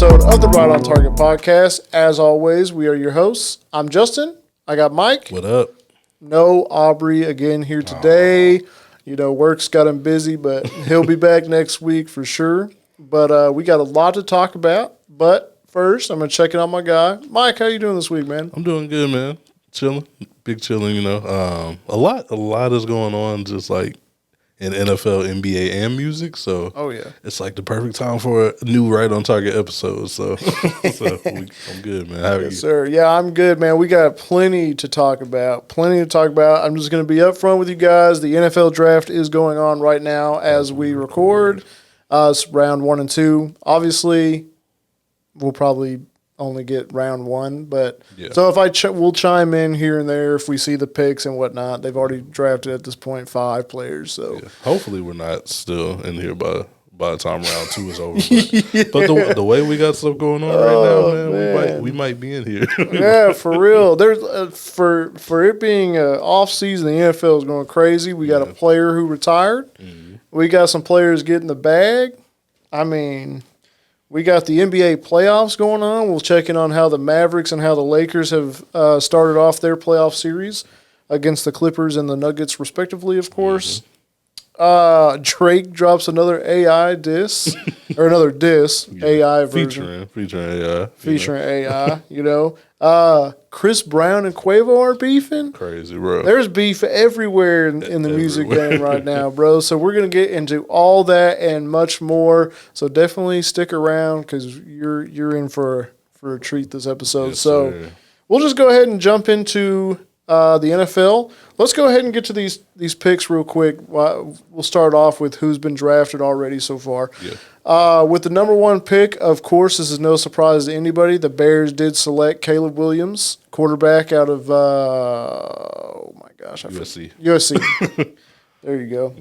episode of the Right on Target podcast. As always, we are your hosts. I'm Justin. I got Mike. What up? No Aubrey again here today. You know, work's got him busy, but he'll be back next week for sure. But we got a lot to talk about. But first, I'm going to check in on my guy. Mike, how you doing this week, man? I'm doing good, man. Chilling. Big chilling, you know. A lot is going on just like in NFL, NBA, and music. So it's like the perfect time for a new Right on Target episode. So, I'm good, man. How are you? Yes, sir. Yeah, I'm good, man. We got plenty to talk about. I'm just going to be upfront with you guys. The NFL draft is going on right now as we record. It's round 1 and 2. Obviously, we'll probably only get round 1, but so if we'll chime in here and there if we see the picks and whatnot. They've already drafted at this point 5 players, so hopefully we're not still in here by the time round 2 is over. But the way we got stuff going on right now, man. We might be in here. Yeah, for real. There's for it being an off season, the NFL is going crazy. We got a player who retired. Mm-hmm. We got some players getting the bag. I mean, we got the NBA playoffs going on. We'll check in on how the Mavericks and how the Lakers have started off their playoff series against the Clippers and the Nuggets, respectively, of course. Mm-hmm. Drake drops another AI diss, or another diss, AI version. Featuring AI. Featuring AI, you know. Chris Brown and Quavo are beefing. Crazy, bro. There's beef everywhere in the music game right now, bro. So we're going to get into all that and much more. So definitely stick around because you're in for a treat this episode. Yes, so sir. We'll just go ahead and jump into the NFL. Let's go ahead and get to these picks real quick. We'll start off with who's been drafted already so far. Yeah. With the number 1 pick, of course, this is no surprise to anybody. The Bears did select Caleb Williams, quarterback out of USC. USC. There you go.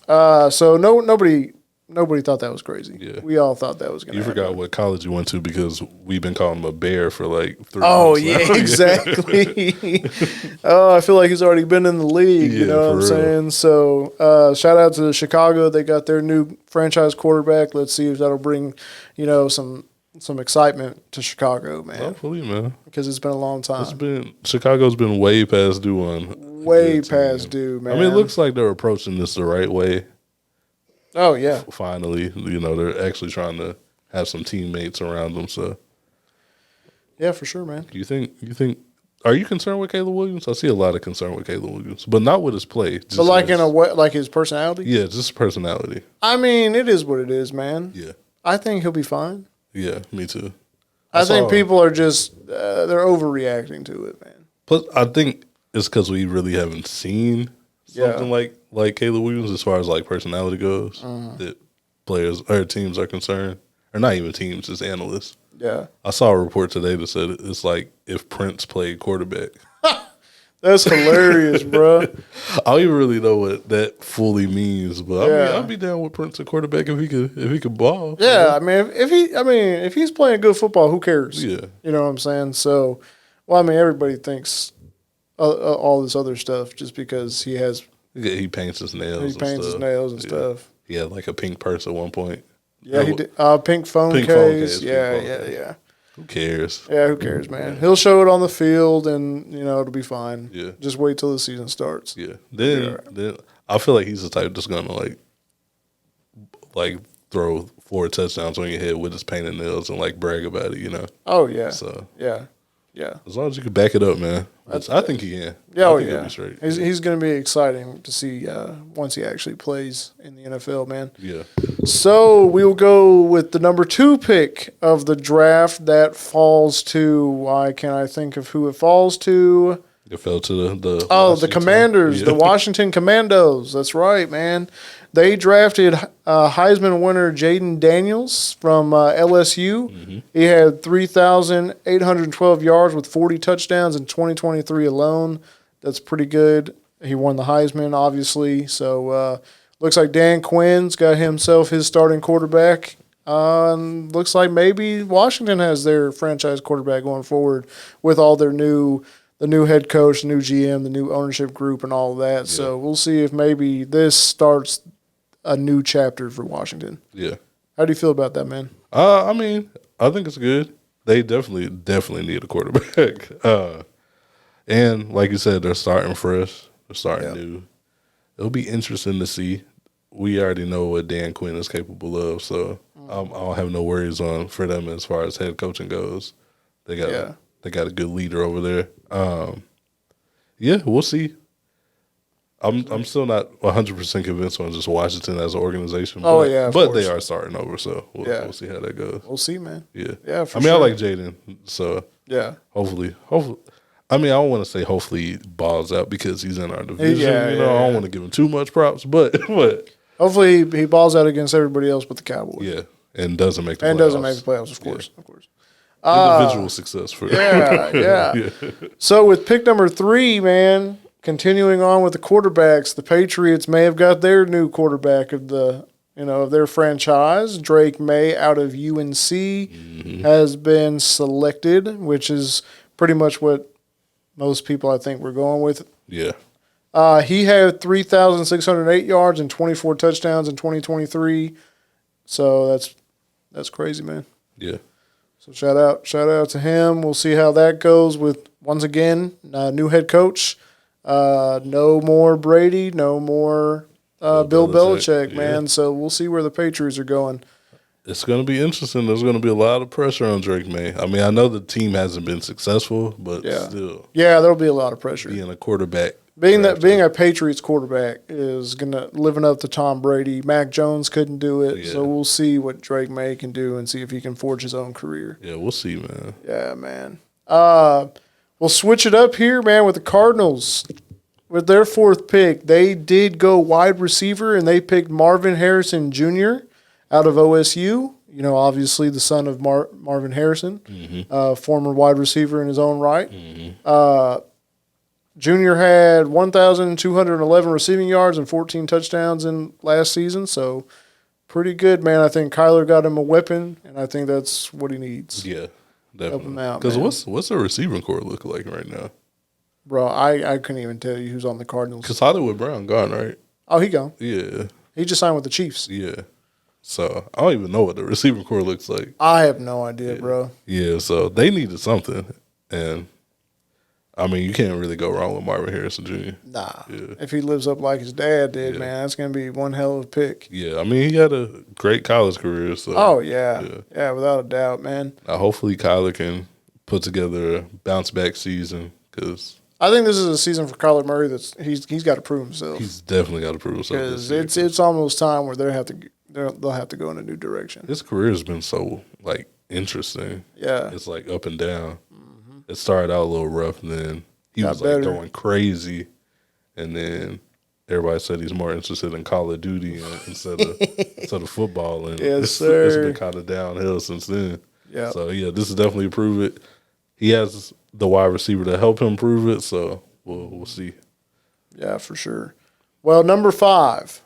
Yeah. So nobody thought that was crazy. Yeah. We all thought that was going to happen. You forgot what college you went to because we've been calling him a bear for like 3 months. Oh, yeah, exactly. I feel like he's already been in the league, you know what I'm saying? So shout out to Chicago. They got their new franchise quarterback. Let's see if that'll bring, some excitement to Chicago, man. Hopefully, man. Because it's been a long time. Chicago's been way past due on. Way past due, man. I mean, it looks like they're approaching this the right way. Oh, yeah. Finally, they're actually trying to have some teammates around them. So, yeah, for sure, man. You think? Are you concerned with Caleb Williams? I see a lot of concern with Caleb Williams, but not with his play. But like in a way, like his personality. Yeah, just personality. I mean, it is what it is, man. Yeah, I think he'll be fine. Yeah, me too. I think people are just they're overreacting to it, man. Plus, I think it's because we really haven't seen something like Caleb Williams as far as like personality goes that players or teams are concerned, or not even teams, just analysts. Yeah, I saw a report today that said it's like if Prince played quarterback. That's hilarious, bro. I don't even really know what that fully means, but I'll be down with Prince at quarterback if he could ball. Yeah, I mean if he's playing good football, who cares? Yeah, you know what I'm saying. So, well, I mean everybody thinks all this other stuff just because he has. He paints his nails. And stuff. He had like a pink purse at one point. Yeah, he did. Pink phone case. Yeah. Who cares? Yeah, who cares, man? He'll show it on the field, and it'll be fine. Yeah, just wait till the season starts. Yeah, then I feel like he's the type that's gonna like throw 4 touchdowns on your head with his painted nails and like brag about it, Oh yeah. So yeah. As long as you can back it up, man. I think he can. Yeah, he'll be straight. He's going to be exciting to see once he actually plays in the NFL, man. Yeah. So we'll go with the number 2 pick of the draft that falls to. Why can't I think of who it falls to? It fell to the Commanders, the Washington Commandos. That's right, man. They drafted Heisman winner Jaden Daniels from LSU. Mm-hmm. He had 3,812 yards with 40 touchdowns in 2023 alone. That's pretty good. He won the Heisman, obviously. So looks like Dan Quinn's got himself his starting quarterback. Looks like maybe Washington has their franchise quarterback going forward with all their the new head coach, the new GM, the new ownership group, and all of that. Yeah. So we'll see if maybe this starts a new chapter for Washington. Yeah. How do you feel about that, man? I mean, I think it's good. They definitely need a quarterback. And like you said, they're starting fresh. They're starting new. It'll be interesting to see. We already know what Dan Quinn is capable of, so I don't have no worries for them as far as head coaching goes. They got a good leader over there. We'll see. I'm still not 100% convinced on just Washington as an organization. But they are starting over, so we'll see how that goes. We'll see, man. Yeah. For sure. I like Jaden, so hopefully. I mean, I don't want to say hopefully he balls out because he's in our division. I don't want to give him too much props, but hopefully he balls out against everybody else but the Cowboys. Yeah, and doesn't make the playoffs, of course. Individual success for yeah. So with pick number 3, man, continuing on with the quarterbacks, the Patriots may have got their new quarterback of their franchise. Drake May out of UNC has been selected, which is pretty much what most people I think were going with. Yeah. He had 3,608 yards and 24 touchdowns in 2023. So that's crazy, man. Yeah. So shout out to him. We'll see how that goes with, once again, new head coach. No more Brady, no more Bill Belichick, man. So we'll see where the Patriots are going. It's going to be interesting. There's going to be a lot of pressure on Drake May. I mean, I know the team hasn't been successful, but still. Yeah, there'll be a lot of pressure. Being a quarterback. Being a Patriots quarterback is living up to Tom Brady. Mac Jones couldn't do it, so we'll see what Drake May can do and see if he can forge his own career. Yeah, we'll see, man. Yeah, man. We'll switch it up here, man, with the Cardinals. With their 4th pick, they did go wide receiver, and they picked Marvin Harrison Jr. out of OSU. Obviously the son of Marvin Harrison, former wide receiver in his own right. Junior had 1,211 receiving yards and 14 touchdowns in last season, so pretty good, man. I think Kyler got him a weapon, and I think that's what he needs. Yeah, definitely. Help him out, because what's the receiving core look like right now? Bro, I couldn't even tell you who's on the Cardinals. Because Hollywood Brown gone, right? Oh, he gone. Yeah. He just signed with the Chiefs. Yeah. So I don't even know what the receiving core looks like. I have no idea, bro. Yeah, so they needed something, and I mean, you can't really go wrong with Marvin Harrison Jr. Nah. Yeah. If he lives up like his dad did, man, that's going to be one hell of a pick. Yeah, I mean, he had a great college career. So. Oh, yeah. Yeah, without a doubt, man. Hopefully Kyler can put together a bounce-back season because I think this is a season for Kyler Murray he's got to prove himself. He's definitely got to prove himself. Because it's almost time where they'll have to go in a new direction. His career has been so, interesting. Yeah. It's, up and down. It started out a little rough, and then he was going crazy, and then everybody said he's more interested in Call of Duty instead of football, and it's been kind of downhill since then. Yeah. So this is definitely prove it. He has the wide receiver to help him prove it, so we'll see. Yeah, for sure. Well, number 5,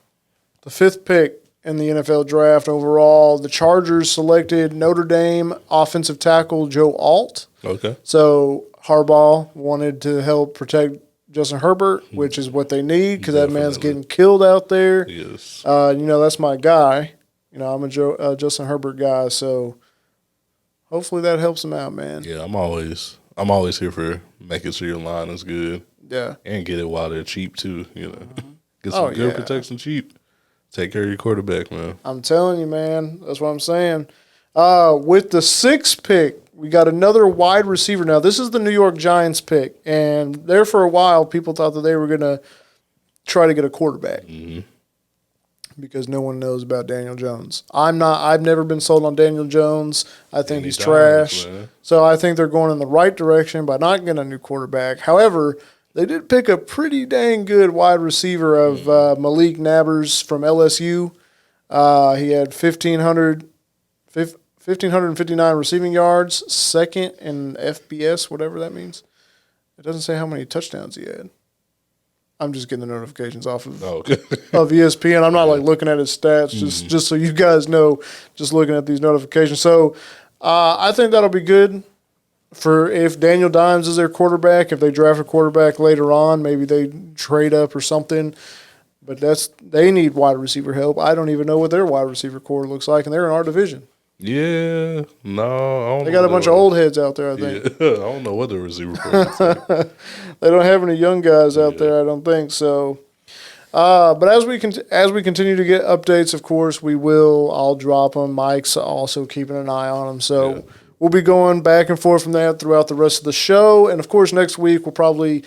the 5th pick in the NFL draft overall, the Chargers selected Notre Dame offensive tackle Joe Alt. Okay. So Harbaugh wanted to help protect Justin Herbert, which is what they need because that man's getting killed out there. Yes. That's my guy. I'm a Justin Herbert guy, so hopefully that helps him out, man. Yeah, I'm always here for making sure your line is good. Yeah. And get it while they're cheap too, Get some good protection cheap. Take care of your quarterback, man. I'm telling you, man. That's what I'm saying. With the 6th pick, we got another wide receiver. Now, this is the New York Giants pick, and there for a while, people thought that they were going to try to get a quarterback because no one knows about Daniel Jones. I've never been sold on Daniel Jones. I think he's trash. So I think they're going in the right direction by not getting a new quarterback. However, they did pick a pretty dang good wide receiver of Malik Nabers from LSU. He had 1,559 receiving yards, second in FBS, whatever that means. It doesn't say how many touchdowns he had. I'm just getting the notifications off of of ESPN. I'm not looking at his stats, just so you guys know, just looking at these notifications. So I think that'll be good. For if Daniel Dimes is their quarterback, if they draft a quarterback later on, maybe they trade up or something. But they need wide receiver help. I don't even know what their wide receiver core looks like, and they're in our division. Yeah, no, I don't They know got a bunch of old heads out there, I think. Yeah, I don't know what the receiver corps is. They don't have any young guys out there, I don't think so. But as we continue to get updates, of course, I'll drop them. Mike's also keeping an eye on them. So we'll be going back and forth from that throughout the rest of the show. And, of course, next week we'll probably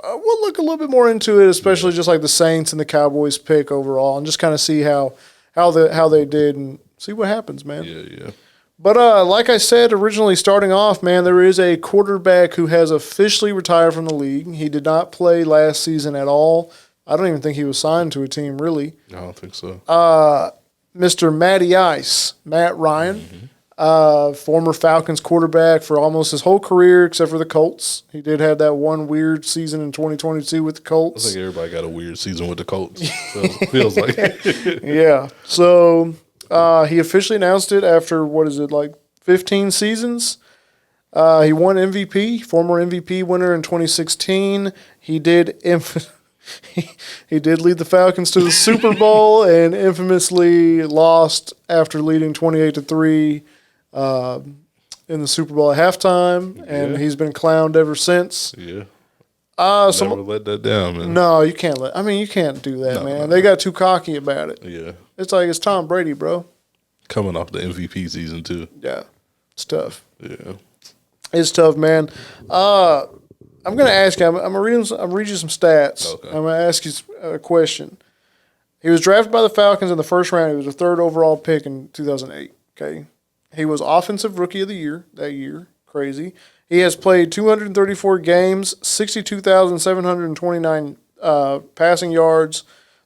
we'll look a little bit more into it, especially just like the Saints and the Cowboys pick overall, and just kind of see how they did and see what happens, man. Yeah. But like I said, originally starting off, man, there is a quarterback who has officially retired from the league. He did not play last season at all. I don't even think he was signed to a team, really. I don't think so. Mr. Matty Ice, Matt Ryan, former Falcons quarterback for almost his whole career except for the Colts. He did have that one weird season in 2022 with the Colts. I think everybody got a weird season with the Colts. Feels like Yeah. So he officially announced it after, 15 seasons? He won MVP, former MVP winner in 2016. He did he did lead the Falcons to the Super Bowl and infamously lost after leading 28-3 in the Super Bowl at halftime, and he's been clowned ever since. Yeah. Never let that down, man. No, you can't you can't do that, man. They got too cocky about it. Yeah. It's like it's Tom Brady, bro. Coming off the MVP season too. Yeah. It's tough. Yeah. It's tough, man. I'm going to ask you. I'm going to read you some stats. Okay. I'm going to ask you a question. He was drafted by the Falcons in the first round. He was the third overall pick in 2008. Okay. He was Offensive Rookie of the Year that year. Crazy. He has played 234 games, 62,729 passing yards,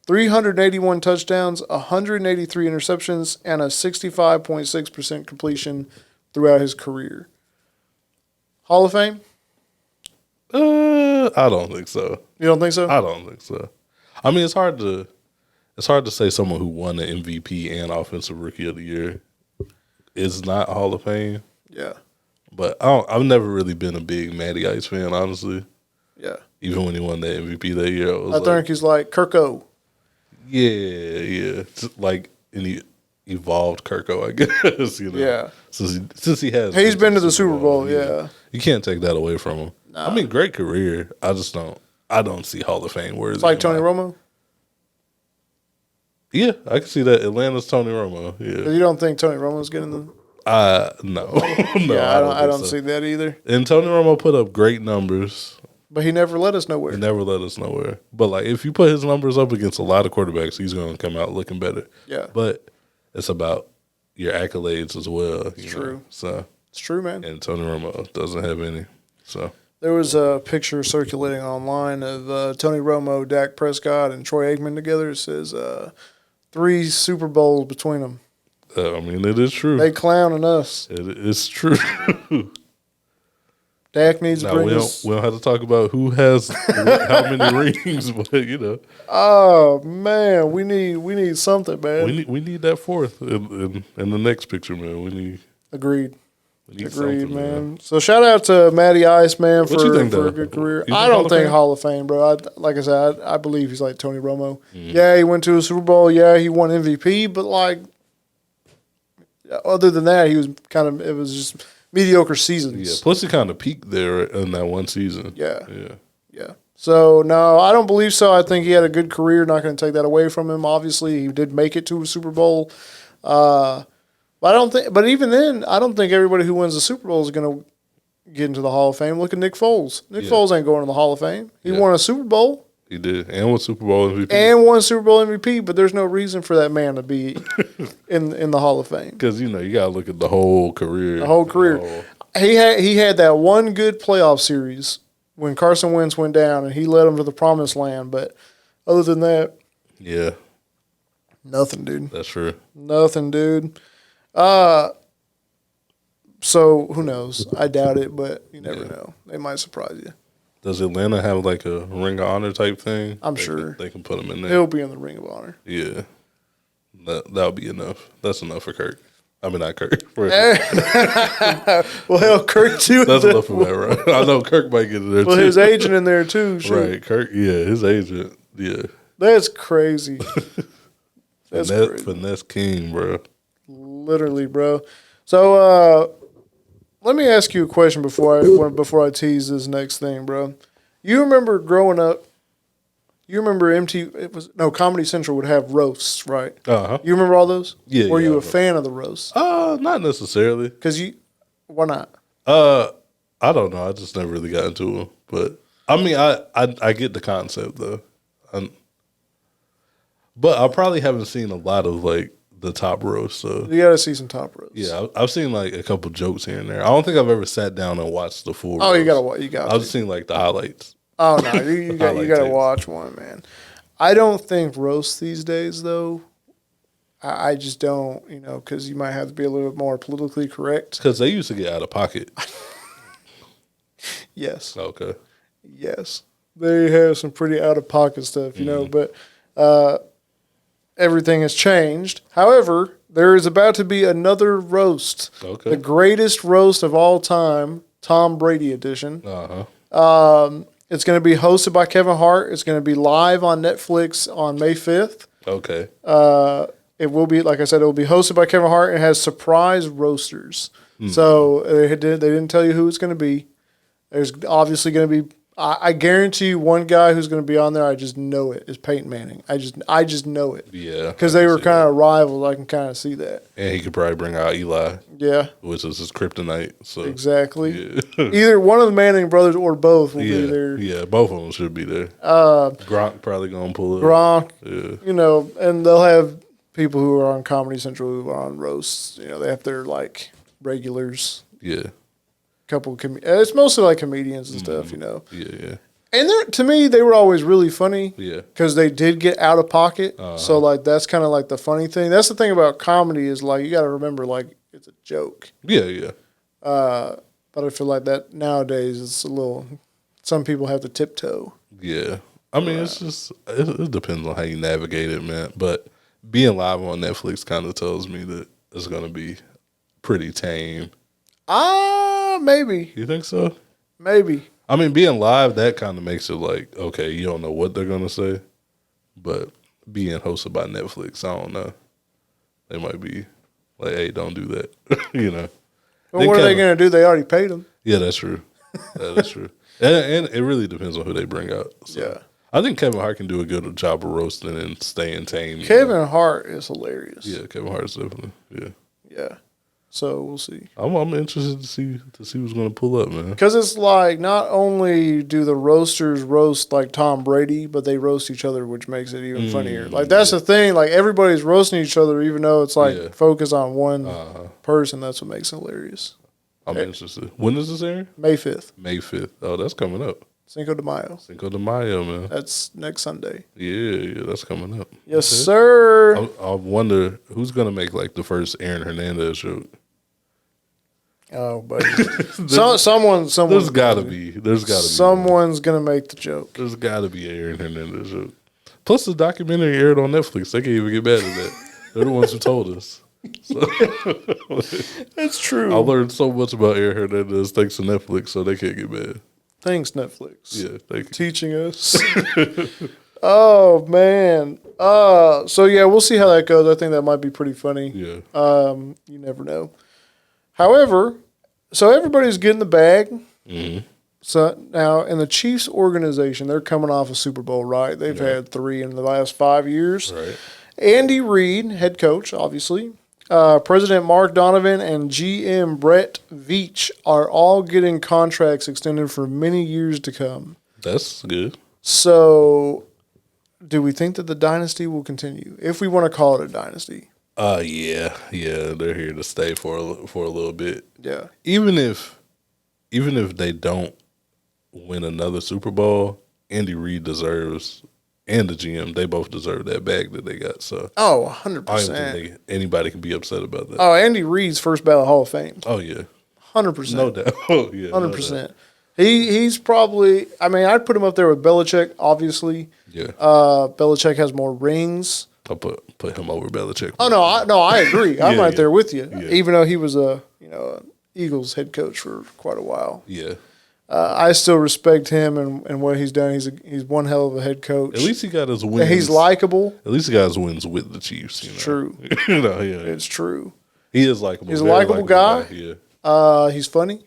381 touchdowns, 183 interceptions, and a 65.6% completion throughout his career. Hall of Fame? I don't think so. You don't think so? I don't think so. I mean, it's hard to say someone who won the MVP and Offensive Rookie of the Year is not Hall of Fame. Yeah. But I've never really been a big Matty Ice fan, honestly. Yeah. Even when he won the MVP that year, I think he's like Kirko. Yeah. Like any evolved Kirko, I guess. Yeah. Since he has, he's been to the Super Bowl. Yeah. You can't take that away from him. Nah. I mean, great career. I don't see Hall of Fame worthy. It's like Tony Romo. Yeah, I can see that. Atlanta's Tony Romo. Yeah. You don't think Tony Romo's getting the? No. No, yeah, I don't see that either. And Tony Romo put up great numbers, but he never led us nowhere. But like, if you put his numbers up against a lot of quarterbacks, he's going to come out looking better. Yeah. But it's about your accolades as well. It's true. So it's true, man. And Tony Romo doesn't have any. So there was a picture circulating online of Tony Romo, Dak Prescott, and Troy Aikman together. It says 3 Super Bowls between them. I mean, it is true. They clowning us. It's true. Dak needs to bring us. We don't have to talk about who has how many rings, but Oh man, we need something, man. We need that fourth in the next picture, man. We need. Agreed, man. So shout out to Matty Ice, man, for a good career. I don't think Hall of Fame, bro. Like I said, I believe he's like Tony Romo. Yeah, he went to a Super Bowl. Yeah, he won MVP, but like. Other than that, it was just mediocre seasons. Yeah, plus he kind of peaked there in that one season. Yeah. So, no, I don't believe so. I think he had a good career. Not going to take that away from him. Obviously, he did make it to a Super Bowl. But even then, I don't think everybody who wins the Super Bowl is going to get into the Hall of Fame. Look at Nick Foles. Nick Foles ain't going to the Hall of Fame. He won a Super Bowl. He did, and won Super Bowl MVP. And won Super Bowl MVP, but there's no reason for that man to be in the Hall of Fame. Because, you got to look at the whole career. The whole career. He had that one good playoff series when Carson Wentz went down, and he led them to the promised land. But other than that, yeah, nothing, dude. That's true. Nothing, dude. So who knows? I doubt it, but you never know. They might surprise you. Does Atlanta have like a Ring of Honor type thing? I'm sure. They can put him in there. He'll be in the Ring of Honor. Yeah. That'll be enough. That's enough for Kirk. I mean, not Kirk. Well, hell, Kirk too. That's enough for that, right? I know Kirk might get in there too. Well, his agent in there too. Sure. Right, Kirk. Yeah, his agent. Yeah. That's crazy. That's crazy. Finesse King, bro. Literally, bro. So let me ask you a question before I tease this next thing, bro. You remember growing up? You remember Comedy Central would have roasts, right? You remember all those? Yeah. Were you a fan of the roasts? Not necessarily. Why not? I don't know. I just never really got into them. But I mean, I get the concept though. But I probably haven't seen a lot of like the top roast. So you got to see some top roasts. Yeah, I've seen like a couple jokes here and there. I don't think I've ever sat down and watched the full. Oh, roast. you got. I've just seen like the highlights. Oh no, you got to watch one, man. I don't think roast these days though. I just don't, because you might have to be a little bit more politically correct. Because they used to get out of pocket. Yes. Okay. Yes, they have some pretty out of pocket stuff, but everything has changed. However, there is about to be another roast. Okay. The greatest roast of all time, Tom Brady edition. It's going to be hosted by Kevin Hart. It's going to be live on Netflix on May 5th. Okay. It will be, like I said, it will be hosted by Kevin Hart and has surprise roasters. So they didn't tell you who it's going to be. There's obviously going to be, I guarantee you one guy who's going to be on there, I just know it, is Peyton Manning. I just know it. Yeah. Because they were kind of rivals. I can kind of see that. And he could probably bring out Eli. Yeah. Which is his kryptonite. So exactly. Yeah. Either one of the Manning brothers or both will be there. Yeah, both of them should be there. Gronk probably going to pull it. Gronk. Yeah. And they'll have people who are on Comedy Central who are on roasts. They have their, like, regulars. Yeah. It's mostly like comedians and stuff, Yeah. And to me, they were always really funny. Yeah. Because they did get out of pocket. So, like, that's kind of like the funny thing. That's the thing about comedy is, like, you got to remember, like, it's a joke. Yeah. But I feel like that nowadays it's a little, some people have to tiptoe. Yeah. I mean, it's just, it depends on how you navigate it, man. But being live on Netflix kind of tells me that it's going to be pretty tame. Maybe. You think so? Maybe. I mean, being live, that kind of makes it like, okay, you don't know what they're going to say. But being hosted by Netflix, I don't know. They might be like, hey, don't do that. Well, what are they going to do? They already paid them. Yeah, that's true. That is true. And it really depends on who they bring out. So. Yeah. I think Kevin Hart can do a good job of roasting and staying tame. Kevin Hart is hilarious. Yeah, Kevin Hart is definitely. Yeah. Yeah. So we'll see. I'm interested to see who's going to pull up, man. Because it's like not only do the roasters roast like Tom Brady, but they roast each other, which makes it even funnier. Like that's the thing. Like everybody's roasting each other, even though it's like focus on one person. That's what makes it hilarious. I'm interested. When is this airing? May 5th. May 5th. Oh, that's coming up. Cinco de Mayo. Cinco de Mayo, man. That's next Sunday. Yeah, that's coming up. Yes, sir. I wonder who's going to make like the first Aaron Hernandez joke. Oh, buddy. someone. There's got to be. Someone's going to make the joke. There's got to be an Aaron Hernandez joke. Plus, the documentary aired on Netflix. They can't even get mad at that. They're the ones who told us. So, that's true. I learned so much about Aaron Hernandez thanks to Netflix, so they can't get mad. Thanks, Netflix. Yeah, thank you. Teaching us. Oh, man. So, yeah, we'll see how that goes. I think that might be pretty funny. Yeah. You never know. However, so everybody's getting the bag. Mm-hmm. So now in the Chiefs organization, they're coming off a Super Bowl, right? They've had 3 in the last 5 years. Right. Andy Reid, head coach, obviously. President Mark Donovan and GM Brett Veach are all getting contracts extended for many years to come. That's good. So do we think that the dynasty will continue, if we want to call it a dynasty? Yeah, they're here to stay for a little bit. Yeah, even if they don't win another Super Bowl, Andy Reid deserves, and the GM, they both deserve that bag that they got. So 100%. I don't think anybody can be upset about that. Oh, Andy Reid's first ballot Hall of Fame. Oh yeah, 100%, no doubt. Oh yeah, 100%. He's probably. I mean, I'd put him up there with Belichick. Obviously, yeah. Belichick has more rings. I'll put him over Belichick. Oh no, I agree. I'm right there with you. Yeah. Even though he was a Eagles head coach for quite a while. Yeah. I still respect him and what he's done. He's one hell of a head coach. At least he got his wins. And he's likable. At least he got his wins with the Chiefs. It's true. It's true. He is likable. He's a likable guy. Yeah. He's funny.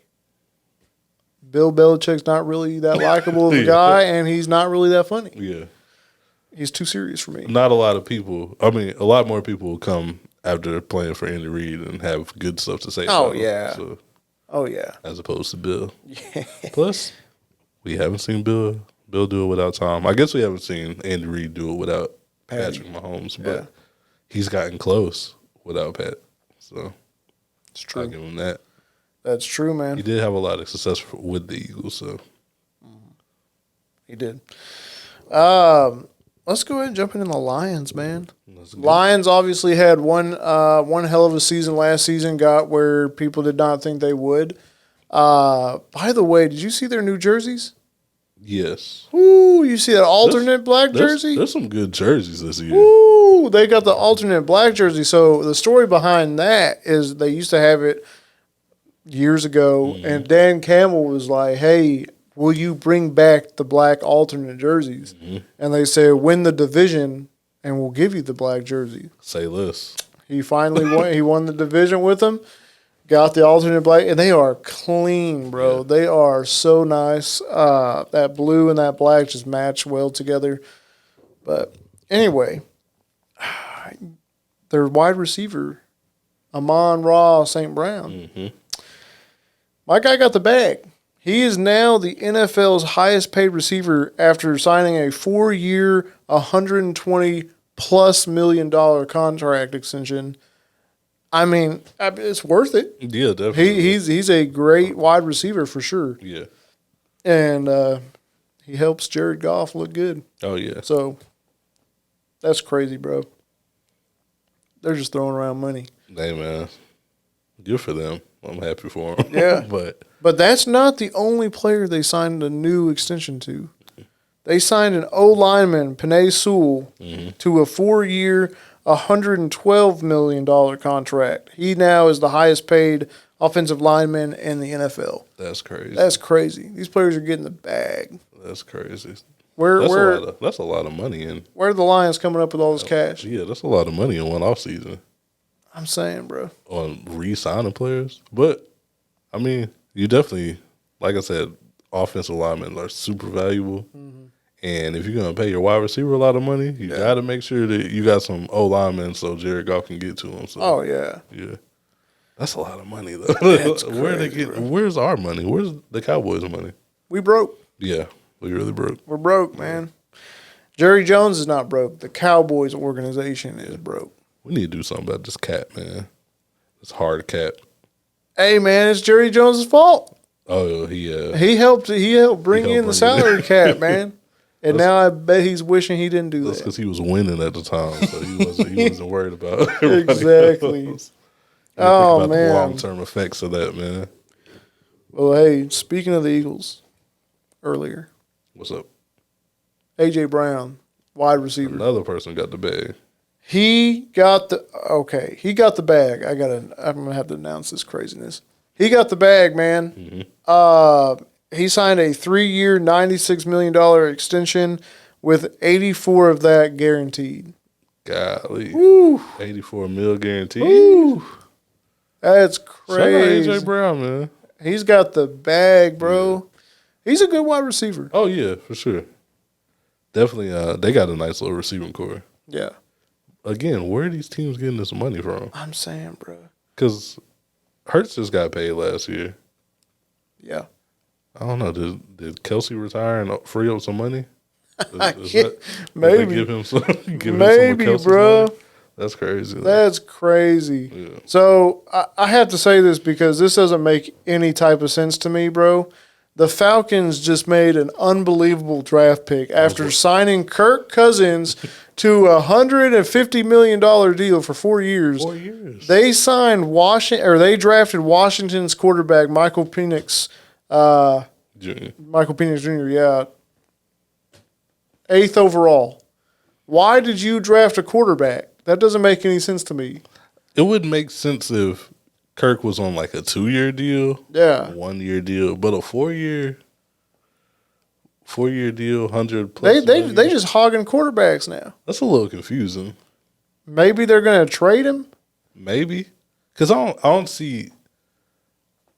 Bill Belichick's not really that likable of a guy, and he's not really that funny. Yeah. He's too serious for me. Not a lot of people. I mean, a lot more people will come after playing for Andy Reid and have good stuff to say. Oh, yeah. As opposed to Bill. Yeah. Plus, we haven't seen Bill do it without Tom. I guess we haven't seen Andy Reid do it without Patrick Mahomes, but he's gotten close without Pat. So it's true. I'll give him that. That's true, man. He did have a lot of success with the Eagles, so he did. Let's go ahead and jump into the Lions, man. Lions obviously had one hell of a season last season. Got where people did not think they would. By the way, did you see their new jerseys? Yes. Ooh, you see that alternate black jersey? There's some good jerseys this year. Ooh, they got the alternate black jersey. So the story behind that is they used to have it years ago, and Dan Campbell was like, hey, will you bring back the black alternate jerseys? And they said, win the division, and we'll give you the black jersey. Say less. He finally won. He won the division with them, got the alternate black, and they are clean, bro. Yeah. They are so nice. That blue and that black just match well together. But anyway, their wide receiver, Amon-Ra St. Brown, my guy got the bag. He is now the NFL's highest paid receiver after signing a 4-year, $120+ million contract extension. I mean, it's worth it. Yeah, definitely. He's a great wide receiver for sure. Yeah. And he helps Jared Goff look good. Oh, yeah. So that's crazy, bro. They're just throwing around money. Hey, man. Good for them. I'm happy for them. Yeah. But that's not the only player they signed a new extension to. They signed an O-lineman, Penei Sewell, to a 4-year, $112 million contract. He now is the highest paid offensive lineman in the NFL. That's crazy. That's crazy. These players are getting the bag. That's crazy. That's a lot of money in. Where are the Lions coming up with all this cash? Yeah, that's a lot of money in one offseason. I'm saying, bro. On re-signing players. But, I mean, you definitely, like I said, offensive linemen are super valuable. And if you're going to pay your wide receiver a lot of money, you got to make sure that you got some O-linemen so Jared Goff can get to them. So, yeah. That's a lot of money, though. Where's our money? Where's the Cowboys' money? We broke. Yeah, we really broke. We're broke, man. Jerry Jones is not broke. The Cowboys organization is broke. We need to do something about this cap, man. This hard cap. Hey, man, it's Jerry Jones' fault. Oh, he helped bring in the salary cap, man. And now I bet he's wishing he didn't do that. That's because he was winning at the time, so he wasn't worried about exactly. Oh, man. The long-term effects of that, man. Well, hey, speaking of the Eagles, earlier. What's up? A.J. Brown, wide receiver. Another person got the bag. He got the bag. I'm gonna have to announce this craziness. He got the bag, man. He signed a 3-year, $96 million extension with 84 of that guaranteed. Golly. Woo. 84 mil guaranteed. Woo. That's crazy. Shout out AJ Brown, man. He's got the bag, bro. Yeah. He's a good wide receiver. Oh, yeah, for sure. Definitely, they got a nice little receiving core. Yeah. Again, where are these teams getting this money from? I'm saying, bro. Because Hurts just got paid last year. Yeah. I don't know. Did Kelsey retire and free up some money? Maybe. Give him some bro. Money? That's crazy. That's crazy. Yeah. So I have to say this because this doesn't make any type of sense to me, bro. The Falcons just made an unbelievable draft pick after signing Kirk Cousins to a $150 million deal for 4 years. 4 years. They signed they drafted Washington's quarterback Michael Penix Jr. Michael Penix Jr. Yeah, 8th overall. Why did you draft a quarterback? That doesn't make any sense to me. It would make sense if Kirk was on like a 2-year deal, 1 year deal, but a 4-year. 4-year deal, 100 plus. They just hogging quarterbacks now. That's a little confusing. Maybe they're going to trade him. Maybe because I don't see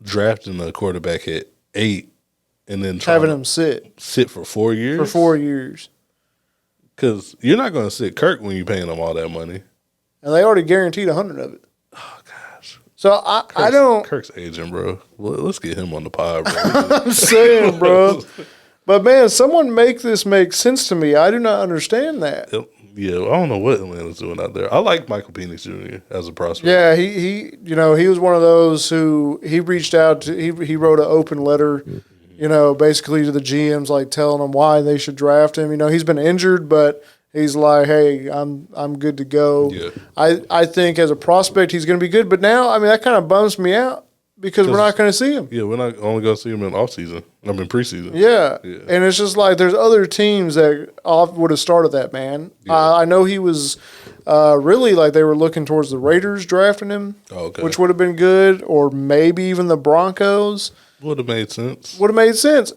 drafting a quarterback at 8 and then having him sit for 4 years. For 4 years. Because you're not going to sit Kirk when you're paying him all that money. And they already guaranteed 100 of it. Oh, gosh. So I don't. Kirk's agent, bro. Let's get him on the pod, bro. I'm saying, bro. But, man, someone make this make sense to me. I do not understand that. Yeah, I don't know what Atlanta's doing out there. I like Michael Penix Jr. as a prospect. Yeah, he he was one of those who he reached out to. He wrote an open letter, basically to the GMs, like telling them why they should draft him. He's been injured, but he's like, hey, I'm good to go. Yeah. I think as a prospect he's going to be good. But now, that kind of bums me out because we're not going to see him. Yeah, we're not only going to see him in offseason. Preseason. Yeah, and it's just like there's other teams that would have started that, man. Yeah. I know he was really like they were looking towards the Raiders drafting him, which would have been good, or maybe even the Broncos. Would have made sense.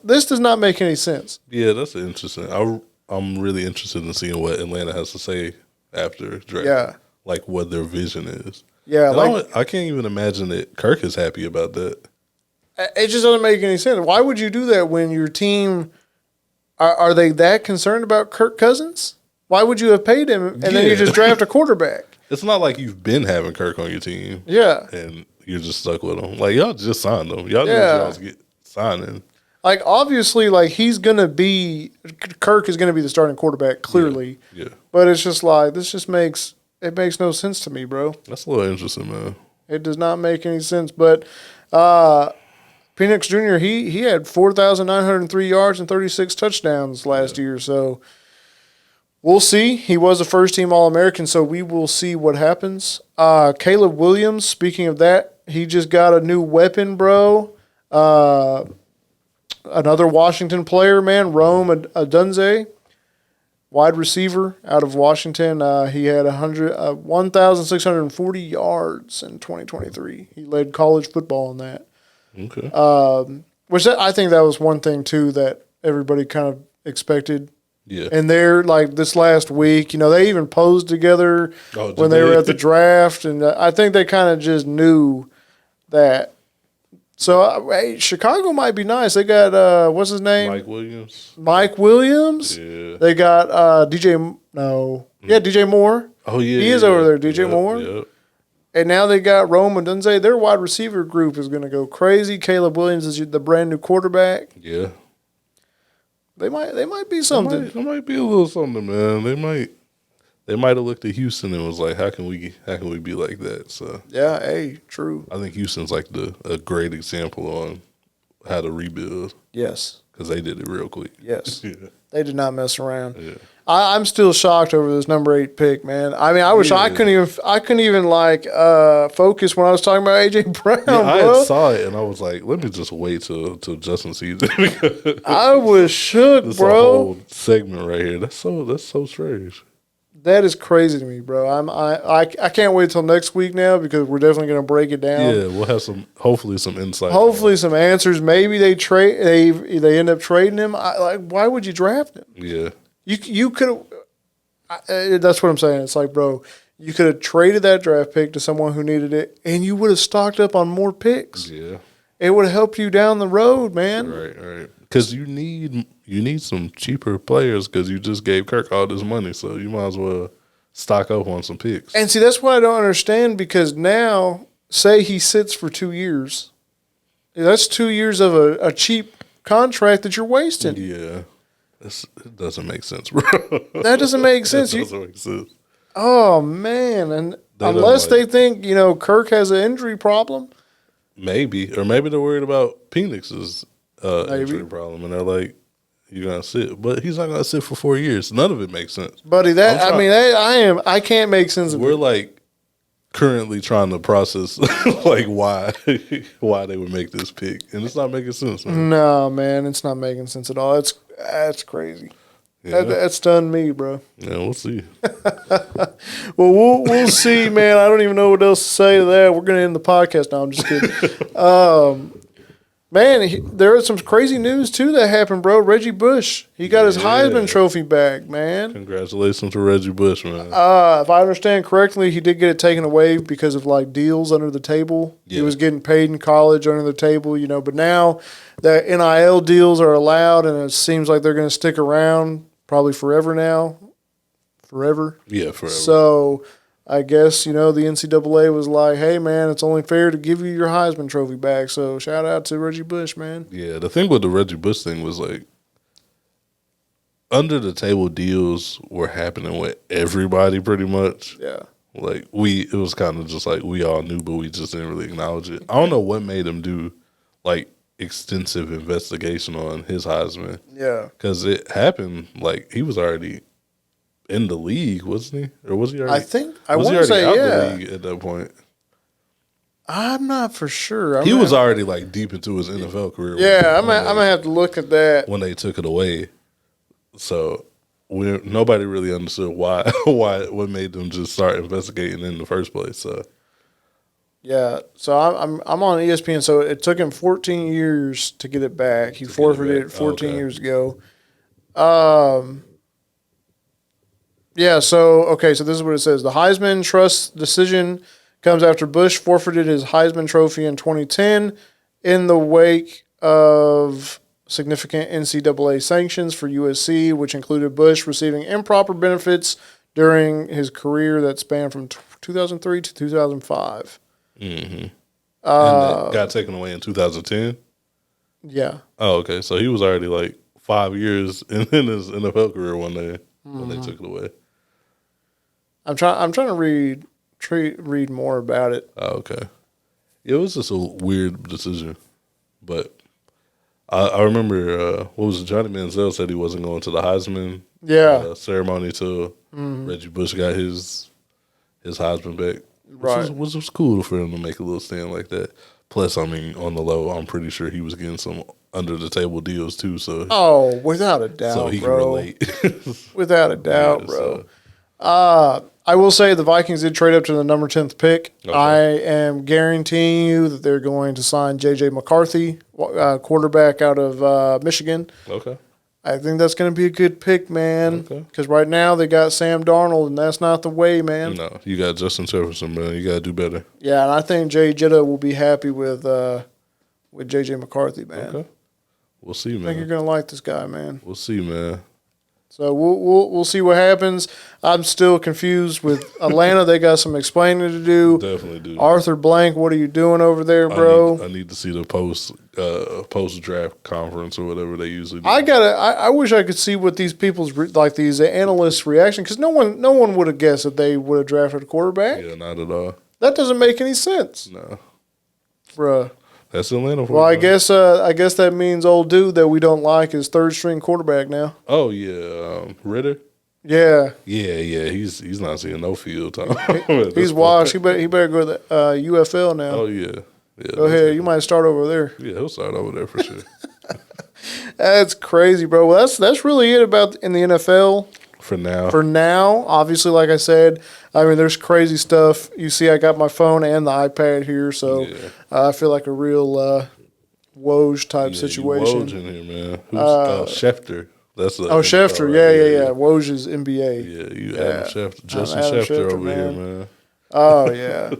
This does not make any sense. Yeah, that's interesting. I'm really interested in seeing what Atlanta has to say after draft. Yeah. Like what their vision is. Yeah. I can't even imagine that Kirk is happy about that. It just doesn't make any sense. Why would you do that when your team are they that concerned about Kirk Cousins? Why would you have paid him and then you just draft a quarterback? It's not like you've been having Kirk on your team. Yeah. And you're just stuck with him. Like, y'all just signed him. Y'all didn't just get signing. Like, obviously, like, Kirk is going to be the starting quarterback, clearly. Yeah. But it's just like, it makes no sense to me, bro. That's a little interesting, man. It does not make any sense. But Penix Jr., he had 4,903 yards and 36 touchdowns last year. So we'll see. He was a first-team All-American, so we will see what happens. Caleb Williams, speaking of that, he just got a new weapon, bro. Another Washington player, man, Rome Odunze, wide receiver out of Washington. He had 1,640 yards in 2023. He led college football in that. Okay. I think that was one thing, too, that everybody kind of expected. Yeah. And they're, like, this last week, they even posed together when they were at the draft. And I think they kind of just knew that. So, hey, Chicago might be nice. They got, what's his name? Mike Williams. Yeah. They got DJ Moore. Oh, yeah. He is over there, DJ Moore. Yep. And now they got Rome and Dunze. Their wide receiver group is going to go crazy. Caleb Williams is the brand new quarterback. Yeah. They might be something. They might be a little something, man. They might have looked at Houston and was like, how can we be like that? So yeah, hey, true. I think Houston's like a great example on how to rebuild. Yes. Because they did it real quick. Yes. Yeah. They did not mess around. Yeah. I'm still shocked over this number 8 pick, man. I wish I couldn't even like focus when I was talking about AJ Brown. Yeah, bro. I saw it and I was like, let me just wait till Justin sees it. I was shook, this bro. A whole segment right here. That's so strange. That is crazy to me, bro. I can't wait till next week now because we're definitely going to break it down. Yeah, we'll have hopefully some insight. Hopefully some answers. Maybe they end up trading him. Why would you draft him? Yeah. You could have. That's what I'm saying. It's like, bro, you could have traded that draft pick to someone who needed it, and you would have stocked up on more picks. Yeah, it would have helped you down the road, man. Right. Because you need some cheaper players because you just gave Kirk all this money, so you might as well stock up on some picks. And see, that's what I don't understand because now, say he sits for 2 years, that's 2 years of a cheap contract that you're wasting. Yeah. It doesn't make sense, bro. That doesn't make sense. It doesn't make sense. Oh, man. And unless they think, Kirk has an injury problem. Maybe. Or maybe they're worried about Penix's injury problem. And they're like, you're going to sit. But he's not going to sit for 4 years. None of it makes sense. Buddy, I can't make sense of it. We're like currently trying to process like why they would make this pick. And it's not making sense, man. No, man. It's not making sense at all. That's crazy. Yeah. That stunned me, bro. Yeah, we'll see. Well, we'll see, man. I don't even know what else to say to that. We're going to end the podcast now. I'm just kidding. Man, there was some crazy news, too, that happened, bro. Reggie Bush, he got his Heisman Trophy back, man. Congratulations to Reggie Bush, man. If I understand correctly, he did get it taken away because of, like, deals under the table. Yeah. He was getting paid in college under the table, you know. But now that NIL deals are allowed, and it seems like they're going to stick around probably forever now. Forever? Yeah, forever. So I guess, you know, the NCAA was like, hey, man, it's only fair to give you your Heisman Trophy back. So shout out to Reggie Bush, man. Yeah, the thing with the Reggie Bush thing was, like, under the table deals were happening with everybody pretty much. Yeah. Like, it was kind of just like we all knew, but we just didn't really acknowledge it. I don't know what made him do, like, extensive investigation on his Heisman. Yeah. Because it happened, like, he was already in the league, wasn't he? Or was he already? I want to say, out yeah. the league at that point? I'm not for sure. He was already, like, deep into his NFL career. Yeah, I'm going to have to look at that. When they took it away. So nobody really understood what made them just start investigating in the first place. So yeah, so I'm on ESPN. So it took him 14 years to get it back. He forfeited it 14 years ago. Yeah. So this is what it says: the Heisman Trust decision comes after Bush forfeited his Heisman Trophy in 2010 in the wake of significant NCAA sanctions for USC, which included Bush receiving improper benefits during his career that spanned from 2003 to 2005. Mm-hmm. And that got taken away in 2010? Yeah. Oh, okay. So he was already like 5 years in his NFL career when they took it away. I'm trying to read more about it. Oh, okay. It was just a weird decision, but I remember, what was it? Johnny Manziel said he wasn't going to the Heisman ceremony till Reggie Bush got his Heisman back. Right. Which was cool for him to make a little stand like that. Plus, I mean, on the low, I'm pretty sure he was getting some under-the-table deals, too. So without a doubt, so he bro. can relate. Without a doubt, bro. So. I will say the Vikings did trade up to the number 10th pick. Okay. I am guaranteeing you that they're going to sign J.J. McCarthy, quarterback out of Michigan. Okay. I think that's going to be a good pick, man. Because right now they got Sam Darnold, and that's not the way, man. No, you got Justin Jefferson, man. You got to do better. Yeah, and I think Jay Jetta will be happy with J.J. McCarthy, man. Okay. We'll see, man. I think you're going to like this guy, man. We'll see, man. So we'll see what happens. I'm still confused with Atlanta. They got some explaining to do. Definitely do. Arthur Blank, what are you doing over there, bro? I need to see the post draft conference or whatever they usually do. I wish I could see what these people's these analysts' reaction, because no one would have guessed that they would have drafted a quarterback. Yeah, not at all. That doesn't make any sense. No, bruh. That's Atlanta for Well, I guess that means old dude that we don't like is third string quarterback now. Oh yeah, Ritter. Yeah. Yeah. He's not seeing no field time. He's washed. He better go to the UFL now. Oh yeah. Go ahead. You might start over there. Yeah, he'll start over there for sure. That's crazy, bro. Well, that's really it about in the NFL. For now. Obviously, like I said, I mean, there's crazy stuff. You see, I got my phone and the iPad here, so I feel like a real Woj type situation. Woj in here, man. Who's Schefter? That's Schefter. Yeah. Woj is NBA. Yeah, you Adam Schefter. Justin Schefter over here, man. Oh, yeah.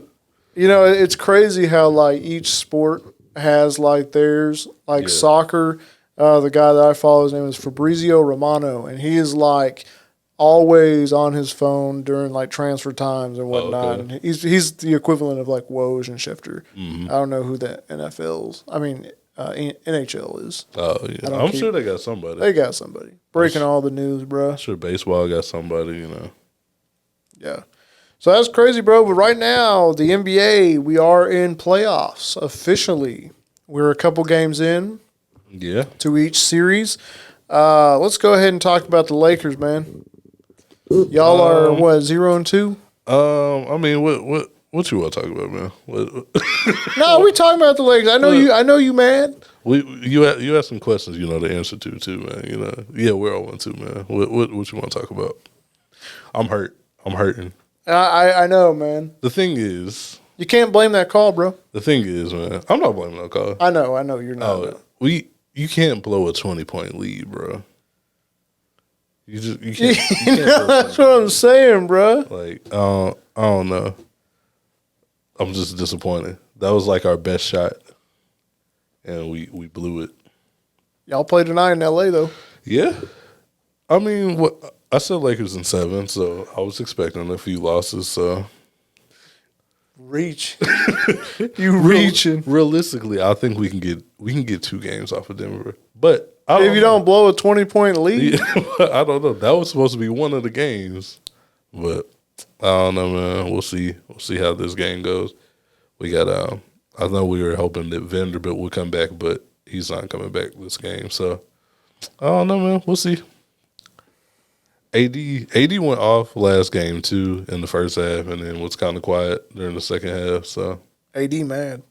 You know, it's crazy how, like, each sport has, like, theirs. Like, soccer, the guy that I follow, his name is Fabrizio Romano, and he is, like, always on his phone during like transfer times and whatnot. Oh, okay. And he's the equivalent of like Woj and Schefter. Mm-hmm. I don't know who the NHL is. Oh yeah, I'm sure they got somebody. They got somebody breaking all the news, bro. I'm sure baseball got somebody, you know. Yeah, so that's crazy, bro. But right now, the NBA, we are in playoffs officially. We're a couple games in. Yeah. To each series. Let's go ahead and talk about the Lakers, man. Y'all are what, 0-2? I mean, what you want to talk about, man? No, we talking about the Lakers. I know you mad. You had some questions, you know, to answer to too, man. You know, yeah, we're all 1-2, man. What you want to talk about? I'm hurt. I'm hurting. I know, man. The thing is, You can't blame that call, bro. The thing is, man, I'm not blaming that call. I know, you're not. You can't blow a 20-point lead, bro. You can't. That's what I'm saying, bro. Like, I don't know. I'm just disappointed. That was like our best shot, and we blew it. Y'all play tonight in LA, though. Yeah. I mean, I said Lakers in 7, so I was expecting a few losses. So reach, you reaching. Realistically, I think we can get 2 games off of Denver, but if you don't blow a 20-point lead, I don't know. That was supposed to be one of the games, but I don't know, man. We'll see. We'll see how this game goes. We got. I know we were hoping that Vanderbilt would come back, but he's not coming back this game. So I don't know, man. We'll see. AD went off last game too in the first half, and then was kind of quiet during the second half. So AD mad.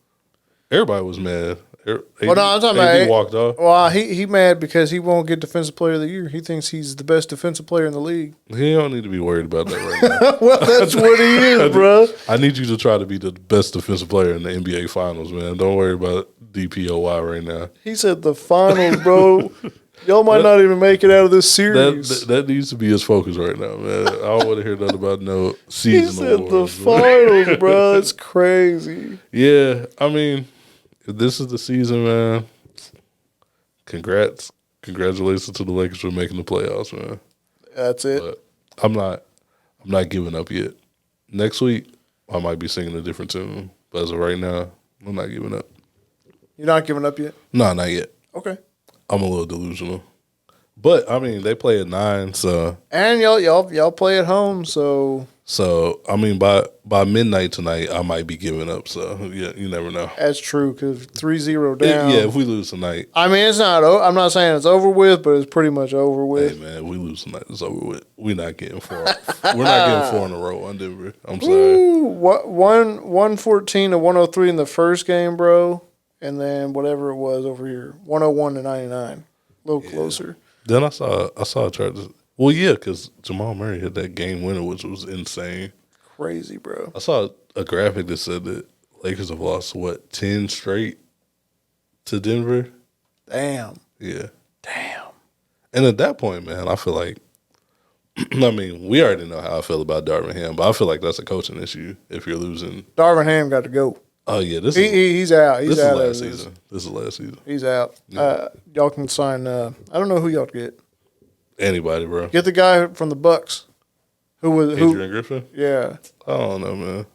Everybody was mad. Well, no, I'm talking about AD walked off. Well, he mad because he won't get Defensive Player of the Year. He thinks he's the best defensive player in the league. He don't need to be worried about that right now. Well, that's what he is, bro. I need you to try to be the best defensive player in the NBA Finals, man. Don't worry about DPOY right now. He said the finals, bro. Y'all might not even make it out of this series. That needs to be his focus right now, man. I don't want to hear nothing about no season He said awards, the finals, bro. It's crazy. Yeah, I mean, if this is the season, man, congratulations to the Lakers for making the playoffs, man. That's it. But I'm not giving up yet. Next week, I might be singing a different tune, but as of right now, I'm not giving up. You're not giving up yet? No, not yet. Okay. I'm a little delusional, but I mean they play at 9, so and y'all play at home, so I mean by midnight tonight I might be giving up. So yeah, you never know. That's true because 3-0 down. Yeah, if we lose tonight, I mean it's not. I'm not saying it's over with, but it's pretty much over with. Hey man, if we lose tonight, it's over with. We're not getting 4. We're not getting 4 in a row on Denver. I'm sorry. Ooh, 114 to 103 in the first game, bro. And then whatever it was over here, 101 to 99, a little closer. Then I saw a chart. Well, yeah, because Jamal Murray hit that game winner, which was insane. Crazy, bro. I saw a graphic that said that Lakers have lost 10 straight to Denver. Damn. Yeah. Damn. And at that point, man, I feel like, I mean, we already know how I feel about Darvin Ham, but I feel like that's a coaching issue if you're losing. Darvin Ham got to go. Oh yeah, he's out. He's out. Last season. This is last season. He's out. Yeah. Y'all can sign. I don't know who y'all get. Anybody, bro. Get the guy from the Bucks. Adrian Griffin? Yeah. I don't know, man.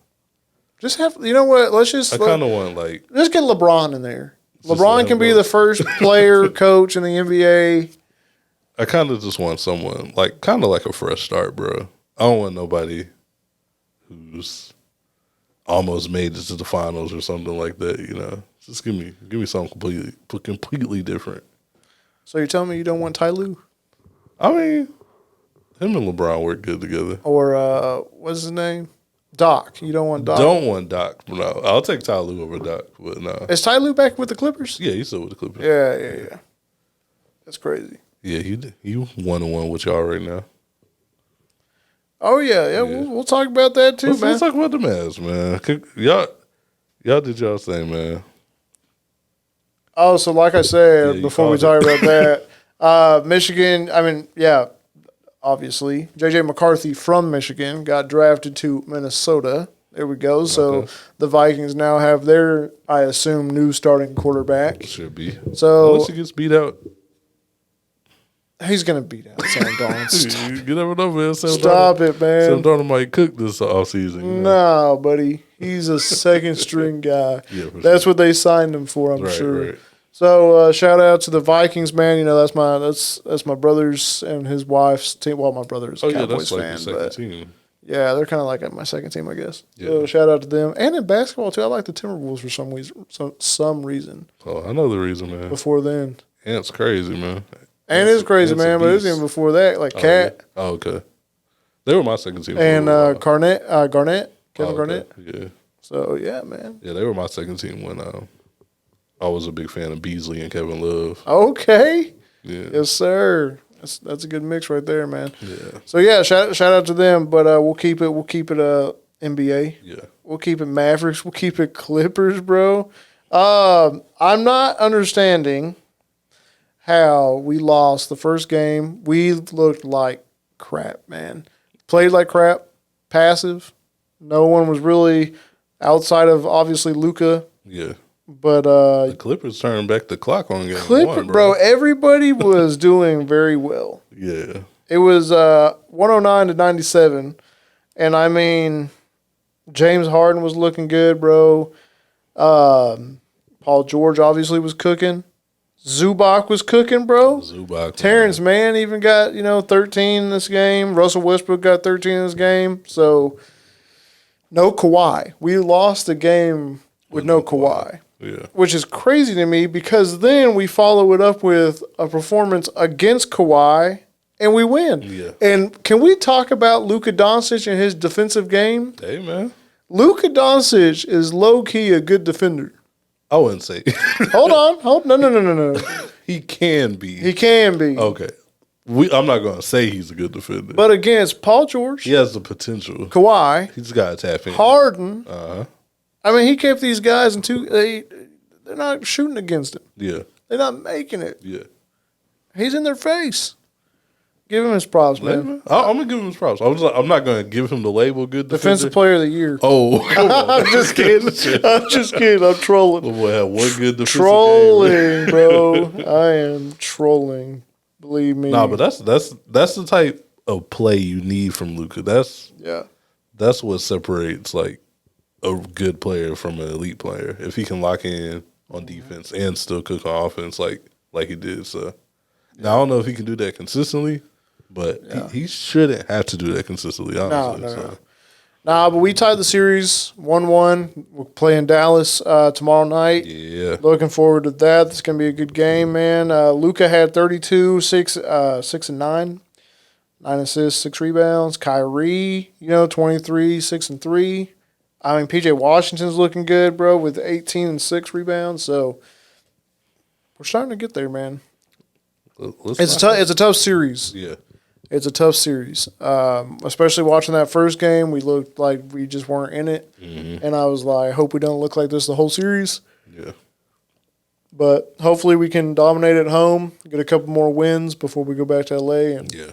Just have. You know what? Let's just. I kind of want Let's get LeBron in there. LeBron can be the first player coach in the NBA. I kind of just want someone kind of like a fresh start, bro. I don't want nobody who's almost made it to the finals or something like that, you know. Just give me something completely different. So you're telling me you don't want Ty Lue? I mean, him and LeBron work good together. Or what's his name? Doc. You don't want Doc? Don't want Doc. No, I'll take Ty Lue over Doc, but no. Is Ty Lue back with the Clippers? Yeah, he's still with the Clippers. Yeah. That's crazy. Yeah, he 1-1 with y'all right now. Oh yeah. We'll talk about that too, man. Let's talk about the Mavs, man. Y'all did y'all's thing, man. Oh, so like I said before we talk about that, Michigan. I mean, yeah, obviously, JJ McCarthy from Michigan got drafted to Minnesota. There we go. So the Vikings now have their, I assume, new starting quarterback. Should be. So unless he gets beat out. He's going to beat out Sam Darnold. You never know, man. Stop it, man. Sam Darnold might cook this offseason. No, buddy. He's a second-string guy. Yeah, that's what they signed him for, I'm sure. Right. So shout out to the Vikings, man. You know, that's my brother's and his wife's team. Well, my brother's a Cowboys fan. But team. Yeah, they're kind of like my second team, I guess. Yeah. So shout out to them. And in basketball, too. I like the Timberwolves for some reason. Oh, I know the reason, man. Before then. Ant's crazy, man. And it's crazy, man, but it was even before that, like Cat. Yeah. Oh, okay. They were my second team. And Garnett, Kevin Garnett. Yeah. So, yeah, man. Yeah, they were my second team when I was a big fan of Beasley and Kevin Love. Okay. Yeah. Yes, sir. That's a good mix right there, man. Yeah. So, yeah, shout out to them, but we'll keep it NBA. Yeah. We'll keep it Mavericks. We'll keep it Clippers, bro. I'm not understanding how we lost the first game. We looked like crap, man. Played like crap. Passive. No one was really outside of obviously Luka. Yeah. But the Clippers turned back the clock on game one, bro. Everybody was doing very well. Yeah. It was 109 to 97. And I mean, James Harden was looking good, bro. Paul George obviously was cooking. Zubac was cooking, bro. Terrence Mann even got, 13 in this game. Russell Westbrook got 13 in this game. So, no Kawhi. We lost the game with no Kawhi. Yeah. Which is crazy to me because then we follow it up with a performance against Kawhi and we win. Yeah. And can we talk about Luka Doncic and his defensive game? Hey, man. Luka Doncic is low-key a good defender. I wouldn't say. Hold on. No. He can be. He can be. Okay. I'm not going to say he's a good defender. But against Paul George. He has the potential. Kawhi. He's got to tap in. Harden. Uh-huh. I mean, he kept these guys in they're not shooting against him. Yeah. They're not making it. Yeah. He's in their face. Give him his props, man. I'm going to give him his props. I'm not going to give him the label good defender. Defensive player of the year. Oh, come on. I'm just kidding. I'm trolling. The boy had one good defensive trolling, game. Bro. I am trolling. Believe me. Nah, but that's the type of play you need from Luka. That's what separates like a good player from an elite player. If he can lock in on defense and still cook on offense like he did. So now I don't know if he can do that consistently, but he shouldn't have to do that consistently, honestly. No. Nah, but we tied the series 1-1. We're playing Dallas tomorrow night. Yeah. Looking forward to that. It's going to be a good game, man. Luka had 32, 6 and 9. 9 assists, 6 rebounds. Kyrie, 23, 6 and 3. I mean, PJ Washington's looking good, bro, with 18 and 6 rebounds. So we're starting to get there, man. It's a tough series. Yeah. It's a tough series, especially watching that first game. We looked like we just weren't in it, and I was like, I hope we don't look like this the whole series. Yeah. But hopefully we can dominate at home, get a couple more wins before we go back to LA, and we'll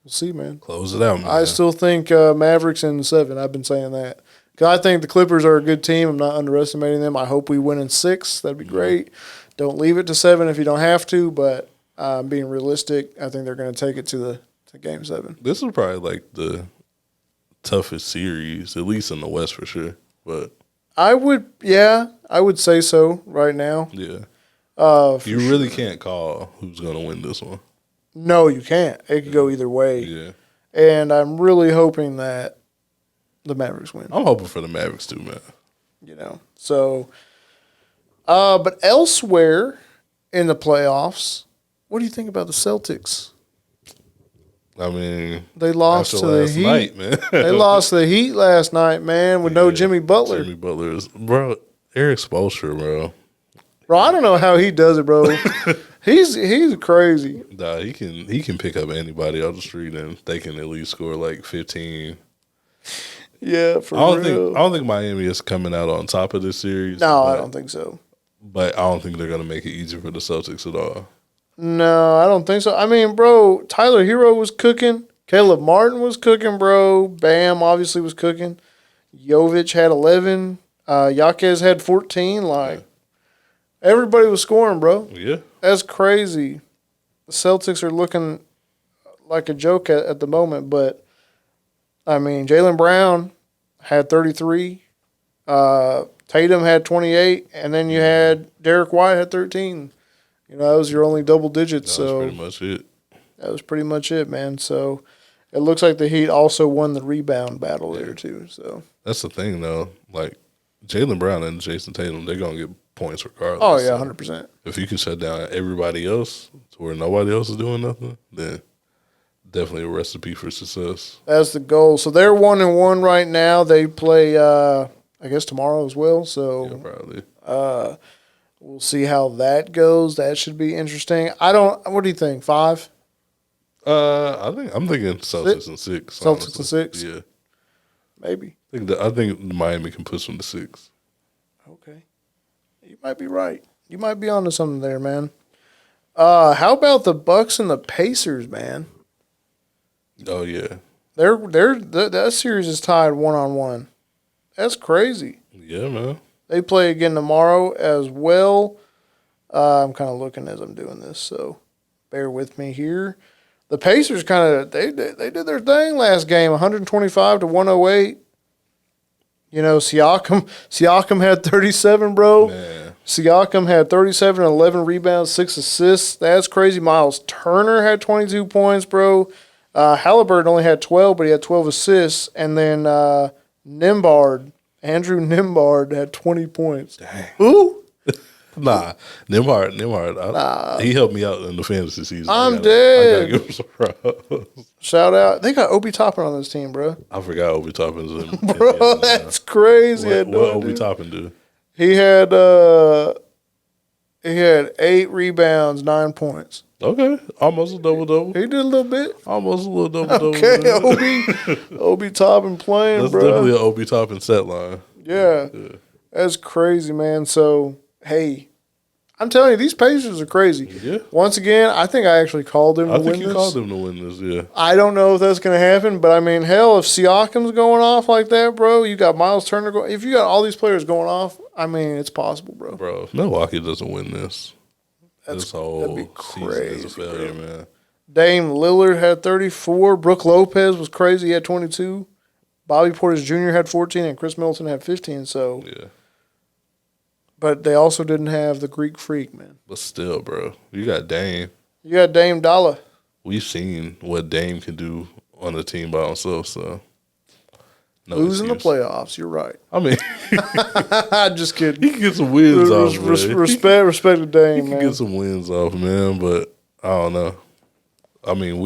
see, man. Close it out, man. I still think Mavericks in 7. I've been saying that. 'Cause I think the Clippers are a good team. I'm not underestimating them. I hope we win in 6. That'd be great. Don't leave it to 7 if you don't have to, but being realistic, I think they're going to take it to Game 7. This is probably like the toughest series, at least in the West for sure. But I would say so right now. Yeah. You really can't call who's going to win this one. No, you can't. It could go either way. Yeah. And I'm really hoping that the Mavericks win. I'm hoping for the Mavericks too, man. So, but elsewhere in the playoffs, what do you think about the Celtics? I mean, they lost to the Heat. Night, man. They lost to the Heat last night, man, with no Jimmy Butler. Jimmy Butler is, bro. Eric Spoelstra, bro. Bro, I don't know how he does it, bro. he's crazy. Nah, he can pick up anybody off the street and they can at least score like 15. Yeah, for real. I don't think Miami is coming out on top of this series. No, I don't think so. But I don't think they're gonna make it easy for the Celtics at all. No, I don't think so. I mean, bro, Tyler Hero was cooking. Caleb Martin was cooking, bro. Bam obviously was cooking. Jovic had 11. Jaquez had 14. Everybody was scoring, bro. Yeah. That's crazy. The Celtics are looking like a joke at the moment, but, I mean, Jaylen Brown had 33. Tatum had 28, and then you had Derek White had 13. That was your only double digits. That was pretty much it. That was pretty much it, man. So it looks like the Heat also won the rebound battle there too. So that's the thing, though. Like Jaylen Brown and Jason Tatum, they're gonna get points regardless. Oh yeah, 100%. If you can shut down everybody else to where nobody else is doing nothing, then definitely a recipe for success. That's the goal. So they're 1-1 right now. They play, I guess tomorrow as well. So yeah, probably. We'll see how that goes. That should be interesting. What do you think? 5? I'm thinking Celtics and 6. Celtics and 6? Yeah. Maybe. I think Miami can push them to 6. Okay. You might be right. You might be onto something there, man. How about the Bucks and the Pacers, man? Oh yeah. That series is tied 1-1. That's crazy. Yeah, man. They play again tomorrow as well. I'm kind of looking as I'm doing this, so bear with me here. The Pacers they did their thing last game, 125-108. You know, Siakam had 37, bro. Man. Siakam had 37, 11 rebounds, 6 assists. That's crazy. Miles Turner had 22 points, bro. Halliburton only had 12, but he had 12 assists. And then Andrew Nembhard had 20 points. Dang. Who? Nah, Nembhard. He helped me out in the fantasy season. I'm dead. I gotta give him some props. Shout out. They got Obi Toppin on this team, bro. I forgot Obi Toppin's in. Bro, that's crazy. What Obi Toppin do? He had 8 rebounds, 9 points. Okay, almost a double-double. He did a little bit. Almost a little double-double. Okay, Obi Toppin playing, That's bro. definitely an Obi Toppin set line. Yeah, that's crazy, man. So, hey, I'm telling you, these Pacers are crazy. Yeah. Once again, I think I actually called them to win this. I think you called them to win this, yeah. I don't know if that's going to happen, but I mean, hell, if Siakam's going off like that, bro, you got Miles Turner going. If you got all these players going off, I mean, it's possible, bro. Bro, if Milwaukee doesn't win this that'd whole be season crazy, is a failure, bro. man. Dame Lillard had 34. Brook Lopez was crazy. He had 22. Bobby Portis Jr. had 14, and Chris Middleton had 15. So, yeah. But they also didn't have the Greek Freak, man. But still, bro, you got Dame. You got Dame Dollar. We've seen what Dame can do on a team by himself, so no losing excuse. the playoffs. You're right. I mean, just kidding. He can get some wins off, man. Respect to Dame, He man. can get some wins off, man. But I don't know. I mean,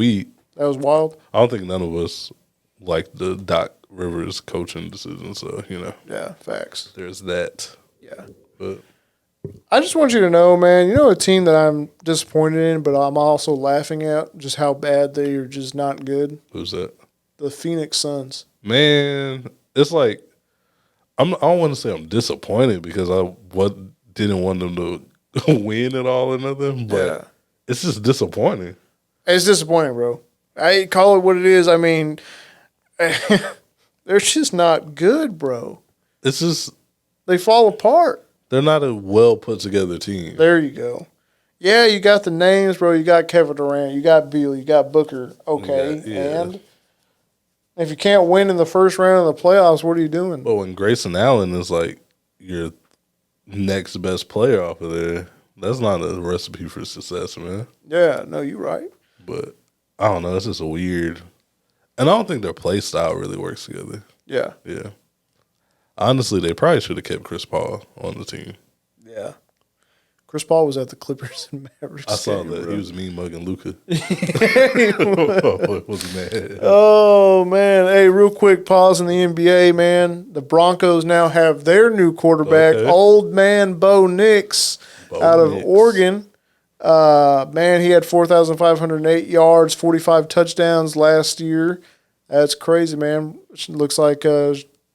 that was wild. I don't think none of us like the Doc Rivers coaching decision. So Yeah, facts. There's that. Yeah. But I just want you to know, man, you know a team that I'm disappointed in, but I'm also laughing at just how bad they are just not good? Who's that? The Phoenix Suns. Man, it's like I don't want to say I'm disappointed because I didn't want them to win it all or nothing, but it's just disappointing. It's disappointing, bro. I call it what it is. I mean, they're just not good, bro. It's just they fall apart. They're not a well put together team. There you go. Yeah, you got the names, bro. You got Kevin Durant. You got Beal. You got Booker. Okay. Yeah. And if you can't win in the first round of the playoffs, what are you doing? But when Grayson Allen is like your next best player off of there, that's not a recipe for success, man. Yeah, no, you're right. But I don't know. It's just a weird. And I don't think their play style really works together. Yeah. Yeah. Honestly, they probably should have kept Chris Paul on the team. Yeah. Chris Paul was at the Clippers and Mavericks. I saw that. Bro. He was mean mugging Luka. Was mad. Oh, man. Hey, real quick pause in the NBA, man. The Broncos now have their new quarterback, old man Bo Nix, out of Oregon. Man, he had 4,508 yards, 45 touchdowns last year. That's crazy, man. Looks like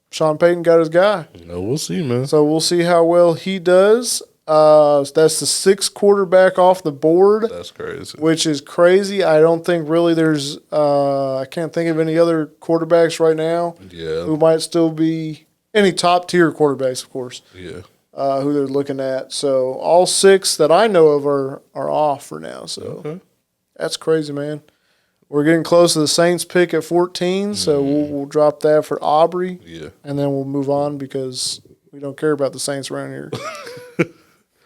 Sean Payton got his guy. No, we'll see, man. So we'll see how well he does. That's the 6th quarterback off the board. That's crazy. Which is crazy. I don't think really there's I can't think of any other quarterbacks right now who might still be any top tier quarterbacks, of course. Yeah. Who they're looking at. So all 6 that I know of are off for now. So that's crazy, man. We're getting close to the Saints pick at 14, so we'll drop that for Aubrey. Yeah. And then we'll move on because we don't care about the Saints around here.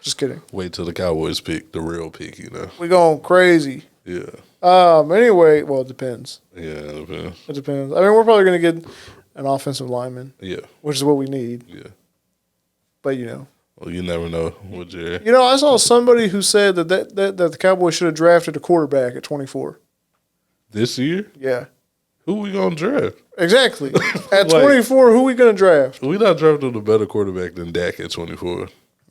Just kidding. Wait till the Cowboys pick, the real pick, We going crazy. Yeah. Anyway, well, it depends. Yeah, it depends. It depends. I mean, we're probably going to get an offensive lineman. Yeah. Which is what we need. Yeah. But, well, you never know what you're. I saw somebody who said that the Cowboys should have drafted a quarterback at 24. This year? Yeah. Who we going to draft? Exactly. At 24, who we going to draft? We're not drafting a better quarterback than Dak at 24.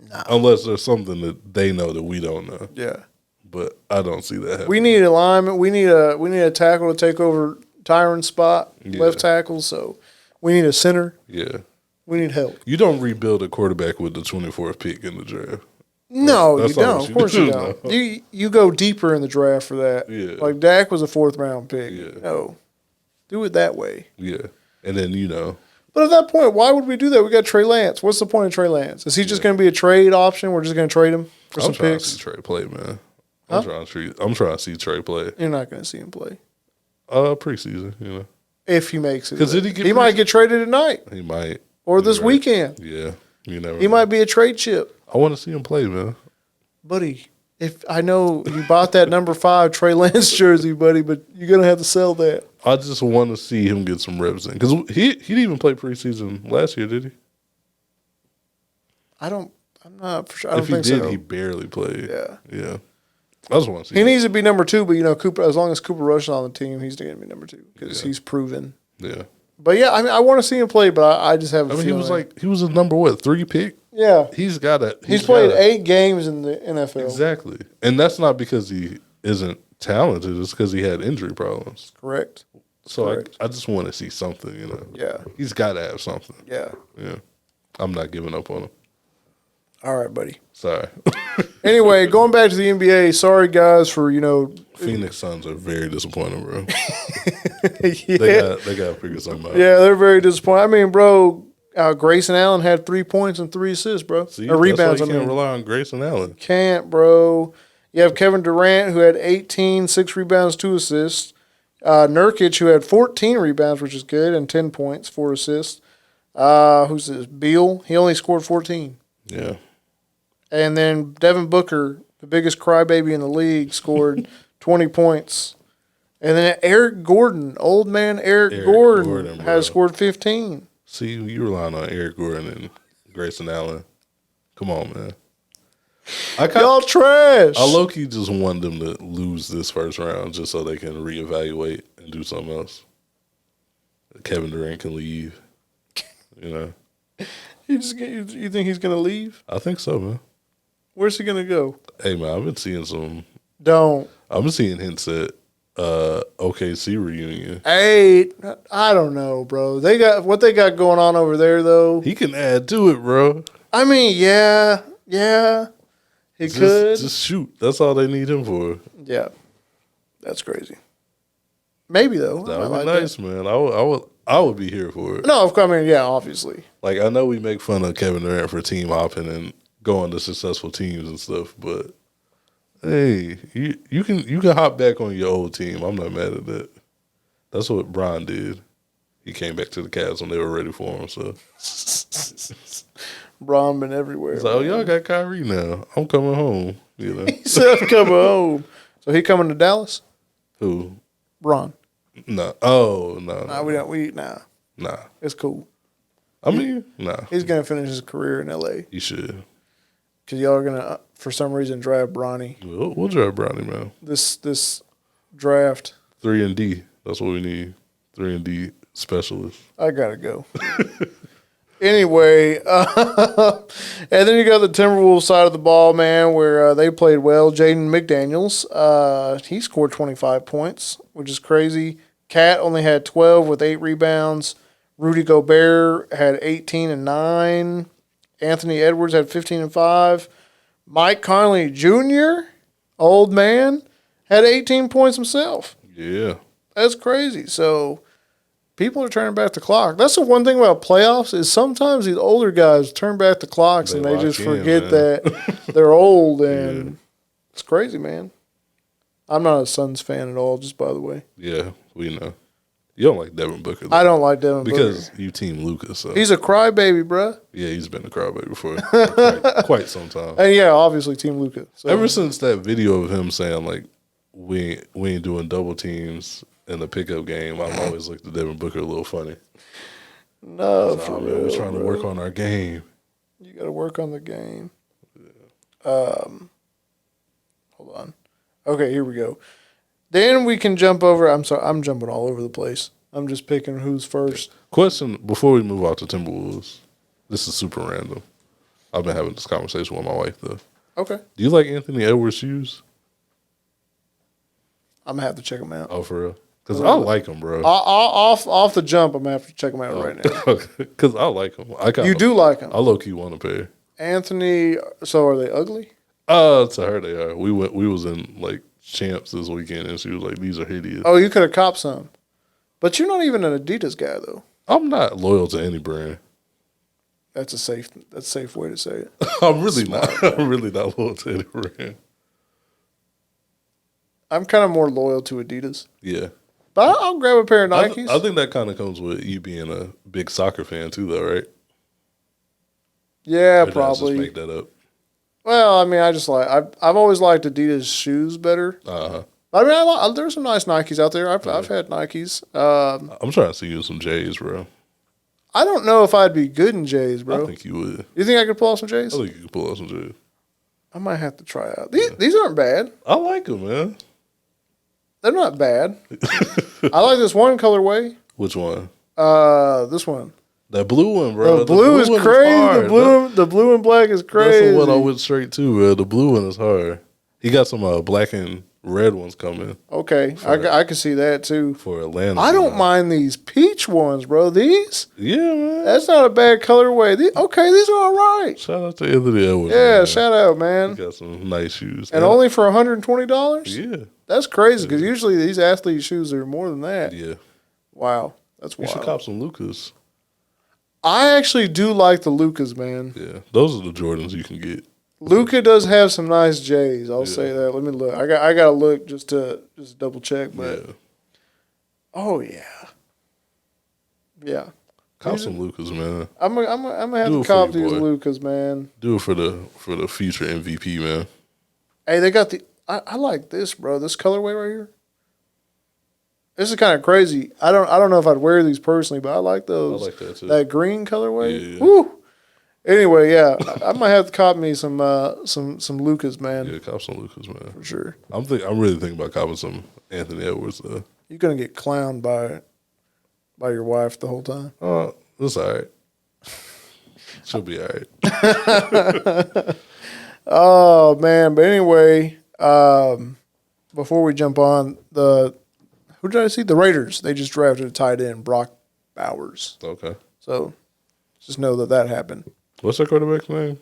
No. Unless there's something that they know that we don't know. Yeah. But I don't see that happening. We need alignment. We need a tackle to take over Tyron's spot, left tackle. So We need a center. Yeah. We need help. You don't rebuild a quarterback with the 24th pick in the draft. No, you don't. Of course you don't. You go deeper in the draft for that. Yeah. Like Dak was a 4th round pick. Yeah. No. Do it that way. Yeah. And then, But at that point, why would we do that? We got Trey Lance. What's the point of Trey Lance? Is he just going to be a trade option? We're just going to trade him for some picks? I'm trying to see Trey play, man. I'm trying to see Trey play. You're not going to see him play. Preseason, If he makes it. Because he might get traded tonight. He might. Or this weekend. Yeah. You never He might be a trade chip. I want to see him play, man. Buddy, if I know you bought that number 5 Trey Lance jersey, buddy, but you're going to have to sell that. I just want to see him get some reps in. Because he didn't even play preseason last year, did he? I'm not for sure. I don't think so. If he did, he barely played. Yeah. I just want to see He needs to be number 2, but, Cooper, as long as Cooper Rush is on the team, he's going to be number 2 because he's proven. Yeah. But, yeah, I want to see him play, but I just have a feeling. He was a number, 3 pick? Yeah. He's played 8 games in the NFL. Exactly. And that's not because he isn't talented. It's because he had injury problems. Correct. So I just want to see something, Yeah. He's got to have something. Yeah. Yeah. I'm not giving up on him. All right, buddy. Sorry. Anyway, going back to the NBA, sorry, guys, for, Phoenix Suns are very disappointing, bro. Yeah. They got to figure something out. Yeah, they're very disappointed. I mean, bro, Grayson Allen had 3 points and 3 assists, bro. See, rebounds, that's why you can't rely on Grayson Allen. Can't, bro. You have Kevin Durant, who had 18, 6 rebounds, 2 assists. Nurkic, who had 14 rebounds, which is good, and 10 points, 4 assists. Who's this? Beal. He only scored 14. Yeah. And then Devin Booker, the biggest crybaby in the league, scored 20 points. And then Eric Gordon, old man Eric Gordon has scored 15. See, you relying on Eric Gordon and Grayson Allen. Come on, man. Y'all trash. I low-key just want them to lose this first round just so they can reevaluate and do something else. Kevin Durant can leave. You think he's going to leave? I think so, man. Where's he going to go? Hey, man, I've been seeing some. I've been seeing hints at OKC reunion. Hey, I don't know, bro. They got what they got going on over there, though. He can add to it, bro. I mean, yeah. He could. Just shoot. That's all they need him for. Yeah. That's crazy. Maybe, though. That would be nice, man. I would be here for it. No, I mean, yeah, obviously. Like, I know we make fun of Kevin Durant for team hopping and going to successful teams and stuff, but hey, you can hop back on your old team. I'm not mad at that. That's what Bron did. He came back to the Cavs when they were ready for him. So Bron been everywhere. He's like, oh, y'all got Kyrie now. I'm coming home. He said I'm coming home. So he coming to Dallas? Who? Bron. No. Oh, no. Nah, we don't. Nah. It's cool. I mean, nah. He's gonna finish his career in L.A. He should. Because y'all are gonna, for some reason, draft Bronny. We'll draft Bronny, man. This draft. 3-and-D. That's what we need. 3-and-D specialist. I gotta go. Anyway, and then you got the Timberwolves side of the ball, man, where they played well. Jaden McDaniels, he scored 25 points, which is crazy. Cat only had 12 with 8 rebounds. Rudy Gobert had 18 and 9. Anthony Edwards had 15 and 5. Mike Conley Jr., old man, had 18 points himself. Yeah. That's crazy. So people are turning back the clock. That's the one thing about playoffs is sometimes these older guys turn back the clocks and they just forget that they're old, and it's crazy, man. I'm not a Suns fan at all, just by the way. Yeah, we know. You don't like Devin Booker, though. I don't like Devin Booker. Because you team Luka, so. He's a crybaby, bruh. Yeah, he's been a crybaby for quite some time. And yeah, obviously team Luka. So. Ever since that video of him saying, like, we ain't doing double teams in the pickup game, I've always looked at Devin Booker a little funny. No, for real, we're trying to work on our game. You got to work on the game. Yeah. Hold on. Okay, here we go. Then we can jump over. I'm sorry, I'm jumping all over the place. I'm just picking who's first. Question before we move out to Timberwolves. This is super random. I've been having this conversation with my wife, though. Okay. Do you like Anthony Edwards' shoes? I'm going to have to check them out. Oh, for real? Because I like them, bro. Off the jump, I'm going to have to check them out right now. Because I like them. You do like them? I low-key want a pair. Anthony, so are they ugly? To her they are. We was in, like, Champs this weekend, and she was like, these are hideous. Oh, you could have copped some. But you're not even an Adidas guy, though. I'm not loyal to any brand. That's a safe way to say it. I'm really not loyal to any brand. I'm kind of more loyal to Adidas. Yeah. But I'll grab a pair of Nikes. I think that kind of comes with you being a big soccer fan too, though, right? Yeah, or probably. Just make that up. Well, I mean, I've always liked Adidas shoes better. I mean, there's some nice Nikes out there. I've had Nikes. I'm trying to see you in some J's, bro. I don't know if I'd be good in J's, bro. I think you would. You think I could pull off some J's? I think you could pull off some J's. I might have to try out. These aren't bad. I like them, man. They're not bad. I like this one colorway. Which one? This one. That blue one, bro. The blue is crazy. The blue and black is crazy. That's the one I went straight to, bro. The blue one is hard. He got some black and red ones coming. Okay, I can see that too. For Atlanta. I don't mind these peach ones, bro. These? Yeah, man. That's not a bad colorway. These are all right. Shout out to Anthony Edwards. Yeah, man. Shout out, man. He got some nice shoes. And only for $120? Yeah. That's crazy because usually these athlete shoes are more than that. Yeah. Wow. That's wild. You should cop some Lukas. I actually do like the Lukas, man. Yeah. Those are the Jordans you can get. Luka does have some nice J's. I'll say that. Let me look. I got to look just to double check. But oh yeah, yeah. Cop some Lukas, man. I'm gonna have to cop these Lukas, man. Do it for the future MVP, man. Hey, they got the. I like this, bro. This colorway right here. This is kind of crazy. I don't know if I'd wear these personally, but I like those. I like that too. That green colorway. Yeah. Woo. Anyway, yeah, I might have to cop me some Lukas, man. Yeah, cop some Lukas, man. For sure. I'm really thinking about copping some Anthony Edwards, though. You're gonna get clowned by your wife the whole time. Oh, that's all right. She'll be all right. Oh man, but anyway, before we jump on who did I see? The Raiders. They just drafted a tight end, Brock Bowers. Okay. So just know that happened. What's that quarterback's name?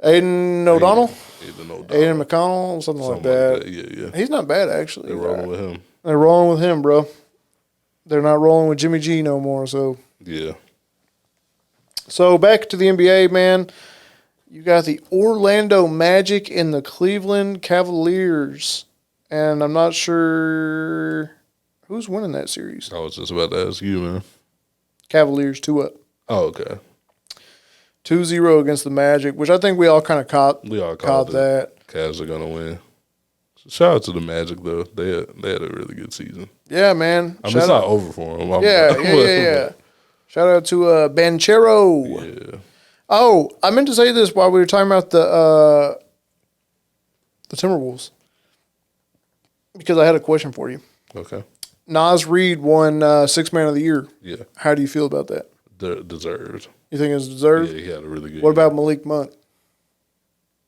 Aiden O'Donnell? Aiden McConnell, something like that. Yeah. He's not bad, actually. They're rolling with him. They're rolling with him, bro. They're not rolling with Jimmy G no more, so. Yeah. So back to the NBA, man. You got the Orlando Magic and the Cleveland Cavaliers. And I'm not sure who's winning that series. I was just about to ask you, man. Cavaliers 2-up. Oh, okay. 2-0 against the Magic, which I think we all kind of caught. We all caught that. Cavs are going to win. Shout out to the Magic, though. They had a really good season. Yeah, man. I mean, it's not over for them. Yeah. Shout out to Banchero. Yeah. Oh, I meant to say this while we were talking about the Timberwolves, because I had a question for you. Okay. Nas Reed won Sixth Man of the Year. Yeah. How do you feel about that? Deserved. You think it's deserved? Yeah, he had a really good What about Malik Monk?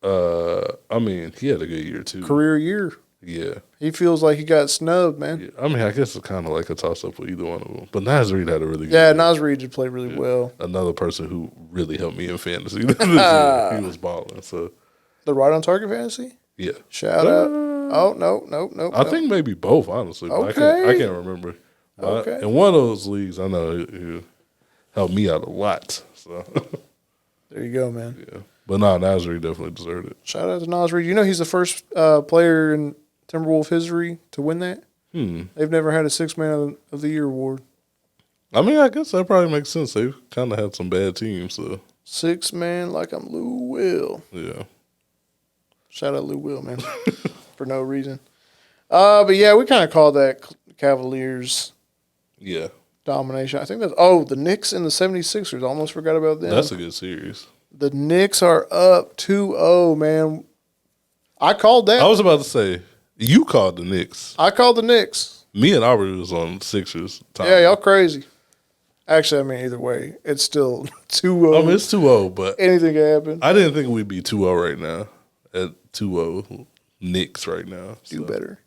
I mean, he had a good year, too. Career year. Yeah. He feels like he got snubbed, man. Yeah. I mean, I guess it's kind of like a toss-up with either one of them. But Nas Reed had a really good year. year. Nas Reed did play really well. Another person who really helped me in fantasy. He was balling. So. The Right on Target Fantasy? Yeah. Shout out. Oh, no. I think maybe both, honestly. But Okay. I can't remember. Okay. In one of those leagues, I know he helped me out a lot. So. There you go, man. Yeah. But no, Nas Reed definitely deserved it. Shout out to Nas Reed. You know he's the first player in Timberwolf history to win that? They've never had a Sixth Man of the Year award. I mean, I guess that probably makes sense. They've kind of had some bad teams. So. Sixth Man like I'm Lou Will. Yeah. Shout out Lou Will, man. For no reason. But yeah, we kind of called that Cavaliers domination. I think that's the Knicks and the 76ers. Almost forgot about them. That's a good series. The Knicks are up 2-0, man. I called that. I was about to say, you called the Knicks. I called the Knicks. Me and Aubrey was on Sixers. Yeah, y'all crazy. Actually, I mean, either way, it's still 2-0. I mean, it's 2-0, but anything can happen. I didn't think we'd be 2-0 right now. At 2-0 Knicks right now. Do better.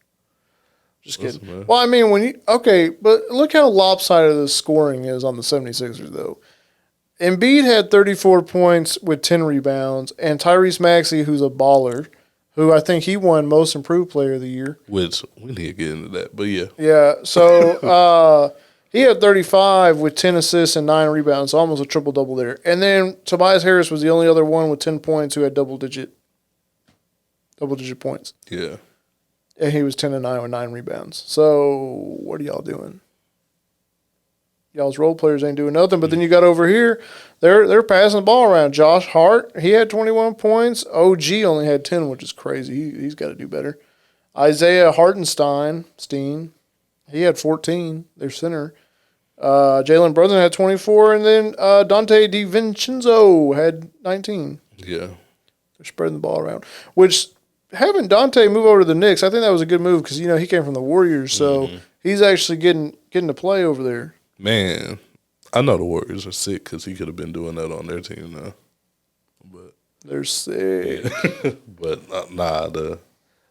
Just kidding. Listen, well, I mean, but look how lopsided the scoring is on the 76ers, though. Embiid had 34 points with 10 rebounds, and Tyrese Maxey, who's a baller, who I think he won Most Improved Player of the Year. Which, we need to get into that, but yeah. Yeah, so he had 35 with 10 assists and 9 rebounds, so almost a triple-double there. And then Tobias Harris was the only other one with 10 points who had double-digit points. Yeah. And he was 10 and 9 with 9 rebounds. So what are y'all doing? Y'all's role players ain't doing nothing. But then you got over here, they're passing the ball around. Josh Hart, he had 21 points. OG only had 10, which is crazy. He's got to do better. Isaiah Hartenstein, he had 14, their center. Jalen Brunson had 24, and then Dante DiVincenzo had 19. Yeah. They're spreading the ball around. Which, having Dante move over to the Knicks, I think that was a good move because, he came from the Warriors, so he's actually getting to play over there. Man, I know the Warriors are sick because he could have been doing that on their team now. But they're sick. Yeah. But the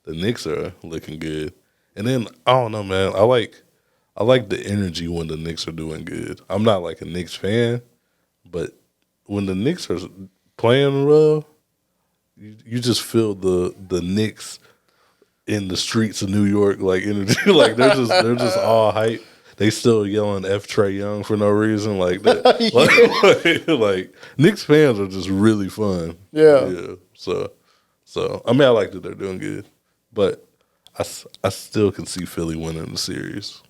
Knicks are looking good. And then, I don't know, man. I like the energy when the Knicks are doing good. I'm not like a Knicks fan, but when the Knicks are playing well, you just feel the Knicks in the streets of New York like energy. Like they're just all hype. They still yelling F Trae Young for no reason like that. Yeah. like Knicks fans are just really fun. Yeah. So I mean I like that they're doing good, but I still can see Philly winning the series.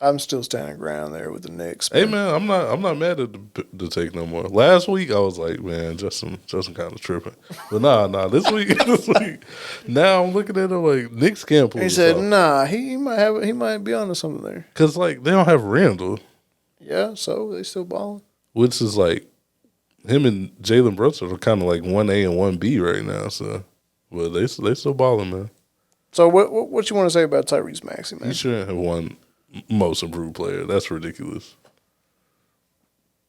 I'm still standing ground there with the Knicks. Man. Hey man, I'm not mad at the take no more. Last week I was like, man, Justin kind of tripping, but nah, this week, now I'm looking at him like Knicks can't pull. He said, off. Nah, he might be onto something there. Cause like they don't have Randall. Yeah, so they still balling. Which is like him and Jalen Brunson are kind of like 1A and 1B right now. So, but they still balling, man. So what you want to say about Tyrese Maxey, man? He shouldn't have won Most Improved Player. That's ridiculous.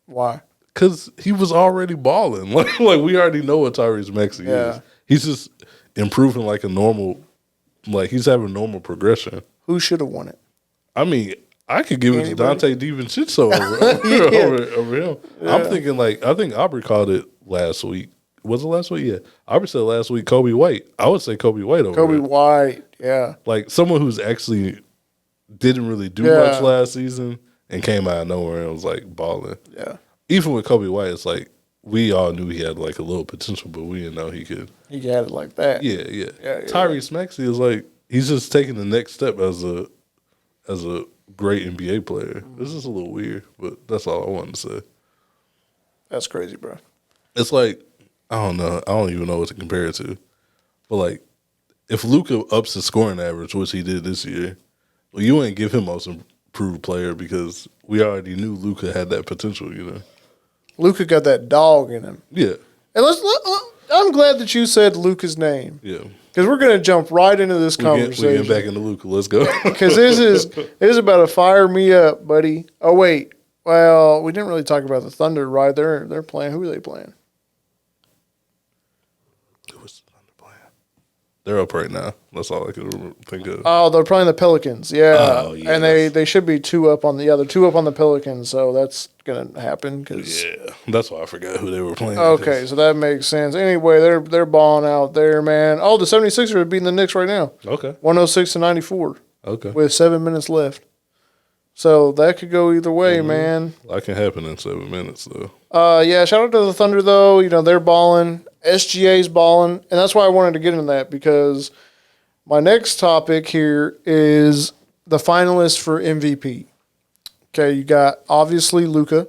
Why? Because he was already balling. Like we already know what Tyrese Maxey is. He's just improving like a normal, like he's having normal progression. Who should have won it? I mean, I could give it to Dante DiVincenzo over him. Yeah. I'm thinking I think Aubrey called it last week. Was it last week? Yeah. Aubrey said last week Kobe White. I would say Kobe White over Kobe White, yeah. Like someone who's actually didn't really do much last season and came out of nowhere and was like balling. Yeah. Even with Kobe White, it's like we all knew he had like a little potential, but we didn't know he could. He had it like that. Yeah. Tyrese Maxey is like he's just taking the next step as a great NBA player. This is a little weird, but that's all I wanted to say. That's crazy, bro. It's like I don't know. I don't even know what to compare it to. But like, if Luka ups his scoring average, which he did this year, well, you ain't give him Most Improved Player because we already knew Luka had that potential. Luka got that dog in him. Yeah. And I'm glad that you said Luka's name. Yeah. Because we're going to jump right into this conversation. We're getting back into Luka. Let's go. Because this is about to fire me up, buddy. Oh wait, well, we didn't really talk about the Thunder, right? They're playing. Who are they playing? They're up right now. That's all I can think of. Oh, they're playing the Pelicans. Yeah. Oh, yes. And they should be two up on the Pelicans, so that's going to happen. Yeah, that's why I forgot who they were playing. Okay, so that makes sense. Anyway, they're balling out there, man. Oh, the 76ers are beating the Knicks right now. Okay. 106-94. Okay. With 7 minutes left. So that could go either way, man. That can happen in 7 minutes, though. Yeah, shout out to the Thunder, though. They're balling. SGA's balling. And that's why I wanted to get into that, because my next topic here is the finalists for MVP. Okay, you got, obviously, Luka.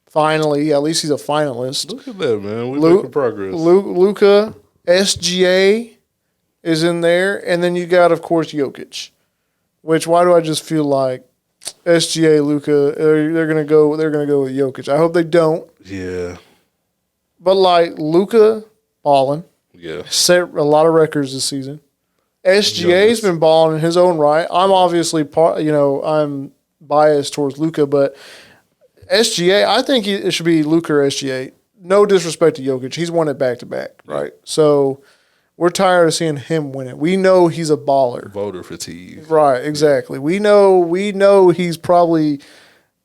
Finally, at least he's a finalist. Look at that, man. We're making progress. Luka, SGA is in there. And then you got, of course, Jokic. Which, why do I just feel like SGA, Luka, they're gonna go with Jokic. I hope they don't. Yeah. But like Luka balling. Yeah. Set a lot of records this season. SGA's been balling in his own right. I'm obviously I'm biased towards Luka, but SGA, I think it should be Luka or SGA. No disrespect to Jokic. He's won it back to back, right? So, We're tired of seeing him win it. We know he's a baller. Voter fatigue. Right, exactly. We know he's probably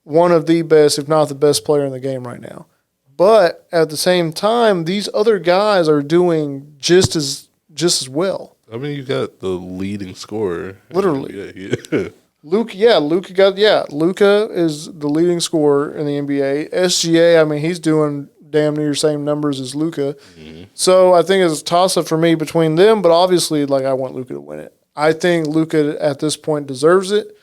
one of the best, if not the best player in the game right now. But at the same time, these other guys are doing just as well. I mean, you got the leading scorer. Literally. Yeah. Luka is the leading scorer in the NBA. SGA, I mean, he's doing damn near same numbers as Luka. Mm-hmm. So I think it's a toss-up for me between them, but obviously, like, I want Luka to win it. I think Luka at this point deserves it,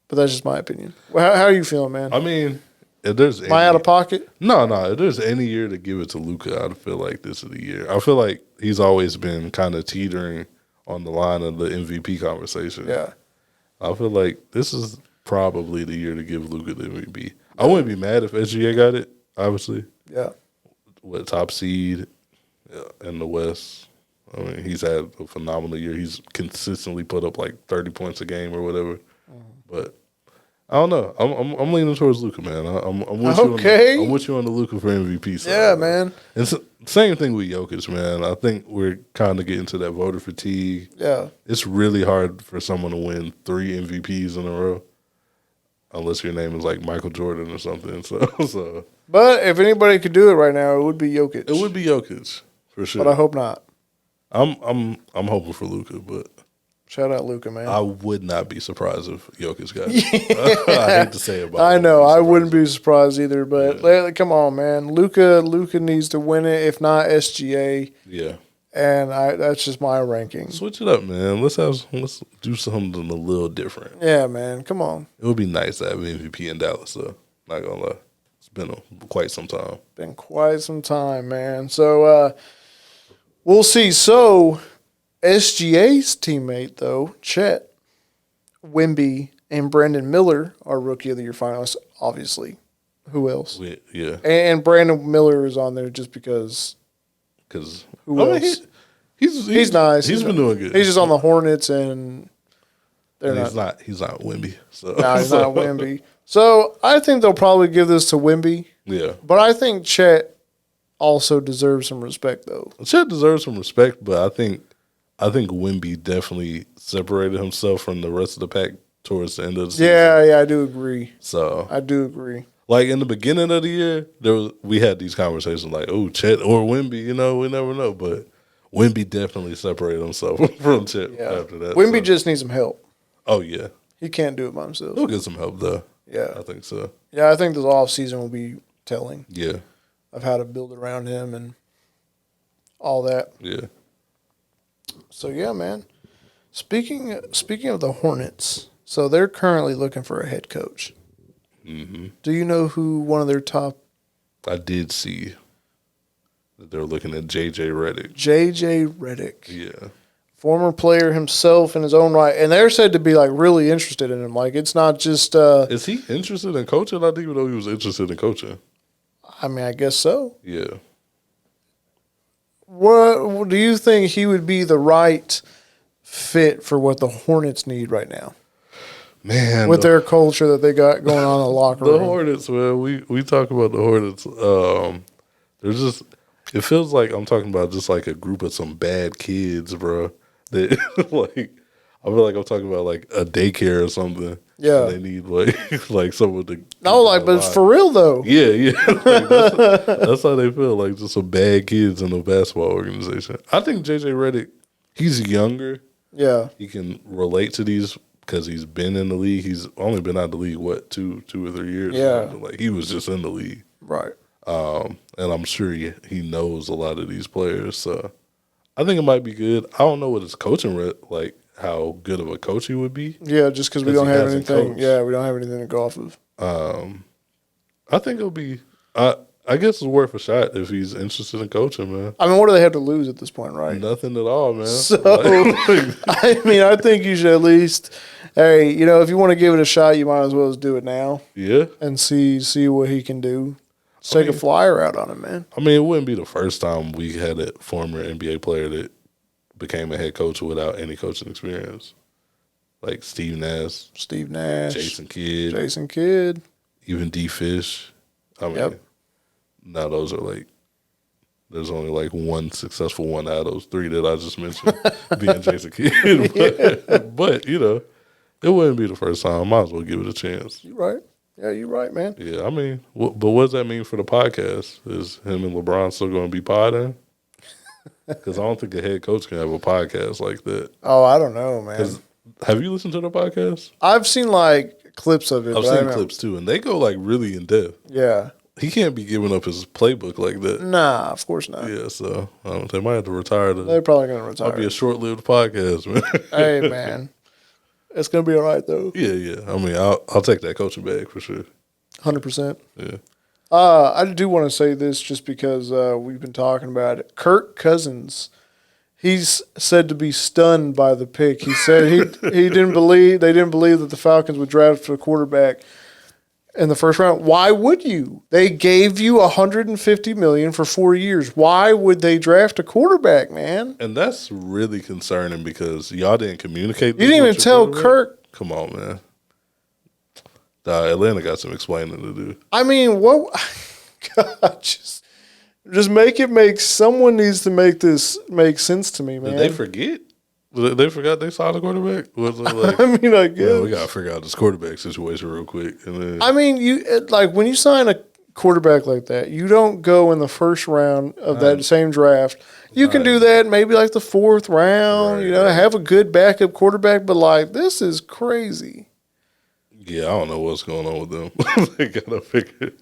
but that's just my opinion. How are you feeling, man? I mean, if there's Am I out of pocket? No. If there's any year to give it to Luka, I feel like this is the year. I feel like he's always been kind of teetering on the line of the MVP conversation. Yeah. I feel like this is probably the year to give Luka the MVP. I wouldn't be mad if SGA got it, obviously. Yeah. What, top seed in the West. I mean, he's had a phenomenal year. He's consistently put up like 30 points a game or whatever. Mm-hmm. But I don't know. I'm leaning towards Luka, man. I'm with you. Okay. I'm with you on the Luka for MVP side. Yeah, man. And same thing with Jokic, man. I think we're kind of getting to that voter fatigue. Yeah. It's really hard for someone to win 3 MVPs in a row, unless your name is like Michael Jordan or something. So. But if anybody could do it right now, it would be Jokic. It would be Jokic for sure. But I hope not. I'm hoping for Luka, but. Shout out Luka, man. I would not be surprised if Jokic got it. I hate to say it, but I know. I wouldn't be surprised either, but come on, man. Luka needs to win it, if not SGA. Yeah. And that's just my ranking. Switch it up, man. Let's do something a little different. Yeah, man. Come on. It would be nice to have an MVP in Dallas, though. Not gonna lie. It's been quite some time. Been quite some time, man. So we'll see. So SGA's teammate, though, Chet, Wemby, and Brandon Miller are Rookie of the Year finalists, obviously. Who else? Yeah. And Brandon Miller is on there just because. Who else? He's nice. He's been doing good. He's just on the Hornets, and he's not Wemby. So. No, he's not Wemby. So I think they'll probably give this to Wemby. Yeah. But I think Chet also deserves some respect, though. Chet deserves some respect, but I think Wemby definitely separated himself from the rest of the pack towards the end of the season. Yeah, I do agree. So I do agree. Like in the beginning of the year, we had these conversations like, oh, Chet or Wemby, we never know. But Wemby definitely separated himself from Chet after that. Wemby just needs some help. Oh, yeah. He can't do it by himself. He'll get some help, though. Yeah. I think so. Yeah, I think this offseason will be telling. Yeah. Of how to build around him and all that. Yeah. So, yeah, man. Speaking of the Hornets, so they're currently looking for a head coach. Mm-hmm. Do you know who one of their top? I did see that they're looking at J.J. Redick. J.J. Redick. Yeah. Former player himself in his own right. And they're said to be, like, really interested in him. Like, it's not just... Is he interested in coaching? I didn't even know he was interested in coaching. I mean, I guess so. Yeah. What do you think he would be the right fit for what the Hornets need right now? Man, with their culture that they got going on in the locker room. The Hornets, man. We talk about the Hornets. There's just, it feels like I'm talking about just like a group of some bad kids, bro. That like, I feel like I'm talking about like a daycare or something. Yeah, they need like someone to. No, like, but it's for real though. Yeah. Like, that's how they feel. Like just some bad kids in a basketball organization. I think JJ Redick, he's younger. Yeah, he can relate to these. Because he's been in the league. He's only been out of the league, what, 2 or 3 years? Yeah. Like, he was just in the league. Right. And I'm sure he knows a lot of these players. So I think it might be good. I don't know what his coaching, like, how good of a coach he would be. Yeah, just because we don't have anything. Yeah, we don't have anything to go off of. I think it'll be, I guess it's worth a shot if he's interested in coaching, man. I mean, what do they have to lose at this point, right? Nothing at all, man. So, I mean, I think you should at least, hey, if you want to give it a shot, you might as well just do it now. Yeah. And see what he can do. Take a flyer out on him, man. I mean, it wouldn't be the first time we had a former NBA player that became a head coach without any coaching experience. Like Steve Nash. Jason Kidd. Even D. Fish. I mean, now those are like There's only like one successful one out of those three that I just mentioned, being Jason Kidd. But, you know, it wouldn't be the first time. Might as well give it a chance. You're right. Yeah, you're right, man. Yeah, I mean, but what does that mean for the podcast? Is him and LeBron still going to be podding? Because I don't think a head coach can have a podcast like that. Oh, I don't know, man. Have you listened to the podcast? I've seen like clips of it. I've seen clips too, and they go like really in depth. Yeah. He can't be giving up his playbook like that. Nah, of course not. Yeah, so they might have to retire. They're probably going to retire. Might be a short-lived podcast, man. Hey, man. It's going to be all right, though. Yeah. I mean, I'll take that coaching bag for sure. 100%. Yeah. I do want to say this just because we've been talking about it. Kirk Cousins, he's said to be stunned by the pick. He said they didn't believe that the Falcons would draft a quarterback in the first round. Why would you? They gave you $150 million for 4 years. Why would they draft a quarterback, man? And that's really concerning because y'all didn't communicate. You didn't even tell Kirk. Come on, man. Atlanta got some explaining to do. I mean, what? God, just make. Someone needs to make this make sense to me, man. Did they forget? They forgot they signed a quarterback? Was it like, I mean, I guess. We got to figure out this quarterback situation real quick. And then, I mean, when you sign a quarterback like that, you don't go in the first round of that same draft. You can do that maybe like the fourth round, have a good backup quarterback, but like this is crazy. Yeah, I don't know what's going on with them. They got to figure.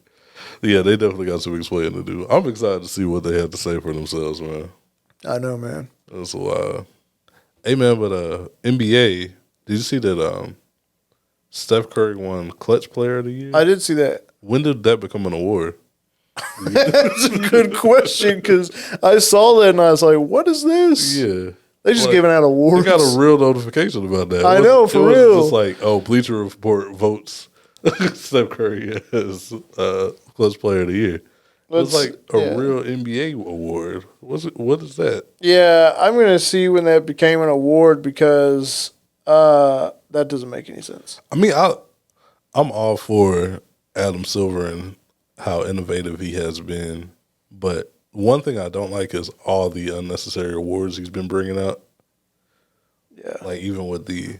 Yeah, they definitely got some explaining to do. I'm excited to see what they have to say for themselves, man. I know, man. That's a lot. Hey, man, but NBA, did you see that Steph Curry won Clutch Player of the Year? I did see that. When did that become an award? That's a good question because I saw that and I was like, what is this? Yeah. They just giving out awards. They got a real notification about that. I know, for real. It was just like, Bleacher Report votes Steph Curry as Clutch Player of the Year. It's like a real NBA award. What is that? Yeah, I'm going to see when that became an award because that doesn't make any sense. I mean, I'm all for Adam Silver and how innovative he has been. But one thing I don't like is all the unnecessary awards he's been bringing out. Yeah. Like even with the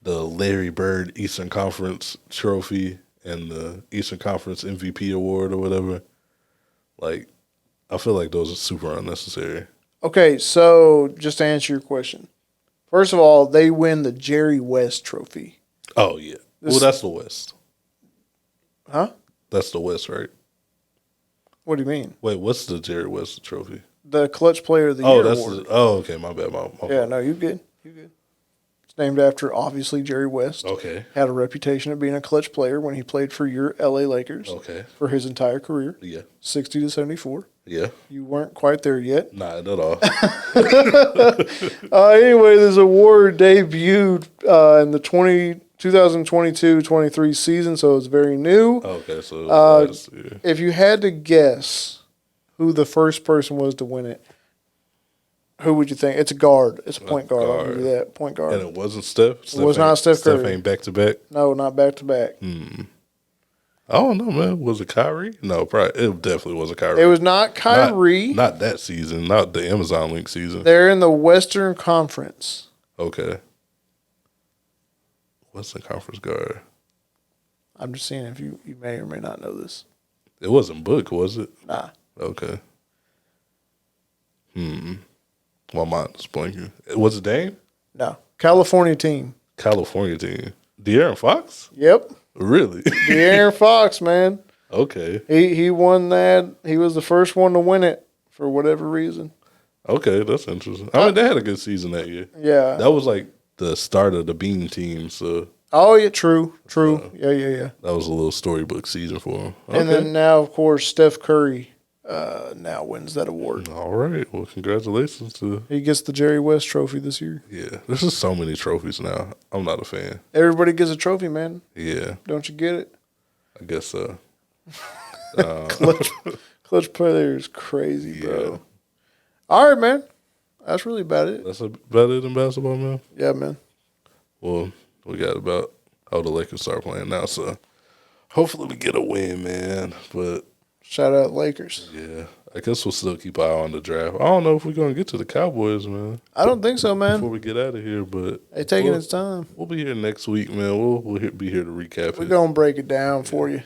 Larry Bird Eastern Conference trophy and the Eastern Conference MVP award or whatever. Like, I feel like those are super unnecessary. Okay, so just to answer your question. First of all, they win the Jerry West trophy. Oh, yeah. Well, that's the West. Huh? That's the West, right? What do you mean? Wait, what's the Jerry West trophy? The Clutch Player of the Year award. Okay, my bad. My yeah, no, you good. You good. It's named after, obviously, Jerry West. Okay. Had a reputation of being a clutch player when he played for your L.A. Lakers. Okay. For his entire career. Yeah. 60 to 74. Yeah. You weren't quite there yet. Not at all. Anyway, this award debuted in the 2022-23 season, so it's very new. Okay, so if you had to guess who the first person was to win it, who would you think? It's a guard. It's a point guard. I'll give you that. Point guard. And it wasn't Steph? It was not Steph Curry. Steph ain't back-to-back? No, not back-to-back. I don't know, man. Was it Kyrie? No, probably. It definitely wasn't Kyrie. It was not Kyrie. Not that season. Not the Amazon Link season. They're in the Western Conference. Okay. Western Conference guard. I'm just seeing if you may or may not know this. It wasn't Book, was it? Nah. Okay. My mind is blanking. Was it Dame? No. California team. California team. De'Aaron Fox? Yep. Really? De'Aaron Fox, man. Okay. He won that. He was the first one to win it for whatever reason. Okay, that's interesting. I mean, they had a good season that year. Yeah. That was like the start of the Bean team, so. Oh, yeah, true. Yeah. That was a little storybook season for him. Okay. And then now, of course, Steph Curry now wins that award. All right. Well, congratulations to. He gets the Jerry West trophy this year. Yeah. There's just so many trophies now. I'm not a fan. Everybody gets a trophy, man. Yeah. Don't you get it? I guess so. Clutch player is crazy, bro. Yeah. All right, man. That's really about it. That's about it in basketball, man? Yeah, man. Well, we got about how the Lakers start playing now, so hopefully we get a win, man. But shout out Lakers. Yeah. I guess we'll still keep an eye on the draft. I don't know if we're gonna get to the Cowboys, man. I don't think so, man. Before we get out of here, but they taking its time. We'll be here next week, man. We'll be here to recap. We're gonna break it down for you.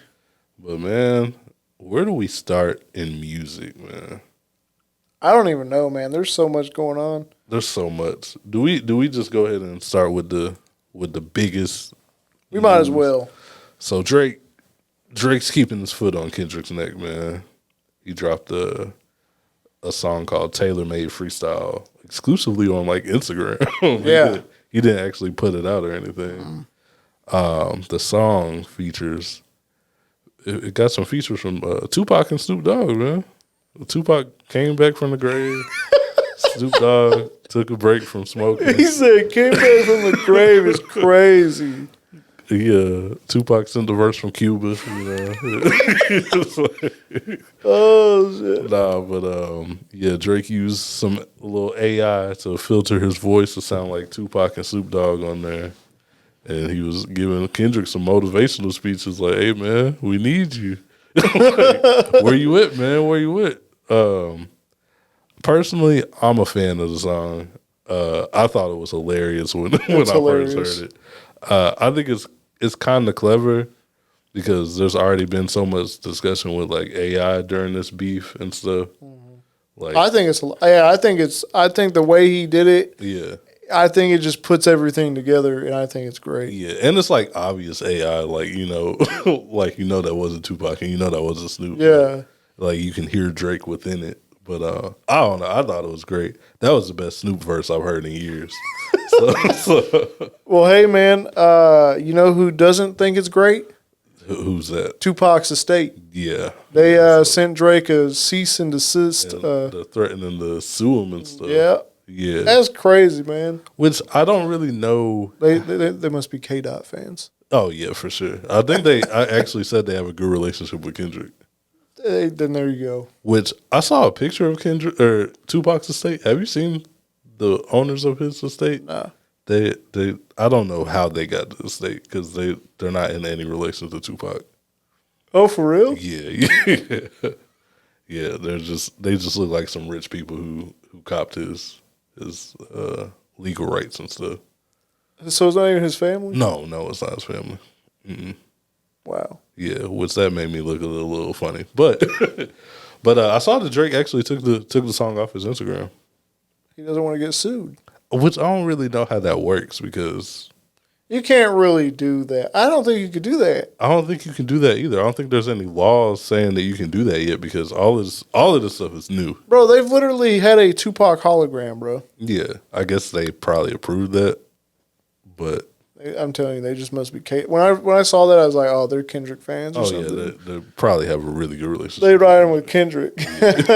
But man, where do we start in music, man? I don't even know, man. There's so much going on. There's so much. Do we just go ahead and start with the biggest? We might as well. So Drake's keeping his foot on Kendrick's neck, man. He dropped a song called Tailor Made Freestyle exclusively on like Instagram. Yeah. He didn't actually put it out or anything. The song features it got some features from Tupac and Snoop Dogg, man. Tupac came back from the grave. Snoop Dogg took a break from smoking. He said came back from the grave is crazy. Yeah, Tupac sent the verse from Cuba, you know. Oh shit! Nah, but yeah, Drake used some little AI to filter his voice to sound like Tupac and Snoop Dogg on there, and he was giving Kendrick some motivational speeches like, "Hey man, we need you. Like, where you at, man? Where you at?" Personally, I'm a fan of the song. I thought it was hilarious when I first heard it. I think it's kind of clever because there's already been so much discussion with like AI during this beef and stuff. Mm-hmm. Like, I think the way he did it. Yeah. I think it just puts everything together, and I think it's great. Yeah, and it's like obvious AI, like like that wasn't Tupac, and that wasn't Snoop. Yeah. Like you can hear Drake within it. But I don't know. I thought it was great. That was the best Snoop verse I've heard in years. Well, hey, man, you know who doesn't think it's great? Who's that? Tupac's estate. Yeah. They sent Drake a cease and desist. They're threatening to sue him and stuff. Yeah. Yeah. That's crazy, man. Which I don't really know. They must be K-Dot fans. Oh, yeah, for sure. I think I actually said they have a good relationship with Kendrick. Then there you go. Which I saw a picture of Kendrick or Tupac's estate. Have you seen the owners of his estate? Nah. They I don't know how they got the estate because they're not in any relation to Tupac. Oh, for real? Yeah. Yeah. They just look like some rich people who copped his legal rights and stuff. So it's not even his family? No, it's not his family. Mm-mm. Wow. Yeah, which that made me look a little funny, but I saw that Drake actually took the song off his Instagram. He doesn't want to get sued. Which I don't really know how that works because you can't really do that. I don't think you could do that. I don't think you can do that either. I don't think there's any laws saying that you can do that yet because all of this stuff is new. Bro, they've literally had a Tupac hologram, bro. Yeah, I guess they probably approved that, but I'm telling you, they just must be. When I saw that, I was like, "Oh, they're Kendrick fans." Or something. Yeah, they probably have a really good relationship. They riding with Kendrick. Like,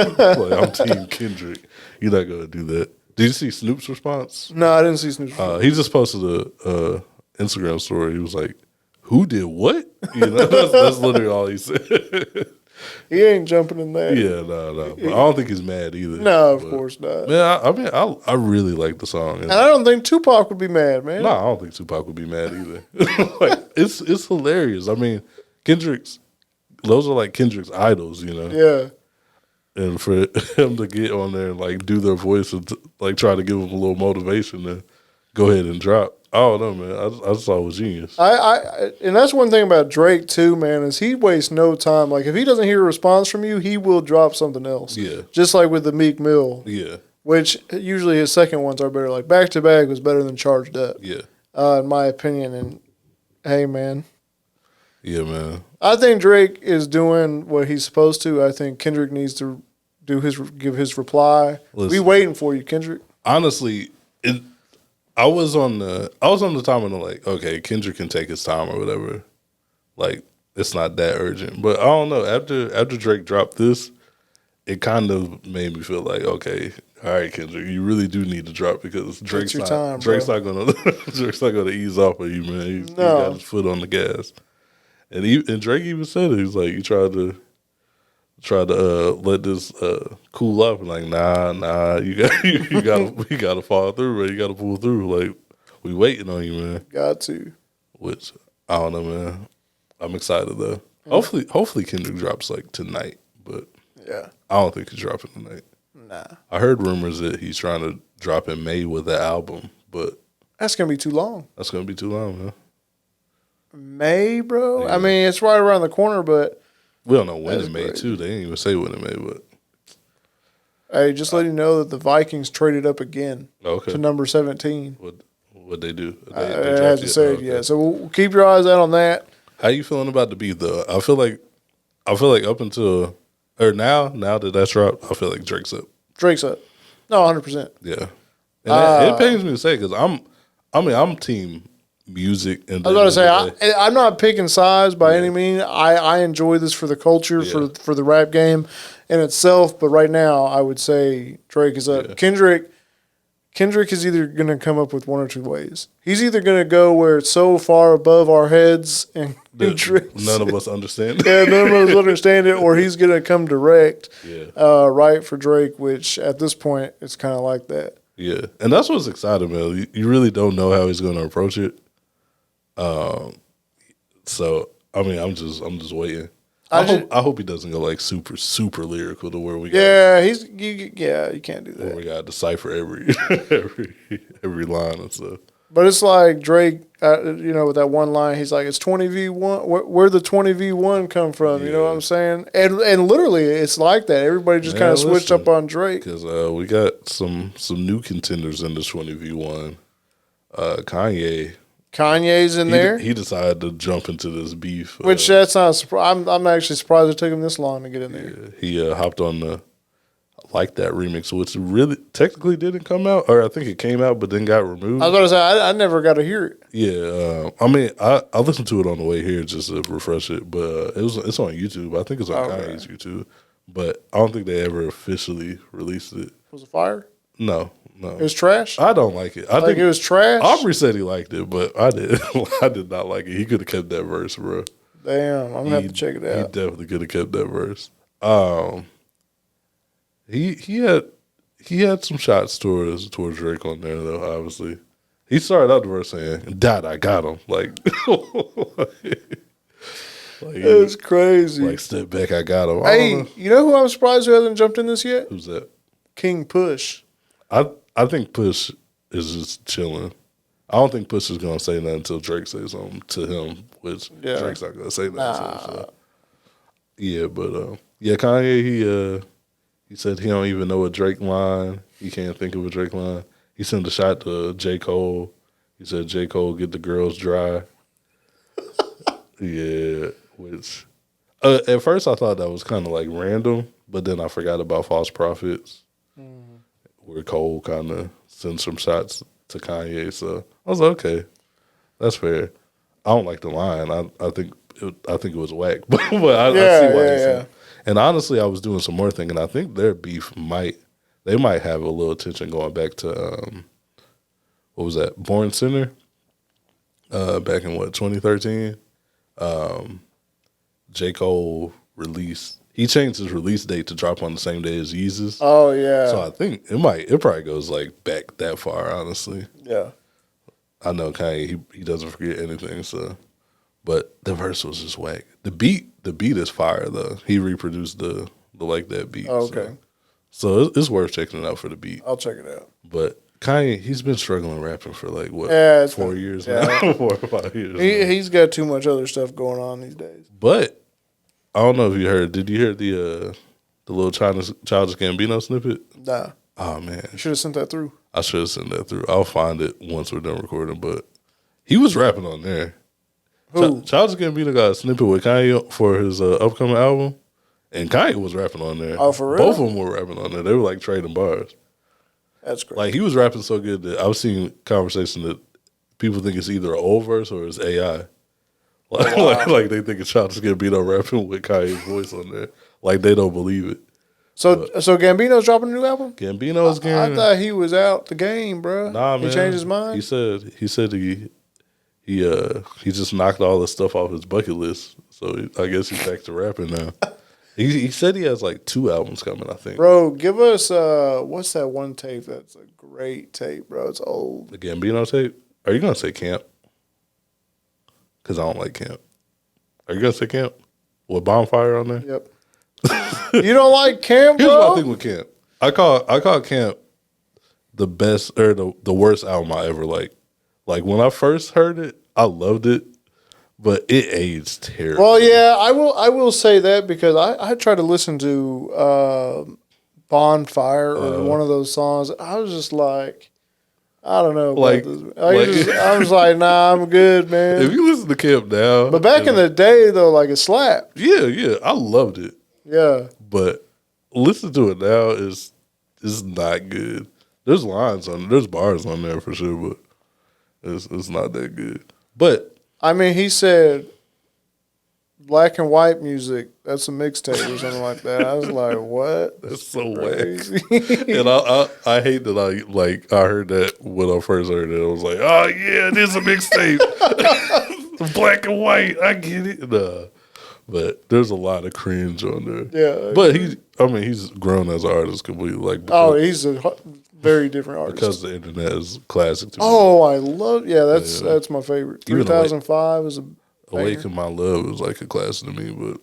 I'm Team Kendrick. You're not gonna do that. Did you see Snoop's response? No, I didn't see Snoop's response. He just posted a Instagram story. He was like, "Who did what?" That's literally all he said. He ain't jumping in there. Yeah, no. But I don't think he's mad either. No, of course not. Man, I really like the song. And I don't think Tupac would be mad, man. No, I don't think Tupac would be mad either. Like, it's hilarious. I mean, those are like Kendrick's idols, Yeah. And for him to get on there and like do their voice and like try to give them a little motivation to go ahead and drop. I don't know, man. I just thought it was genius. And that's one thing about Drake too, man, is he wastes no time. Like if he doesn't hear a response from you, he will drop something else. Yeah. Just like with the Meek Mill. Yeah. Which usually his second ones are better. Like Back to Back was better than Charged Up. Yeah. In my opinion. And hey, man. Yeah, man. I think Drake is doing what he's supposed to. I think Kendrick needs to give his reply. Listen, we waiting for you, Kendrick. Honestly, I was on the time and I'm like, okay, Kendrick can take his time or whatever. Like, it's not that urgent. But I don't know. After Drake dropped this, it kind of made me feel like, okay, all right, Kendrick, you really do need to drop because Drake's not gonna ease off of you, man. He's got his foot on the gas. And Drake even said it. He's like, you tried to let this cool off, and like, nah, you gotta follow through, man. You gotta pull through. Like, we waiting on you, man. Got to. Which I don't know, man. I'm excited though. Yeah. Hopefully Kendrick drops like tonight. But yeah. Yeah. I don't think he's dropping tonight. Nah. I heard rumors that he's trying to drop in May with the album, but that's gonna be too long. That's gonna be too long, huh? May, bro. Yeah. I mean, it's right around the corner, but we don't know when in May too. They didn't even say when in May, but hey, just let you know that the Vikings traded up again to number 17. What they do? It hasn't said yet, so we'll keep your eyes out on that. How you feeling about the beat though? I feel like up until or now that that's dropped, I feel like Drake's up. Drake's up. No, 100%. Yeah, and it pains me to say because I'm team music. And I was about to say I'm not picking sides by any means. I enjoy this for the culture, for the rap game in itself. But right now, I would say Drake is up. Yeah. Kendrick is either going to come up with one or two ways. He's either going to go where it's so far above our heads and none of us understand. Yeah, none of us understand it, or he's going to come direct, right for Drake, which at this point, it's kind of like that. Yeah, and that's what's exciting, man. You really don't know how he's going to approach it. So I mean, I'm just waiting. I hope he doesn't go like super lyrical to where we you can't do that. Where we got to decipher every line and stuff. But it's like Drake, with that one line, he's like, "It's 20v1. Where the 20v1 come from?" You know what I'm saying? And literally, it's like that. Everybody just kind of switched up on Drake because we got some new contenders in the 20v1. Kanye's in there. He decided to jump into this beef, which that's not. I'm actually surprised it took him this long to get in there. He hopped on the Like That remix, which really technically didn't come out, or I think it came out but then got removed. I was going to say I never got to hear it. Yeah, I mean I listened to it on the way here just to refresh it, but it's on YouTube. I think it's on Kanye's YouTube, but I don't think they ever officially released it. Was it fire? No. It was trash? I don't like it. I think it was trash? Aubrey said he liked it, but I did. I did not like it. He could have kept that verse, bro. Damn, I'm going to have to check it out. He definitely could have kept that verse. He had some shots towards Drake on there, though, obviously. He started out the verse saying, "Dad, I got him." Like it's crazy. Like, step back, I got him. Hey, you know who I'm surprised who hasn't jumped in this yet? Who's that? King Push. I think Push is just chilling. I don't think Push is gonna say nothing until Drake says something to him, which Drake's not gonna say nothing. So. Yeah, but Kanye he said he don't even know a Drake line. He can't think of a Drake line. He sent a shot to J. Cole. He said J. Cole get the girls dry. Yeah, which at first I thought that was kind of like random, but then I forgot about False Prophets. Where Cole kind of sent some shots to Kanye, so I was like, okay, that's fair. I don't like the line. I think it was whack, but I see why they said it. And honestly, I was doing some more thinking. I think their beef might have a little tension going back to what was that? Born Center, back in 2013. J. Cole released. He changed his release date to drop on the same day as Yeezus. Oh yeah. So I think it probably goes like back that far, honestly. Yeah. I know Kanye, he doesn't forget anything, so but the verse was just whack. The beat is fire though. He reproduced the Like That beat. Oh, okay. So it's worth checking it out for the beat. I'll check it out. But Kanye, he's been struggling rapping for like what 4 years now? 4 or 5 years. He's got too much other stuff going on these days. But I don't know if you heard. Did you hear the little Childish Gambino snippet? Nah. Oh man, you should have sent that through. I should have sent that through. I'll find it once we're done recording. But he was rapping on there. Who? Childish Gambino got a snippet with Kanye for his upcoming album, and Kanye was rapping on there. Oh, for real? Both of them were rapping on there. They were like trading bars. That's great. Like he was rapping so good that I was seeing conversation that people think it's either an old verse or it's AI. Like they think it's Childish Gambino rapping with Kanye's voice on there. Like they don't believe it. So Gambino's dropping a new album? Gambino's I thought he was out the game, bro. Nah, man. He changed his mind? He said he just knocked all the stuff off his bucket list. So I guess he's back to rapping now. He said he has like 2 albums coming, I think. Bro, give us what's that one tape that's a great tape, bro? It's old. The Gambino tape? Are you gonna say Camp? Because I don't like Camp. Are you gonna say Camp? With Bonfire on there? Yep. You don't like Camp, bro? Here's what I think with Camp. I call Camp the best or the worst album I ever liked. Like when I first heard it, I loved it, but it aged terribly. Well, yeah, I will say that because I tried to listen to Bonfire or one of those songs. I was just like, I don't know about this. I was like, nah, I'm good, man. If you listen to Camp now, but back in the day though, like it slapped. Yeah, I loved it. Yeah, but listen to it now is not good. There's lines on, there's bars on there for sure, but it's not that good. But I mean, he said black and white music. That's a mixtape or something like that. I was like, what? That's so crazy. Whack. And I hate that I heard that when I first heard it. I was like, oh yeah, it is a mixtape. Black and white. I get it. Nah. But there's a lot of cringe on there. Yeah. But he's grown as an artist completely. He's a very different artist. Because the internet is classic to me. Oh, I love that's my favorite. 3005 is a Awaken My Love is like a classic to me,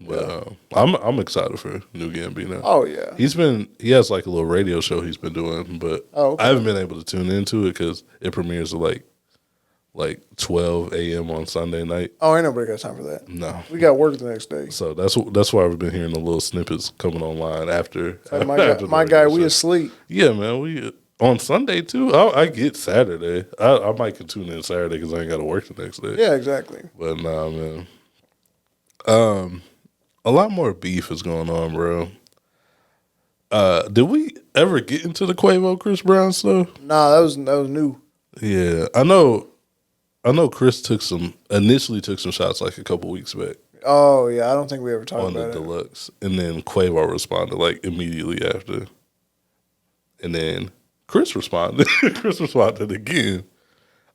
but I'm excited for New Gambino. Oh yeah. He has like a little radio show he's been doing, but I haven't been able to tune into it because it premieres at like 12 a.m. on Sunday night. Oh, ain't nobody got time for that. No. We got work the next day. So that's why we've been hearing the little snippets coming online after. My guy, we asleep. Yeah, man. We on Sunday too. I get Saturday. I might can tune in Saturday because I ain't got to work the next day. Yeah, exactly. But nah, man. A lot more beef is going on, bro. Did we ever get into the Quavo Chris Brown stuff? Nah, that was new. Yeah, I know Chris initially took some shots like a couple weeks back. Oh yeah, I don't think we ever talked about it. On the deluxe. And then Quavo responded like immediately after. And then Chris responded. Chris responded again.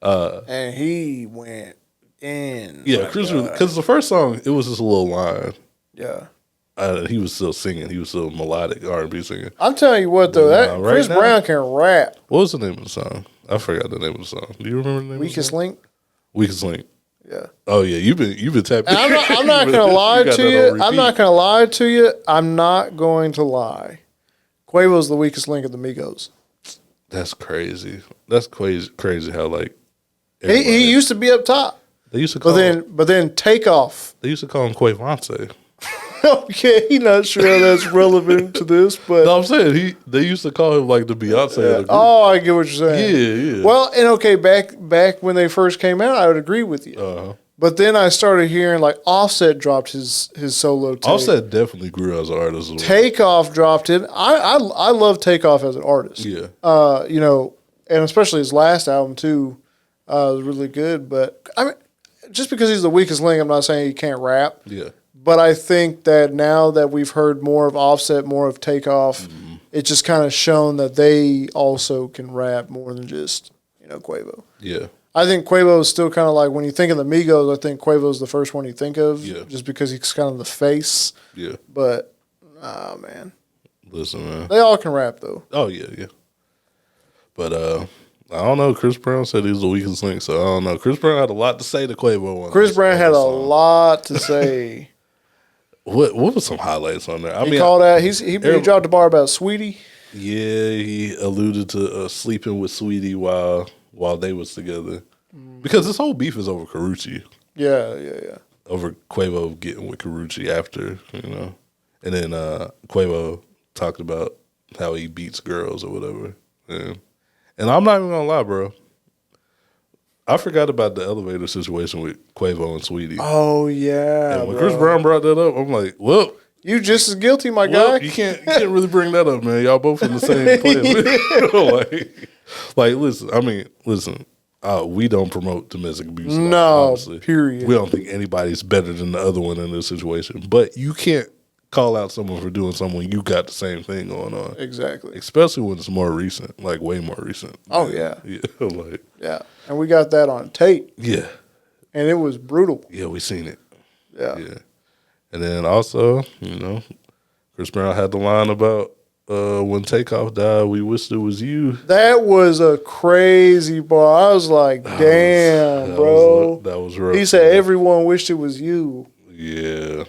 And he went in. Yeah, Chris, because the first song, it was just a little line. Yeah. He was still singing. He was still melodic R&B singing. I'm telling you what, though, Chris Brown can rap. What was the name of the song? I forgot the name of the song. Do you remember the name Weakest Link? Weakest Link. Yeah. Oh, yeah. You've been tapping. I'm not going to lie to you. I'm not going to lie to you. I'm not going to lie. Quavo's the weakest link of the Migos. That's crazy. That's crazy how, like, he used to be up top. They used to call but then Takeoff. They used to call him Quavonte. Okay, he's not sure how that's relevant to this, but no, I'm saying they used to call him like the Beyonce of the group. Oh, I get what you're saying. Yeah. Well, and okay, back when they first came out, I would agree with you. Uh-huh. But then I started hearing like Offset dropped his solo tape. Offset definitely grew as an artist as well. Takeoff dropped it. I love Takeoff as an artist. Yeah. And especially his last album too, was really good. But I mean, just because he's the weakest link, I'm not saying he can't rap. Yeah. But I think that now that we've heard more of Offset, more of Takeoff, it's just kind of shown that they also can rap more than just, Quavo. Yeah. I think Quavo is still kind of like, when you think of the Migos, I think Quavo's the first one you think of, just because he's kind of the face. Yeah. But, man. Listen, man. They all can rap, though. Oh, yeah. But, I don't know. Chris Brown said he was the weakest link, so I don't know. Chris Brown had a lot to say to Quavo. Chris Brown had a lot to say. What was some highlights on there? He called out. He dropped the bar about Sweetie. Yeah, he alluded to sleeping with Sweetie while they was together, because this whole beef is over Karrueche. Yeah. Over Quavo getting with Karrueche after, and then Quavo talked about how he beats girls or whatever. And I'm not even gonna lie, bro. I forgot about the elevator situation with Quavo and Sweetie. Oh yeah. And when Chris Brown brought that up, I'm like, well, you just as guilty, my guy. You can't really bring that up, man. Y'all both in the same place. Listen. We don't promote domestic abuse. No, honestly. period. We don't think anybody's better than the other one in this situation. But you can't call out someone for doing something when you got the same thing going on. Exactly. Especially when it's more recent, like way more recent. Oh yeah. Yeah. And we got that on tape. Yeah. And it was brutal. Yeah, we seen it. Yeah. And then also, Chris Brown had the line about when Takeoff died, we wished it was you. That was a crazy bar. I was like, damn, bro. That was rough. He said everyone wished it was you. Yeah.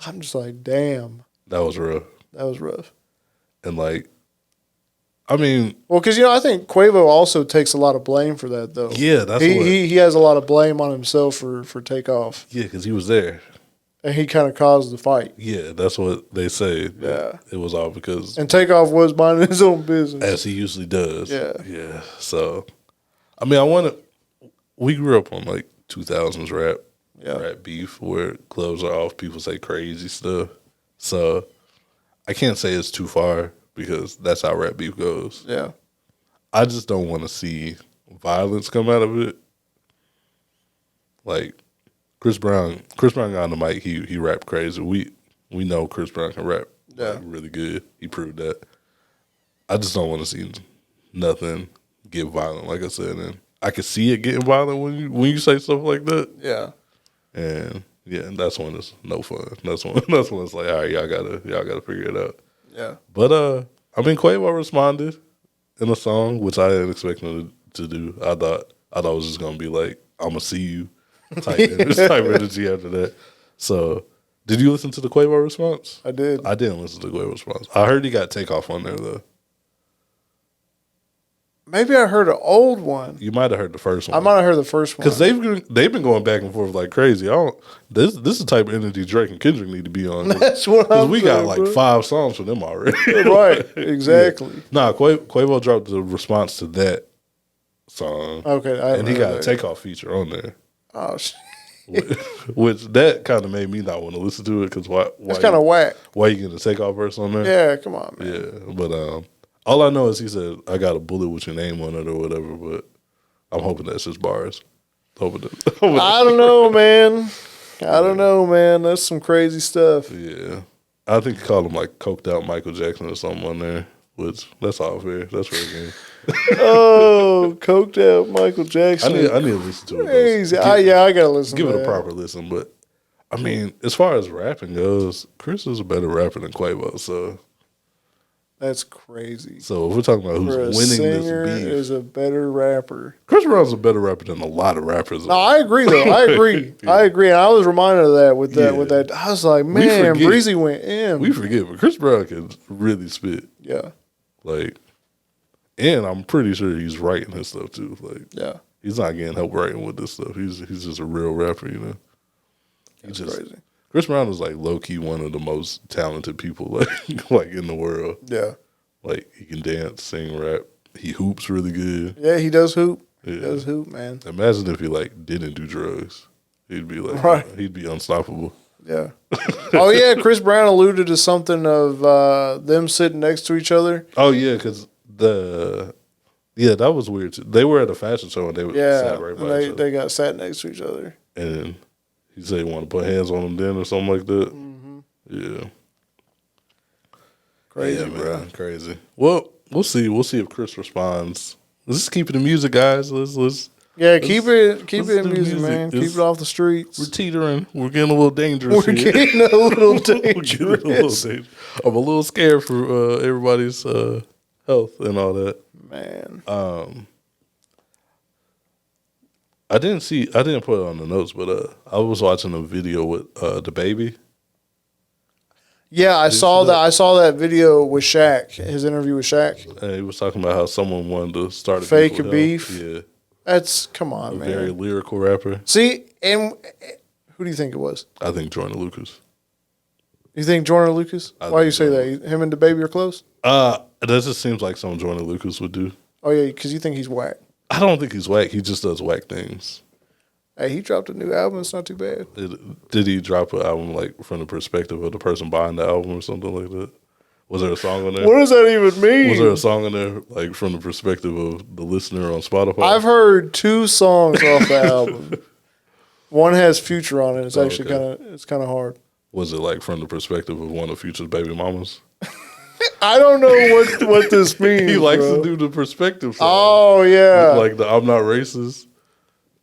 I'm just like, damn. That was rough. That was rough. And like, I mean, well, because I think Quavo also takes a lot of blame for that, though. Yeah, he has a lot of blame on himself for Takeoff. Yeah, because he was there, and he kind of caused the fight. Yeah, that's what they say. Yeah, it was all because and Takeoff was minding his own business as he usually does. Yeah. So, I mean, we grew up on like 2000s rap beef where gloves are off, people say crazy stuff. So, I can't say it's too far. Because that's how rap beef goes. Yeah. I just don't want to see violence come out of it. Like Chris Brown got on the mic, he rapped crazy. We know Chris Brown can rap like, really good. He proved that. I just don't want to see nothing get violent, like I said. And I can see it getting violent when you say stuff like that. Yeah. And that's when it's no fun. That's when it's like, all right, y'all gotta figure it out. Yeah. But I mean, Quavo responded in a song, which I didn't expect him to do. I thought it was just gonna be like, "I'ma see you" type energy after that. So, did you listen to the Quavo response? I did. I didn't listen to the Quavo response. I heard he got Takeoff on there though. Maybe I heard an old one. You might have heard the first one. I might have heard the first one because they've been going back and forth like crazy. This is the type of energy Drake and Kendrick need to be on. That's what I'm saying. We got like 5 songs for them already. Right, exactly. Yeah. Nah, Quavo dropped the response to that song. Okay, and he got a Takeoff feature on there. Oh shit. Which that kind of made me not want to listen to it because why? It's kind of whack. Why you getting a Takeoff verse on there? Yeah, come on, man. Yeah, but all I know is he said, "I got a bullet with your name on it" or whatever. But I'm hoping that's just bars. I don't know, man. I don't know, man. That's some crazy stuff. Yeah, I think he called him like coked out Michael Jackson or something on there. Which that's all fair. That's fair game. Oh, coked out Michael Jackson. I need to listen to it. Crazy. I gotta listen. Give to it a proper listen. But I mean, as far as rapping goes, Chris is a better rapper than Quavo. So. That's crazy. So if we're talking about who's winning this beef, is a better rapper. Chris Brown's a better rapper than a lot of rappers. No, I agree though. I agree. Yeah. I agree. And I was reminded of that with that. I was like, man, Breezy went in. We forget, but Chris Brown can really spit. Yeah. Like, and I'm pretty sure he's writing his stuff too. Like, yeah, he's not getting help writing with this stuff. He's just a real rapper, you know. That's crazy. Chris Brown is like low key one of the most talented people like in the world. Yeah, like he can dance, sing, rap. He hoops really good. Yeah, he does hoop. Yeah. He does hoop, man. Imagine if he like didn't do drugs. He'd be like, he'd be unstoppable. Yeah. Oh yeah, Chris Brown alluded to something of them sitting next to each other. Oh yeah, because that was weird too. They were at a fashion show and they sat right by each other. They got sat next to each other. And he said he wanted to put hands on them then or something like that. Mm-hmm. Yeah. Crazy, bro. Crazy. Well, we'll see. We'll see if Chris responds. Let's just keep it in music, guys. Let's keep it in music, man. Keep it off the streets. We're teetering. We're getting a little dangerous. We're getting a little dangerous. I'm a little scared for everybody's health and all that. Man. I didn't put it on the notes, but I was watching a video with the baby. Yeah, I saw that video with Shaq, his interview with Shaq. And he was talking about how someone wanted to start a beef. Yeah. Come on, man. Very lyrical rapper. See, and who do you think it was? I think Jordan Lucas. You think Jordan Lucas? Why do you say that? Him and the baby are close? That just seems like something Jordan Lucas would do. Oh, yeah, because you think he's whack. I don't think he's whack. He just does whack things. Hey, he dropped a new album. It's not too bad. Did he drop an album like from the perspective of the person buying the album or something like that? Was there a song on there? What does that even mean? Was there a song on there like from the perspective of the listener on Spotify? I've heard 2 songs off the album. One has Future on it. It's actually kind of hard. Was it like from the perspective of one of Future's baby mamas? I don't know what this means. He likes to do the perspective song. Oh yeah, like the I'm not racist.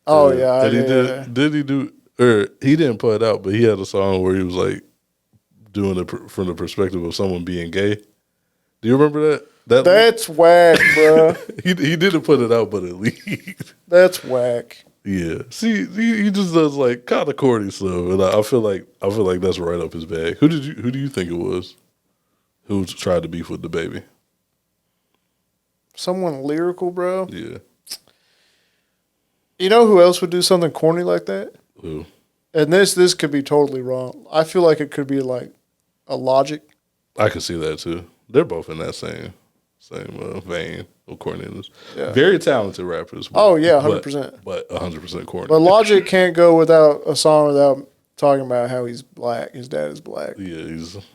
Oh yeah, Did he do? Or he didn't put it out, but he had a song where he was like doing it from the perspective of someone being gay. Do you remember that? That's whack, bro. He didn't put it out, but it leaked. That's whack. Yeah. See, he just does like kind of corny stuff, and I feel like that's right up his bag. Who do you think it was? Who tried to beef with the baby? Someone lyrical, bro. Yeah. You know who else would do something corny like that? Who? And this could be totally wrong. I feel like it could be like a Logic. I can see that too. They're both in that same vein of corniness. Yeah. Very talented rappers. But, 100%. But 100% corny. But Logic can't go without a song without talking about how he's black. His dad is black. Yeah,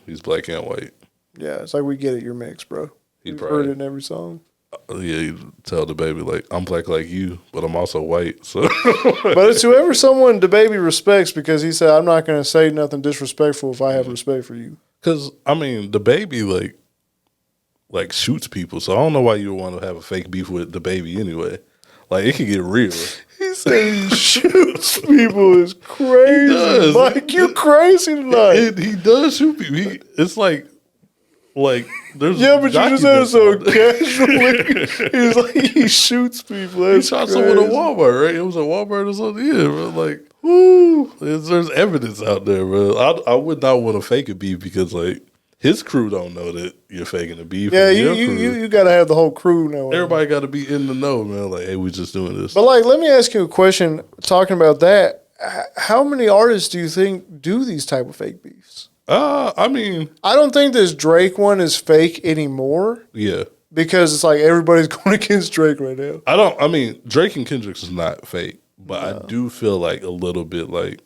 he's black and white. Yeah, it's like we get it. You're mixed, bro. We've heard it in every song. Yeah, you tell the baby like I'm black like you, but I'm also white. So, but it's whoever someone the baby respects because he said I'm not going to say nothing disrespectful if I have respect for you. Because I mean, the baby like shoots people, so I don't know why you would want to have a fake beef with the baby anyway. Like it could get real. He said he shoots people is crazy. He does. Like you crazy tonight. He does shoot people. It's like there's but you just said it so casually. He's like he shoots people. That's he shot crazy. someone at Walmart, right? It was at Walmart or something. Yeah, bro. Like, whoo, there's evidence out there, bro. I would not want to fake a beef because like his crew don't know that you're faking a beef. Yeah, you got to have the whole crew knowing. Everybody got to be in the know, man. Like, hey, we just doing this. But like, let me ask you a question. Talking about that, how many artists do you think do these type of fake beefs? I mean, I don't think this Drake one is fake anymore. Yeah. Because it's like everybody's going against Drake right now. I mean, Drake and Kendrick's is not fake, but I do feel like a little bit like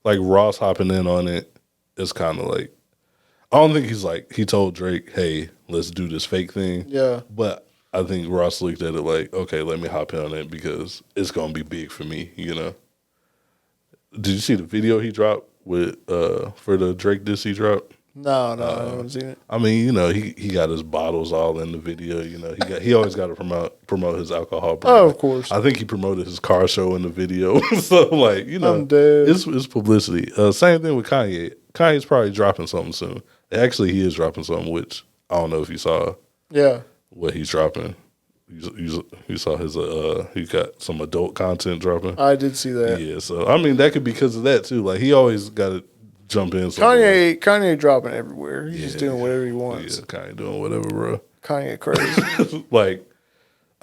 Ross hopping in on it is kind of like, I don't think he told Drake, hey, let's do this fake thing. Yeah. But I think Ross looked at it like, okay, let me hop in on it because it's going to be big for me, you know? Did you see the video he dropped with for the Drake diss he dropped? No, I haven't seen it. I mean, you know, he got his bottles all in the video. You know, he always got to promote his alcohol brand. Oh, of course. I think he promoted his car show in the video. So, like, you know, I'm dead. It's publicity. Same thing with Kanye. Kanye's probably dropping something soon. Actually, he is dropping something, which I don't know if you saw. Yeah. What he's dropping. You saw his he got some adult content dropping. I did see that. Yeah, so I mean that could be because of that too. Like he always got to jump in. Somewhere. Kanye dropping everywhere. He's just doing whatever he wants. Yeah, Kanye doing whatever, bro. Kanye crazy. Like,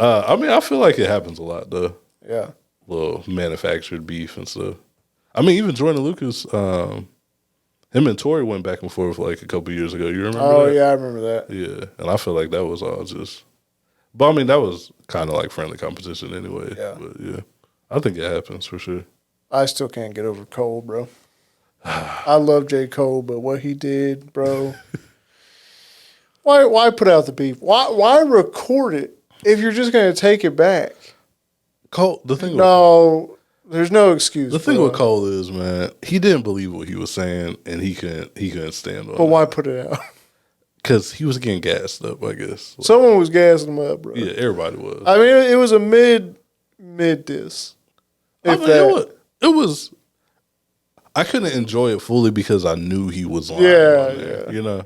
I mean, I feel like it happens a lot though. Yeah, little manufactured beef and stuff. I mean, even Jordan Lucas, him and Tory went back and forth like a couple years ago. You remember? Oh that? yeah, I remember that. Yeah, and I feel like that was all just. But I mean, that was kind of like friendly competition anyway. Yeah. But yeah, I think it happens for sure. I still can't get over Cole, bro. I love J. Cole, but what he did, bro. Why put out the beef? Why record it if you're just gonna take it back? Cole, the thing. There's no excuse. The thing with Cole is, man, he didn't believe what he was saying, and he couldn't stand on it. But why put it out? Because he was getting gassed up, I guess. Like, someone was gassing him up, bro. Yeah, everybody was. I mean, it was a mid diss. I mean, it was. I couldn't enjoy it fully because I knew he was lying. Yeah. You know,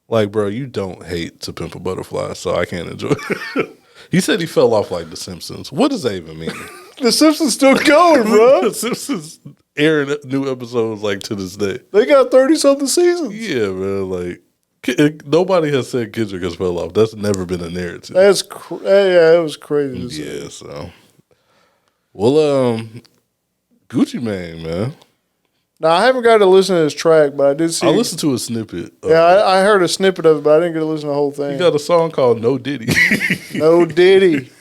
like, bro, you don't hate To Pimp a Butterfly, so I can't enjoy it. He said he fell off like The Simpsons. What does that even mean? The Simpsons still going, bro. The Simpsons airing new episodes like to this day. They got 30-something seasons. Yeah, man. Like. Nobody has said Kendrick has fell off. That's never been a narrative. That's it was crazy to say. Yeah, so. Well, Gucci Mane, man. Now, I haven't got to listen to this track, but I did see. I listened to a snippet. I heard a snippet of it, but I didn't get to listen to the whole thing. He got a song called No Diddy. No Diddy.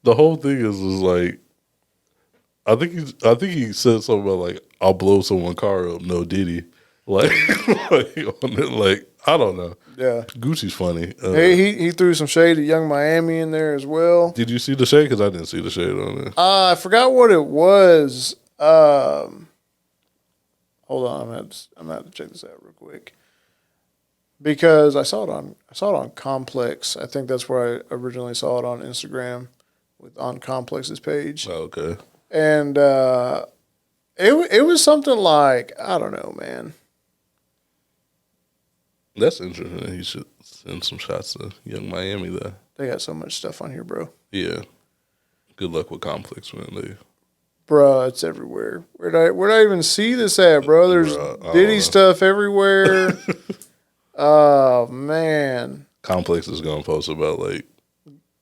The whole thing is like, I think he said something about like, I'll blow someone's car up, no Diddy. Like I don't know. Yeah, Gucci's funny. He threw some shade at Young Miami in there as well. Did you see the shade? Because I didn't see the shade on there. I forgot what it was. Hold on, I'm gonna have to check this out real quick because I saw it on Complex. I think that's where I originally saw it on Instagram on Complex's page. Oh, okay. And it was something like, I don't know, man. That's interesting. He should send some shots to Young Miami there. They got so much stuff on here, bro. Yeah. Good luck with Complex, man. Bruh, it's everywhere. Where'd I even see this at, bro? There's Diddy stuff everywhere. Oh, man. Complex is going to post about, like...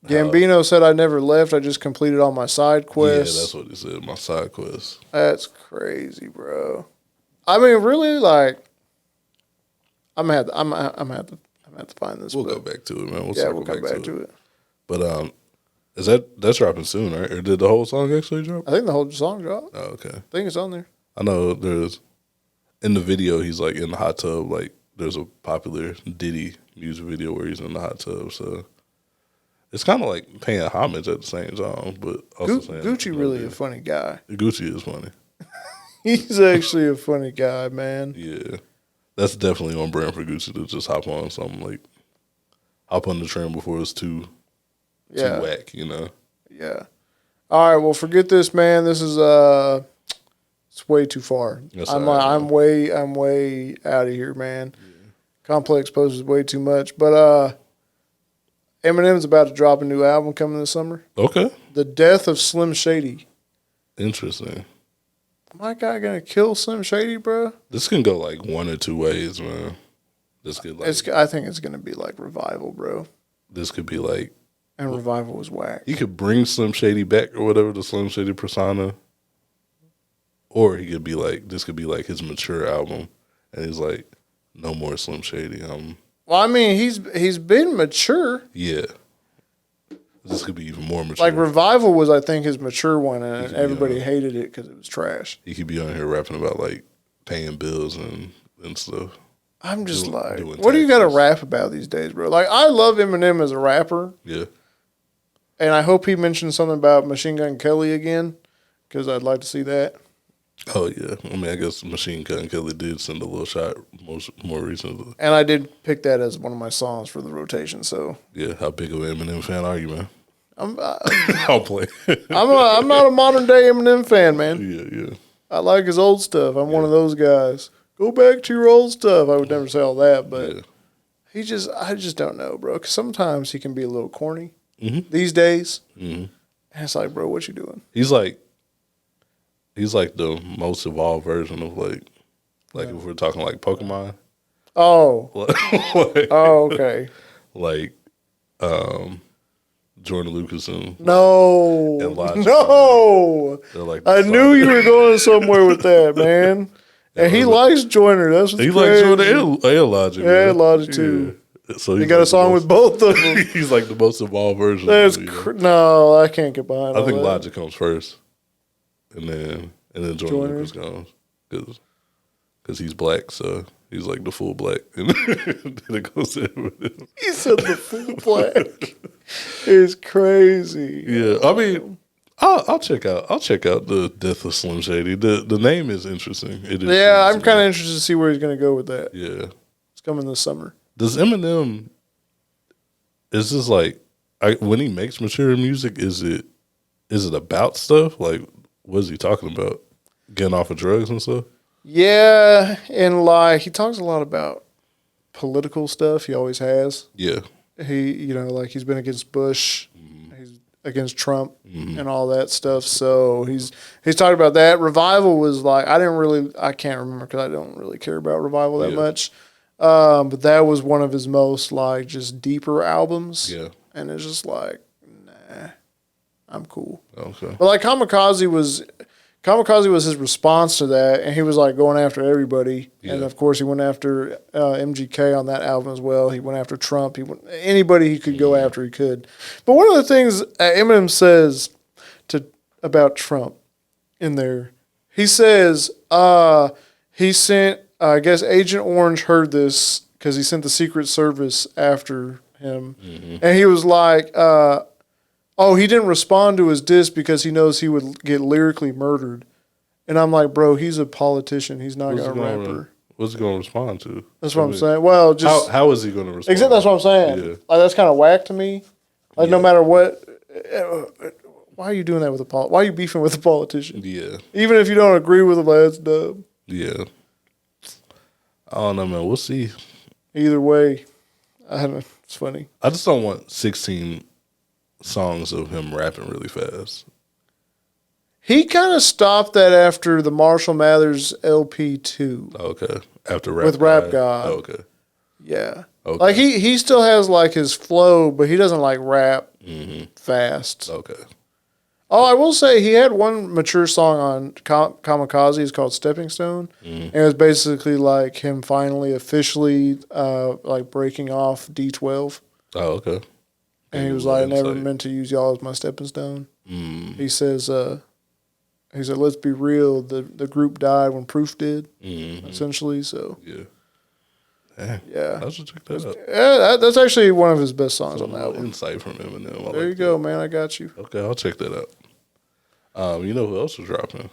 Gambino said, I never left. I just completed all my side quests. Yeah, that's what he said, my side quests. That's crazy, bro. I mean, really, like... I'm gonna have to find this. We'll go back to it, man. We'll come back to it. But that's dropping soon, right? Or did the whole song actually drop? I think the whole song dropped. Oh, okay. I think it's on there. I know there's in the video he's like in the hot tub. Like there's a popular Diddy music video where he's in the hot tub. So it's kind of like paying homage at the same time, but also saying Gucci really a funny guy. Gucci is funny. He's actually a funny guy, man. Yeah. That's definitely on brand for Gucci to just hop on something like hop on the trend before it's too whack, you know. Yeah. All right, well forget this, man. This is it's way too far. I'm way out of here, man. Yeah. Complex poses way too much. But Eminem's about to drop a new album coming this summer. Okay. The Death of Slim Shady. Interesting. My guy gonna kill Slim Shady, bro? This can go like one or two ways, man. This could I think it's gonna be like Revival, bro. This could be like, and Revival was whack. He could bring Slim Shady back or whatever, the Slim Shady persona, or he could be like, this could be like his mature album, and he's like, no more Slim Shady. Well, I mean, he's been mature. Yeah. This could be even more mature. Like Revival was, I think, his mature one, and everybody hated it because it was trash. He could be on here rapping about like paying bills and stuff. I'm just what do you got to rap about these days, bro? Like, I love Eminem as a rapper. Yeah. And I hope he mentions something about Machine Gun Kelly again, because I'd like to see that. Oh yeah, I mean, I guess Machine Gun Kelly did send a little shot more recently. And I did pick that as one of my songs for the rotation. So yeah, how big of an Eminem fan are you, man? I'll play. I'm not a modern day Eminem fan, man. Yeah. I like his old stuff. I'm one of those guys. Go back to your old stuff. I would never say all that, but I just don't know, bro. Because sometimes he can be a little corny these days. And it's like, bro, what you doing? He's like the most evolved version of like if we're talking like Pokemon. Oh. Okay. Like Jordan Lucas and Logic. They're like I knew you were going somewhere with that, man. And he likes Joyner. That's what's crazy. He likes Joyner and Logic. Yeah, Logic too. Yeah. So he got a song with both of them. He's like the most evolved version. No, I can't get behind. I think Logic comes first, and then Jordan Lucas comes because he's black, so he's like the full black, and then it goes in with him. He said the full black. It's crazy. Yeah, I mean, I'll check out the Death of Slim Shady. The name is interesting. It is. Yeah, I'm kind of interested to see where he's going to go with that. Yeah, it's coming this summer. Does Eminem? Is this like when he makes mature music? Is it about stuff like? What is he talking about? Getting off of drugs and stuff? Yeah, and like he talks a lot about political stuff. He always has. Yeah. He, like he's been against Bush, he's against Trump and all that stuff. So he's talking about that. Revival was like I can't remember because I don't really care about Revival that much. But that was one of his most like just deeper albums. Yeah, and it's just like, nah, I'm cool. Okay, but like Kamikaze was his response to that, and he was like going after everybody. Yeah. And of course, he went after MGK on that album as well. He went after Trump. Anybody he could go after, he could. But one of the things Eminem says about Trump in there, he says he sent. I guess Agent Orange heard this because he sent the Secret Service after him, and he was like, he didn't respond to his diss because he knows he would get lyrically murdered. And I'm like, bro, he's a politician. He's not a rapper. What's he going to respond to? That's what I'm saying. Well, just how is he going to respond? Exactly, that's what I'm saying. Yeah. Like, that's kind of whack to me. Like, no matter what, why are you doing that with why are you beefing with a politician? Yeah. Even if you don't agree with him, that's dumb. Yeah. I don't know, man. We'll see. Either way, it's funny. I just don't want 16 songs of him rapping really fast. He kind of stopped that after the Marshall Mathers LP 2. Okay. After Rap with Rap God. Oh, okay. Yeah. Okay. Like he still has like his flow, but he doesn't like rap fast. Okay. Oh, I will say he had one mature song on Kamikaze. It's called Stepping Stone. And it was basically like him finally officially like breaking off D12. Oh, okay. And he was like, I never meant to use y'all as my stepping stone. He says, let's be real. The group died when Proof did, essentially. So yeah. Yeah. I should check that out. Yeah, that's actually one of his best songs on that album. Insight from Eminem. There you go, man. I got you. Okay, I'll check that out. You know who else was dropping?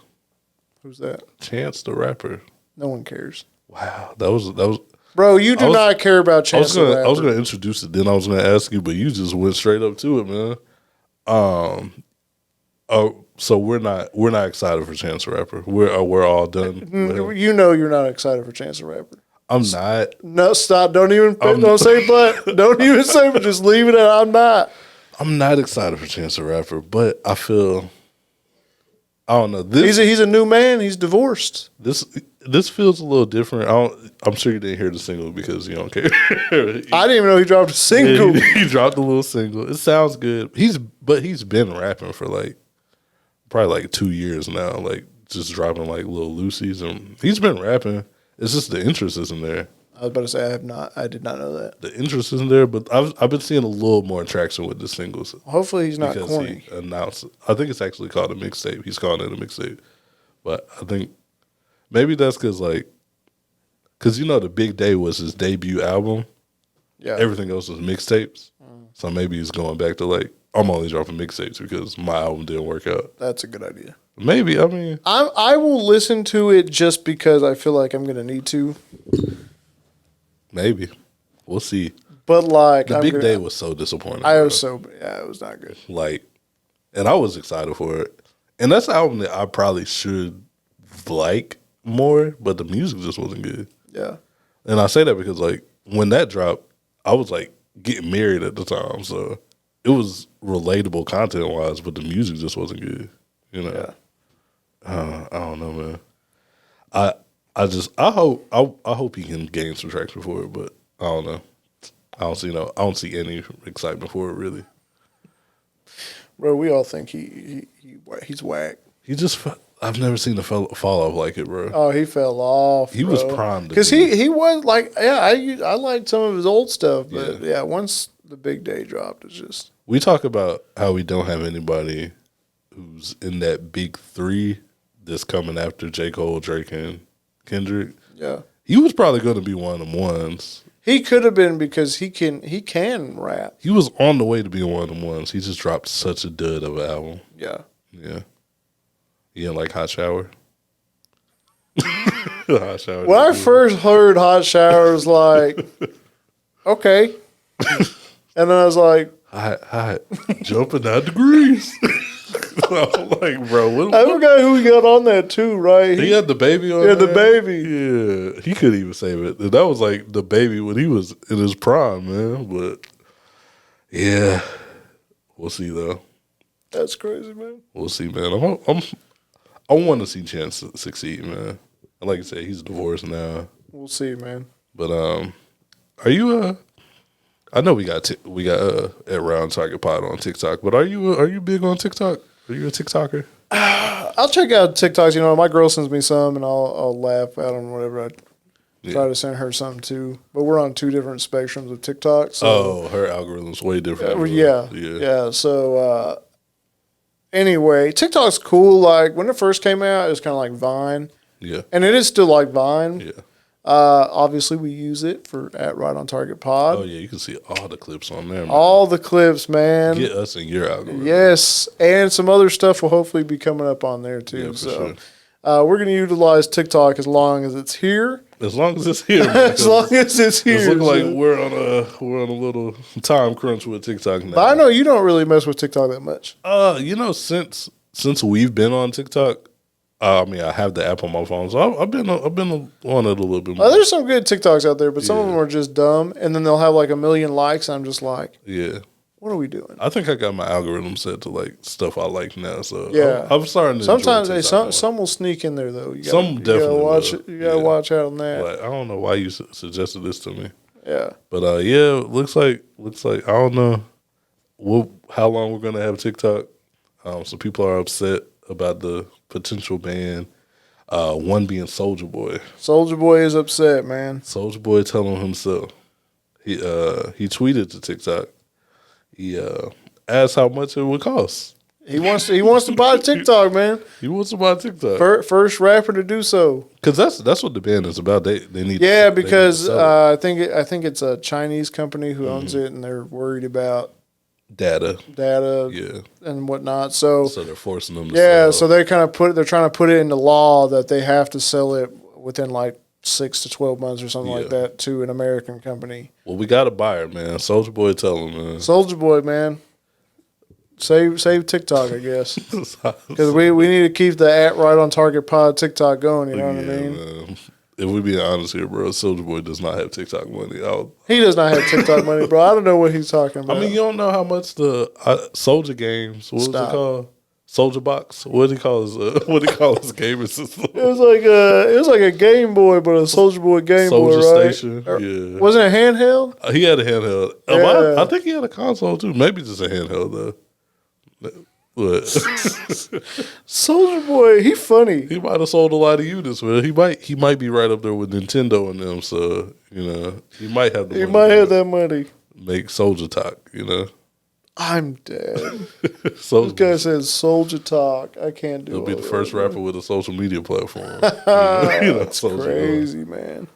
Who's that? Chance the Rapper. No one cares. Wow, that was. Bro, you do not care about Chance the Rapper. I was gonna introduce it, then I was gonna ask you, but you just went straight up to it, man. So we're not excited for Chance the Rapper. We're all done. You know you're not excited for Chance the Rapper. I'm not. No, stop. Don't say but. Don't even say but. Just leave it at I'm not. I'm not excited for Chance the Rapper, but I feel. I don't know. He's a new man. He's divorced. This feels a little different. I'm sure you didn't hear the single because you don't care. I didn't even know he dropped a single. He dropped a little single. It sounds good. He's been rapping for probably 2 years now. Like just dropping like little Lucy's, and he's been rapping. It's just the interest isn't there. I was about to say I did not know that. The interest isn't there, but I've been seeing a little more traction with the singles. Hopefully he's not corny. He announced. I think it's actually called a mixtape. He's calling it a mixtape, but I think maybe that's because the Big Day was his debut album. Yeah. Everything else was mixtapes. So maybe he's going back to I'm only dropping mixtapes because my album didn't work out. That's a good idea. Maybe. I mean, I will listen to it just because I feel like I'm going to need to. Maybe. We'll see. But the Big Day was so disappointing. It was not good. And I was excited for it. And that's an album that I probably should like more, but the music just wasn't good. Yeah. And I say that because when that dropped, I was getting married at the time, so it was relatable content wise, but the music just wasn't good. You know. Yeah. I don't know, man. I hope he can gain some traction for it, but I don't know. I don't see any excitement for it really. Bro, we all think he's whack. I've never seen a fall off like it, bro. Oh, he fell off. He was primed because he was I liked some of his old stuff, but yeah, once the Big Day dropped, it's just. We talk about how we don't have anybody who's in that big three that's coming after J. Cole, Drake, and Kendrick. Yeah, he was probably going to be one of them ones. He could have been because he can rap. He was on the way to being one of them ones. He just dropped such a dud of an album. Yeah. Yeah. You didn't like Hot Shower? Hot Shower. When I first heard Hot Shower, I was like, okay. And then I was like, hot. Jumping 9 degrees. I'm like, bro. I forgot who he got on that too, right? He had the baby on there. Yeah, the baby. Yeah. He couldn't even save it. That was the baby when he was in his prime, man. But, yeah. We'll see, though. That's crazy, man. We'll see, man. I want to see Chance succeed, man. And like I said, he's divorced now. We'll see, man. But are you I know we got at Round Target Pod on TikTok, but are you big on TikTok? Are you a TikToker? I'll check out TikToks. My girl sends me some, and I'll laugh at them whenever I try to send her something too. But we're on 2 different spectrums of TikTok. So, her algorithm's way different. Yeah. So anyway, TikTok's cool. When it first came out, it was kind of like Vine. Yeah. And it is still like Vine. Yeah. Obviously, we use it for at Right on Target Pod. Oh yeah, you can see all the clips on there, man. All the clips, man. Get us in your algorithm. Yes, and some other stuff will hopefully be coming up on there too. Yeah, so we're going to utilize TikTok as long as it's here. As long as it's here. As long as it's here. It looks like we're on a little time crunch with TikTok now. But I know you don't really mess with TikTok that much. Since we've been on TikTok. I have the app on my phone, so I've been on it a little bit more. There's some good TikToks out there, but some of them are just dumb, and then they'll have 1 million likes. And I'm just like, yeah, What are we doing? I think I got my algorithm set to like stuff I like now. So yeah, I'm starting to. Sometimes some will sneak in there though. Some definitely watch. You gotta watch out on that. Like, I don't know why you suggested this to me. Yeah, but looks like I don't know how long we're gonna have TikTok. So people are upset about the potential ban. One being Soulja Boy. Soulja Boy is upset, man. Soulja Boy telling himself. He tweeted to TikTok. He asked how much it would cost. He wants to buy TikTok, man. He wants to buy TikTok. First rapper to do so. Because that's what the ban is about. They need. Yeah, because I think it's a Chinese company who owns it, and they're worried about data, yeah, and whatnot. So they're forcing them. So they're trying to put it into law that they have to sell it within like 6 to 12 months or something like that to an American company. Well, we got a buyer, man. Soulja Boy, tell him, man. Soulja Boy, man. Save TikTok, I guess, because we need to keep the @right on target pod TikTok going. You know what I mean? Man. If we being honest here, bro, Soulja Boy does not have TikTok money. He does not have TikTok money, bro. I don't know what he's talking about. I mean, you don't know how much the Soulja Games. What was it called? Soulja Box. What did he call his gaming system? It was like a Game Boy, but a Soulja Boy Game Boy, right? Soulja Station. Yeah. Wasn't it handheld? He had a handheld. Yeah. I think he had a console too. Maybe just a handheld though. What? Soulja Boy, he funny. He might have sold a lot of units, man. He might be right up there with Nintendo and them. So he might have the. He might have that money. Make Soulja talk. I'm dead. This guy says Soulja talk. I can't do it. He'll be the first rapper with a social media platform. That's crazy, man.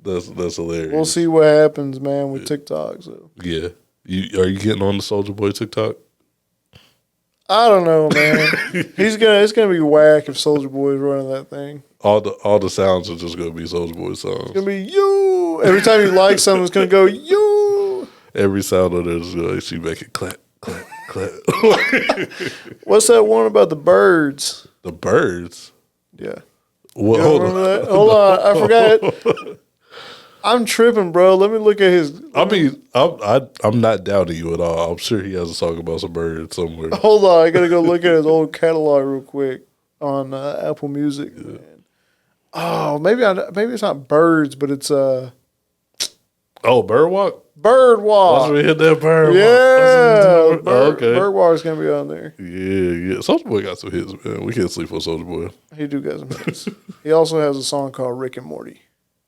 That's hilarious. We'll see what happens, man, with TikTok. So. Yeah. Are you getting on the Soulja Boy TikTok? I don't know, man. It's gonna be whack if Soulja Boy is running that thing. All the sounds are just gonna be Soulja Boy songs. It's gonna be you. Every time you like something, it's gonna go you. Every sound on there is gonna actually make it clap, clap, clap. What's that one about the birds? The birds? Yeah. What, hold on. I forgot. I'm tripping, bro. Let me look at his. I mean, I'm not doubting you at all. I'm sure he has a song about some birds somewhere. Hold on, I gotta go look at his old catalog real quick on Apple Music. Yeah. Man. Oh, maybe it's not birds, but it's Oh, Birdwalk. Birdwalk. Once we hit that Birdwalk. Yeah. Okay. Birdwalk's gonna be on there. Yeah. Soulja Boy got some hits, man. We can't sleep on Soulja Boy. He do got some hits. He also has a song called Rick and Morty.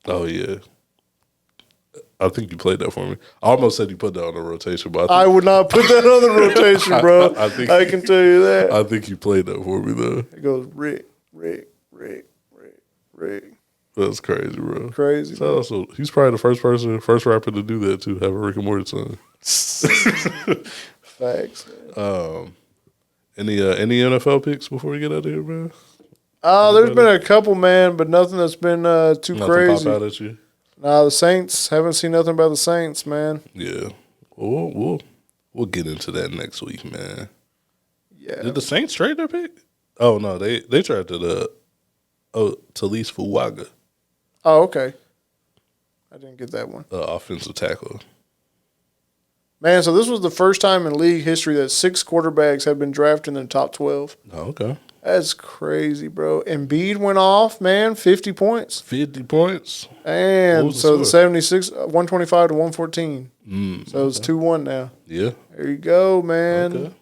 Oh yeah. I think you played that for me. I almost said you put that on the rotation, but I would not put that on the rotation, bro. I can tell you that. I think you played that for me, though. It goes Rick. That's crazy, bro. Crazy. So he's probably the first rapper to do that too. Have a Rick and Morty song. Facts. Any NFL picks before we get out of here, man? There's been a couple, man, but nothing that's been too crazy. Pop out at you? Nah, the Saints. Haven't seen nothing about the Saints, man. Yeah. We'll get into that next week, man. Yeah. Did the Saints trade their pick? Oh no, they tried to Talise Fuaga. Oh, okay. I didn't get that one. Offensive tackle. Man, so this was the first time in league history that 6 quarterbacks have been drafted in the top 12. Oh, okay. That's crazy, bro. Embiid went off, man, 50 points. 50 points. And so the 76, 125 to 114. So it's 2-1 now. Yeah. There you go, man. Okay.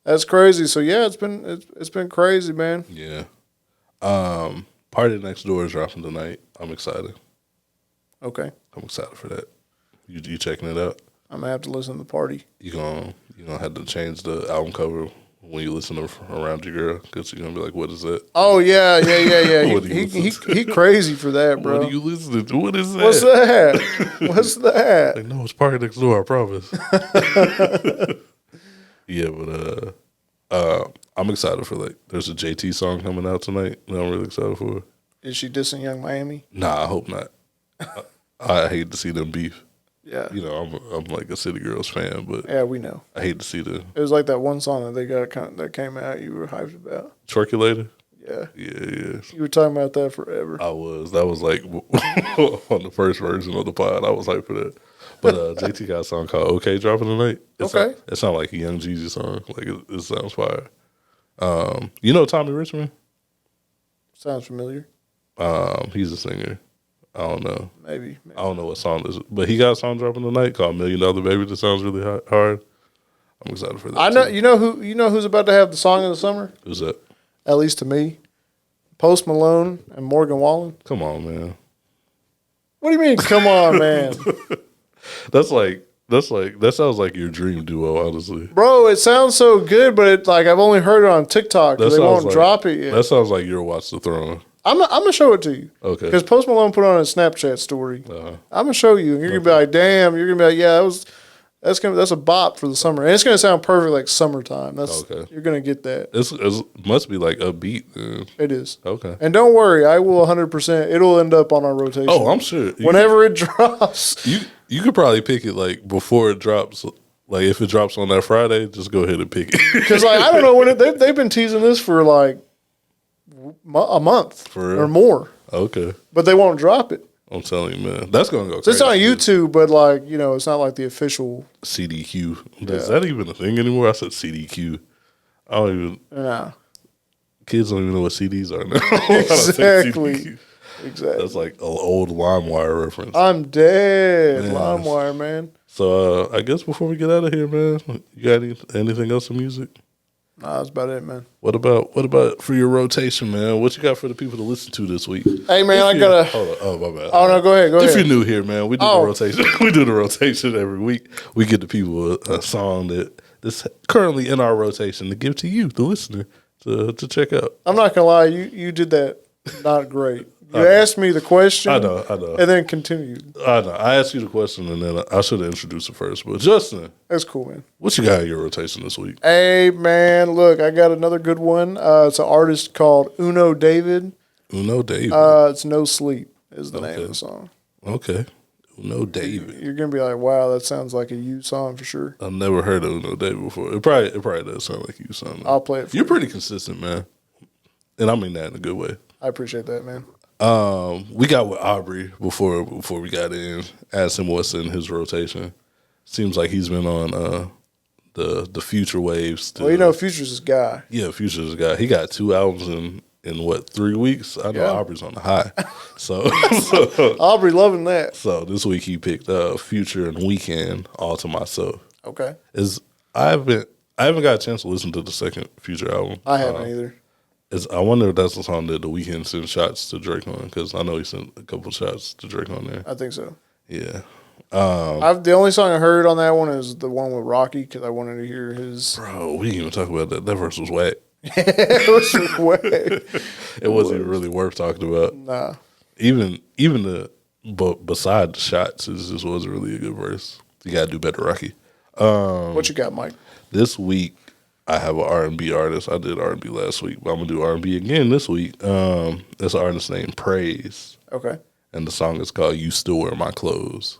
That's crazy. So yeah, it's been crazy, man. Yeah. Party Next Door is dropping tonight. I'm excited. Okay. I'm excited for that. You checking it out? I'm gonna have to listen to the Party. You gonna have to change the album cover when you listen to Around Your Girl, because you're gonna be like, "What is that?" Oh yeah. he crazy for that, bro. What are you listening to? What is that? What's that? What's that? Like, no, it's Party Next Door. I promise. Yeah, but I'm excited for there's a JT song coming out tonight that I'm really excited for. Is she dissing Young Miami? Nah, I hope not. I hate to see them beef. Yeah. I'm like a City Girls fan, but yeah, we know. I hate to see them. It was like that one song that they got that came out you were hyped about. Twerkulator? Yeah. Yeah. You were talking about that forever. I was. That was like on the first version of the pod. I was hyped for that. But JT got a song called "Okay" dropping tonight. It sounds like a Young Jeezy song. Like it sounds fire. You know Tommy Richmond? Sounds familiar. He's a singer. I don't know. Maybe. I don't know what song this is, but he got a song dropping tonight called $1 Million Baby that sounds really hard. I'm excited for that. I know. Too. You know who's about to have the song of the summer? Who's that? At least to me, Post Malone and Morgan Wallen. Come on, man. What do you mean? Come on, man. That sounds like your dream duo, honestly. Bro, it sounds so good, but I've only heard it on TikTok. They won't drop it yet. That sounds like your Watch the Throne. I'm gonna show it to you. Okay. Because Post Malone put on a Snapchat story. I'm gonna show you, and you're gonna be like, "Damn!" You're gonna be like, "Yeah, that's a bop for the summer," and it's gonna sound perfect like summertime. You're gonna get that. It must be like upbeat. Then. It is. Okay. And don't worry, I will 100%. It'll end up on our rotation. Oh, I'm sure. Whenever it drops, you could probably pick it like before it drops. Like if it drops on that Friday, just go ahead and pick it. Because I don't know when they've been teasing this for like a month or more. Okay. But they won't drop it. I'm telling you, man. That's going to go crazy. It's on YouTube, but it's not like the official. CDQ. Is that even a thing anymore? I said CDQ. I don't even. Nah. Kids don't even know what CDs are now. Exactly. That's like an old LimeWire reference. I'm dead. LimeWire, man. So I guess before we get out of here, man, you got anything else in music? Nah, that's about it, man. What about for your rotation, man? What you got for the people to listen to this week? Hey, man, I gotta. Hold on. Oh, my bad. Oh no, go ahead. If you're new here, man, we do the rotation. We do the rotation every week. We give the people a song that's currently in our rotation to give to you, the listener, to check out. I'm not gonna lie, you did that not great. You asked me the question. I know. And then continued. I know. I asked you the question, and then I should have introduced it first. But Justin. That's cool, man. What you got in your rotation this week? Hey, man, look, I got another good one. It's an artist called Uno David. Uno David. It's No Sleep is the name of the song. Okay. Uno David. You're going to be like, wow, that sounds like a you song for sure. I've never heard of Uno David before. It probably does sound like a you song. I'll play it for you. You're pretty consistent, man. And I mean that in a good way. I appreciate that, man. We got with Aubrey before we got in. Asked him what's in his rotation. Seems like he's been on the Future waves. Well, Future's his guy. Yeah, Future's his guy. He got 2 albums in what, 3 weeks? I know Aubrey's on the high. So Aubrey loving that. So this week he picked Future and Weekend, All to Myself. Okay. I haven't got a chance to listen to the second Future album. I haven't either. I wonder if that's the song that The Weeknd sent shots to Drake on, because I know he sent a couple shots to Drake on there. I think so. Yeah. The only song I heard on that one is the one with Rocky, because I wanted to hear his. Bro, we didn't even talk about that. That verse was whack. It was whack. It wasn't even really worth talking about. Nah. Even beside the shots, it just wasn't really a good verse. You got to do better, Rocky. What you got, Mike? This week, I have an R&B artist. I did R&B last week, but I'm going to do R&B again this week. There's an artist named Praise. Okay. And the song is called You Still Wear My Clothes.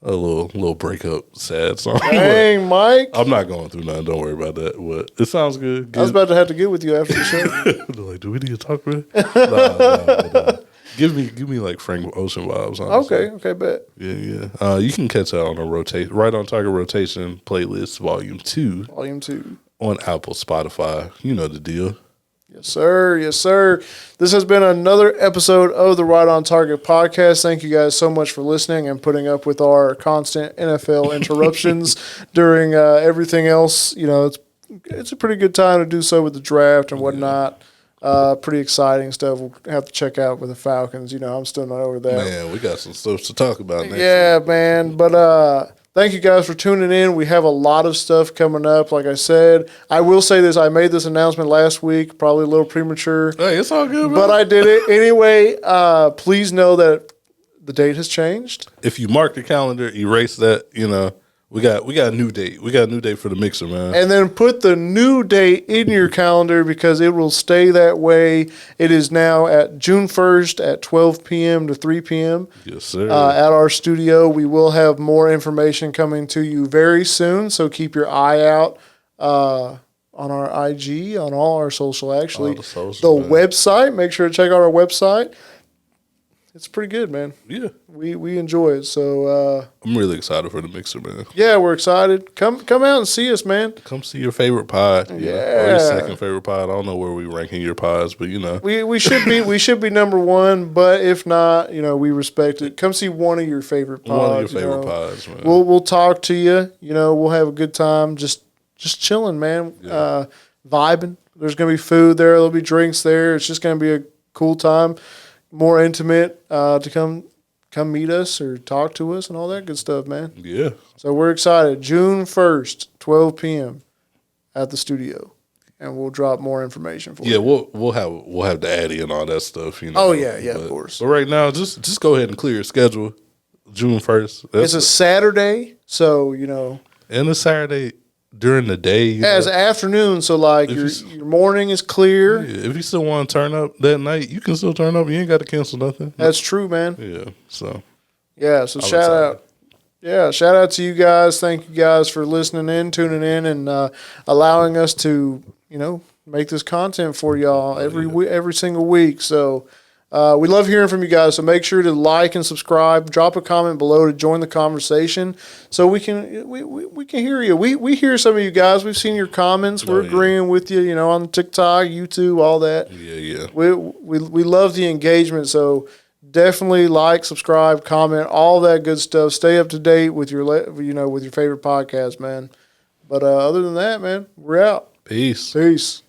A little breakup, sad song. Dang, Mike. I'm not going through nothing. Don't worry about that. But it sounds good. I was about to have to get with you after the show. They're like, do we need to talk, bro? Nah. Give me like Frank Ocean vibes. Honestly. Okay, bet. Yeah. You can catch that on a Right on Target rotation playlist, Volume 2. Volume 2 on Apple, Spotify. You know the deal. Yes, sir. Yes, sir. This has been another episode of the Right on Target podcast. Thank you guys so much for listening and putting up with our constant NFL interruptions during everything else. It's a pretty good time to do so with the draft and whatnot. Pretty exciting stuff. We'll have to check out with the Falcons. I'm still not over that. Man, we got some stuff to talk about next week. Man. But thank you guys for tuning in. We have a lot of stuff coming up. Like I said, I will say this. I made this announcement last week, probably a little premature. Hey, it's all good, man. But I did it. Anyway, please know that the date has changed. If you mark the calendar, erase that, We got a new date. We got a new date for the mixer, man. And then put the new date in your calendar because it will stay that way. It is now at June 1st at 12 p.m. to 3 p.m. Yes, sir. At our studio. We will have more information coming to you very soon, so keep your eye out on our IG, on all our social, actually. The website. Make sure to check out our website. it's pretty good, man. Yeah, we enjoy it. So I'm really excited for the mixer, man. Yeah, we're excited. Come out and see us, man. Come see your favorite pod. Yeah, or your second favorite pod. I don't know where we ranking your pods, but we should be number one. But if not, we respect it. Come see one of your favorite pods. One of your favorite pods, man. We'll talk to you. We'll have a good time. Just chilling, man. Yeah. Vibing. There's gonna be food there. There'll be drinks there. It's just gonna be a cool time. More intimate to come meet us or talk to us and all that good stuff, man. Yeah. So we're excited. June 1st, 12 p.m. at the studio, and we'll drop more information for you. Yeah, we'll have the Addy and all that stuff. Oh yeah, of course. But right now, just go ahead and clear your schedule. June 1st. It's a Saturday, so and a Saturday. During the day, it's afternoon, so like your morning is clear. Yeah, if you still want to turn up that night, you can still turn up. You ain't got to cancel nothing. That's true, man. Yeah. So shout out. Yeah, shout out to you guys. Thank you guys for listening in, tuning in, and allowing us to make this content for y'all every single week. So. We love hearing from you guys, so make sure to like and subscribe. Drop a comment below to join the conversation, so we can hear you. We hear some of you guys. We've seen your comments. We're agreeing with you. On TikTok, YouTube, all that. Yeah. We love the engagement. So definitely like, subscribe, comment, all that good stuff. Stay up to date with your with your favorite podcast, man. But other than that, man, we're out. Peace. Peace.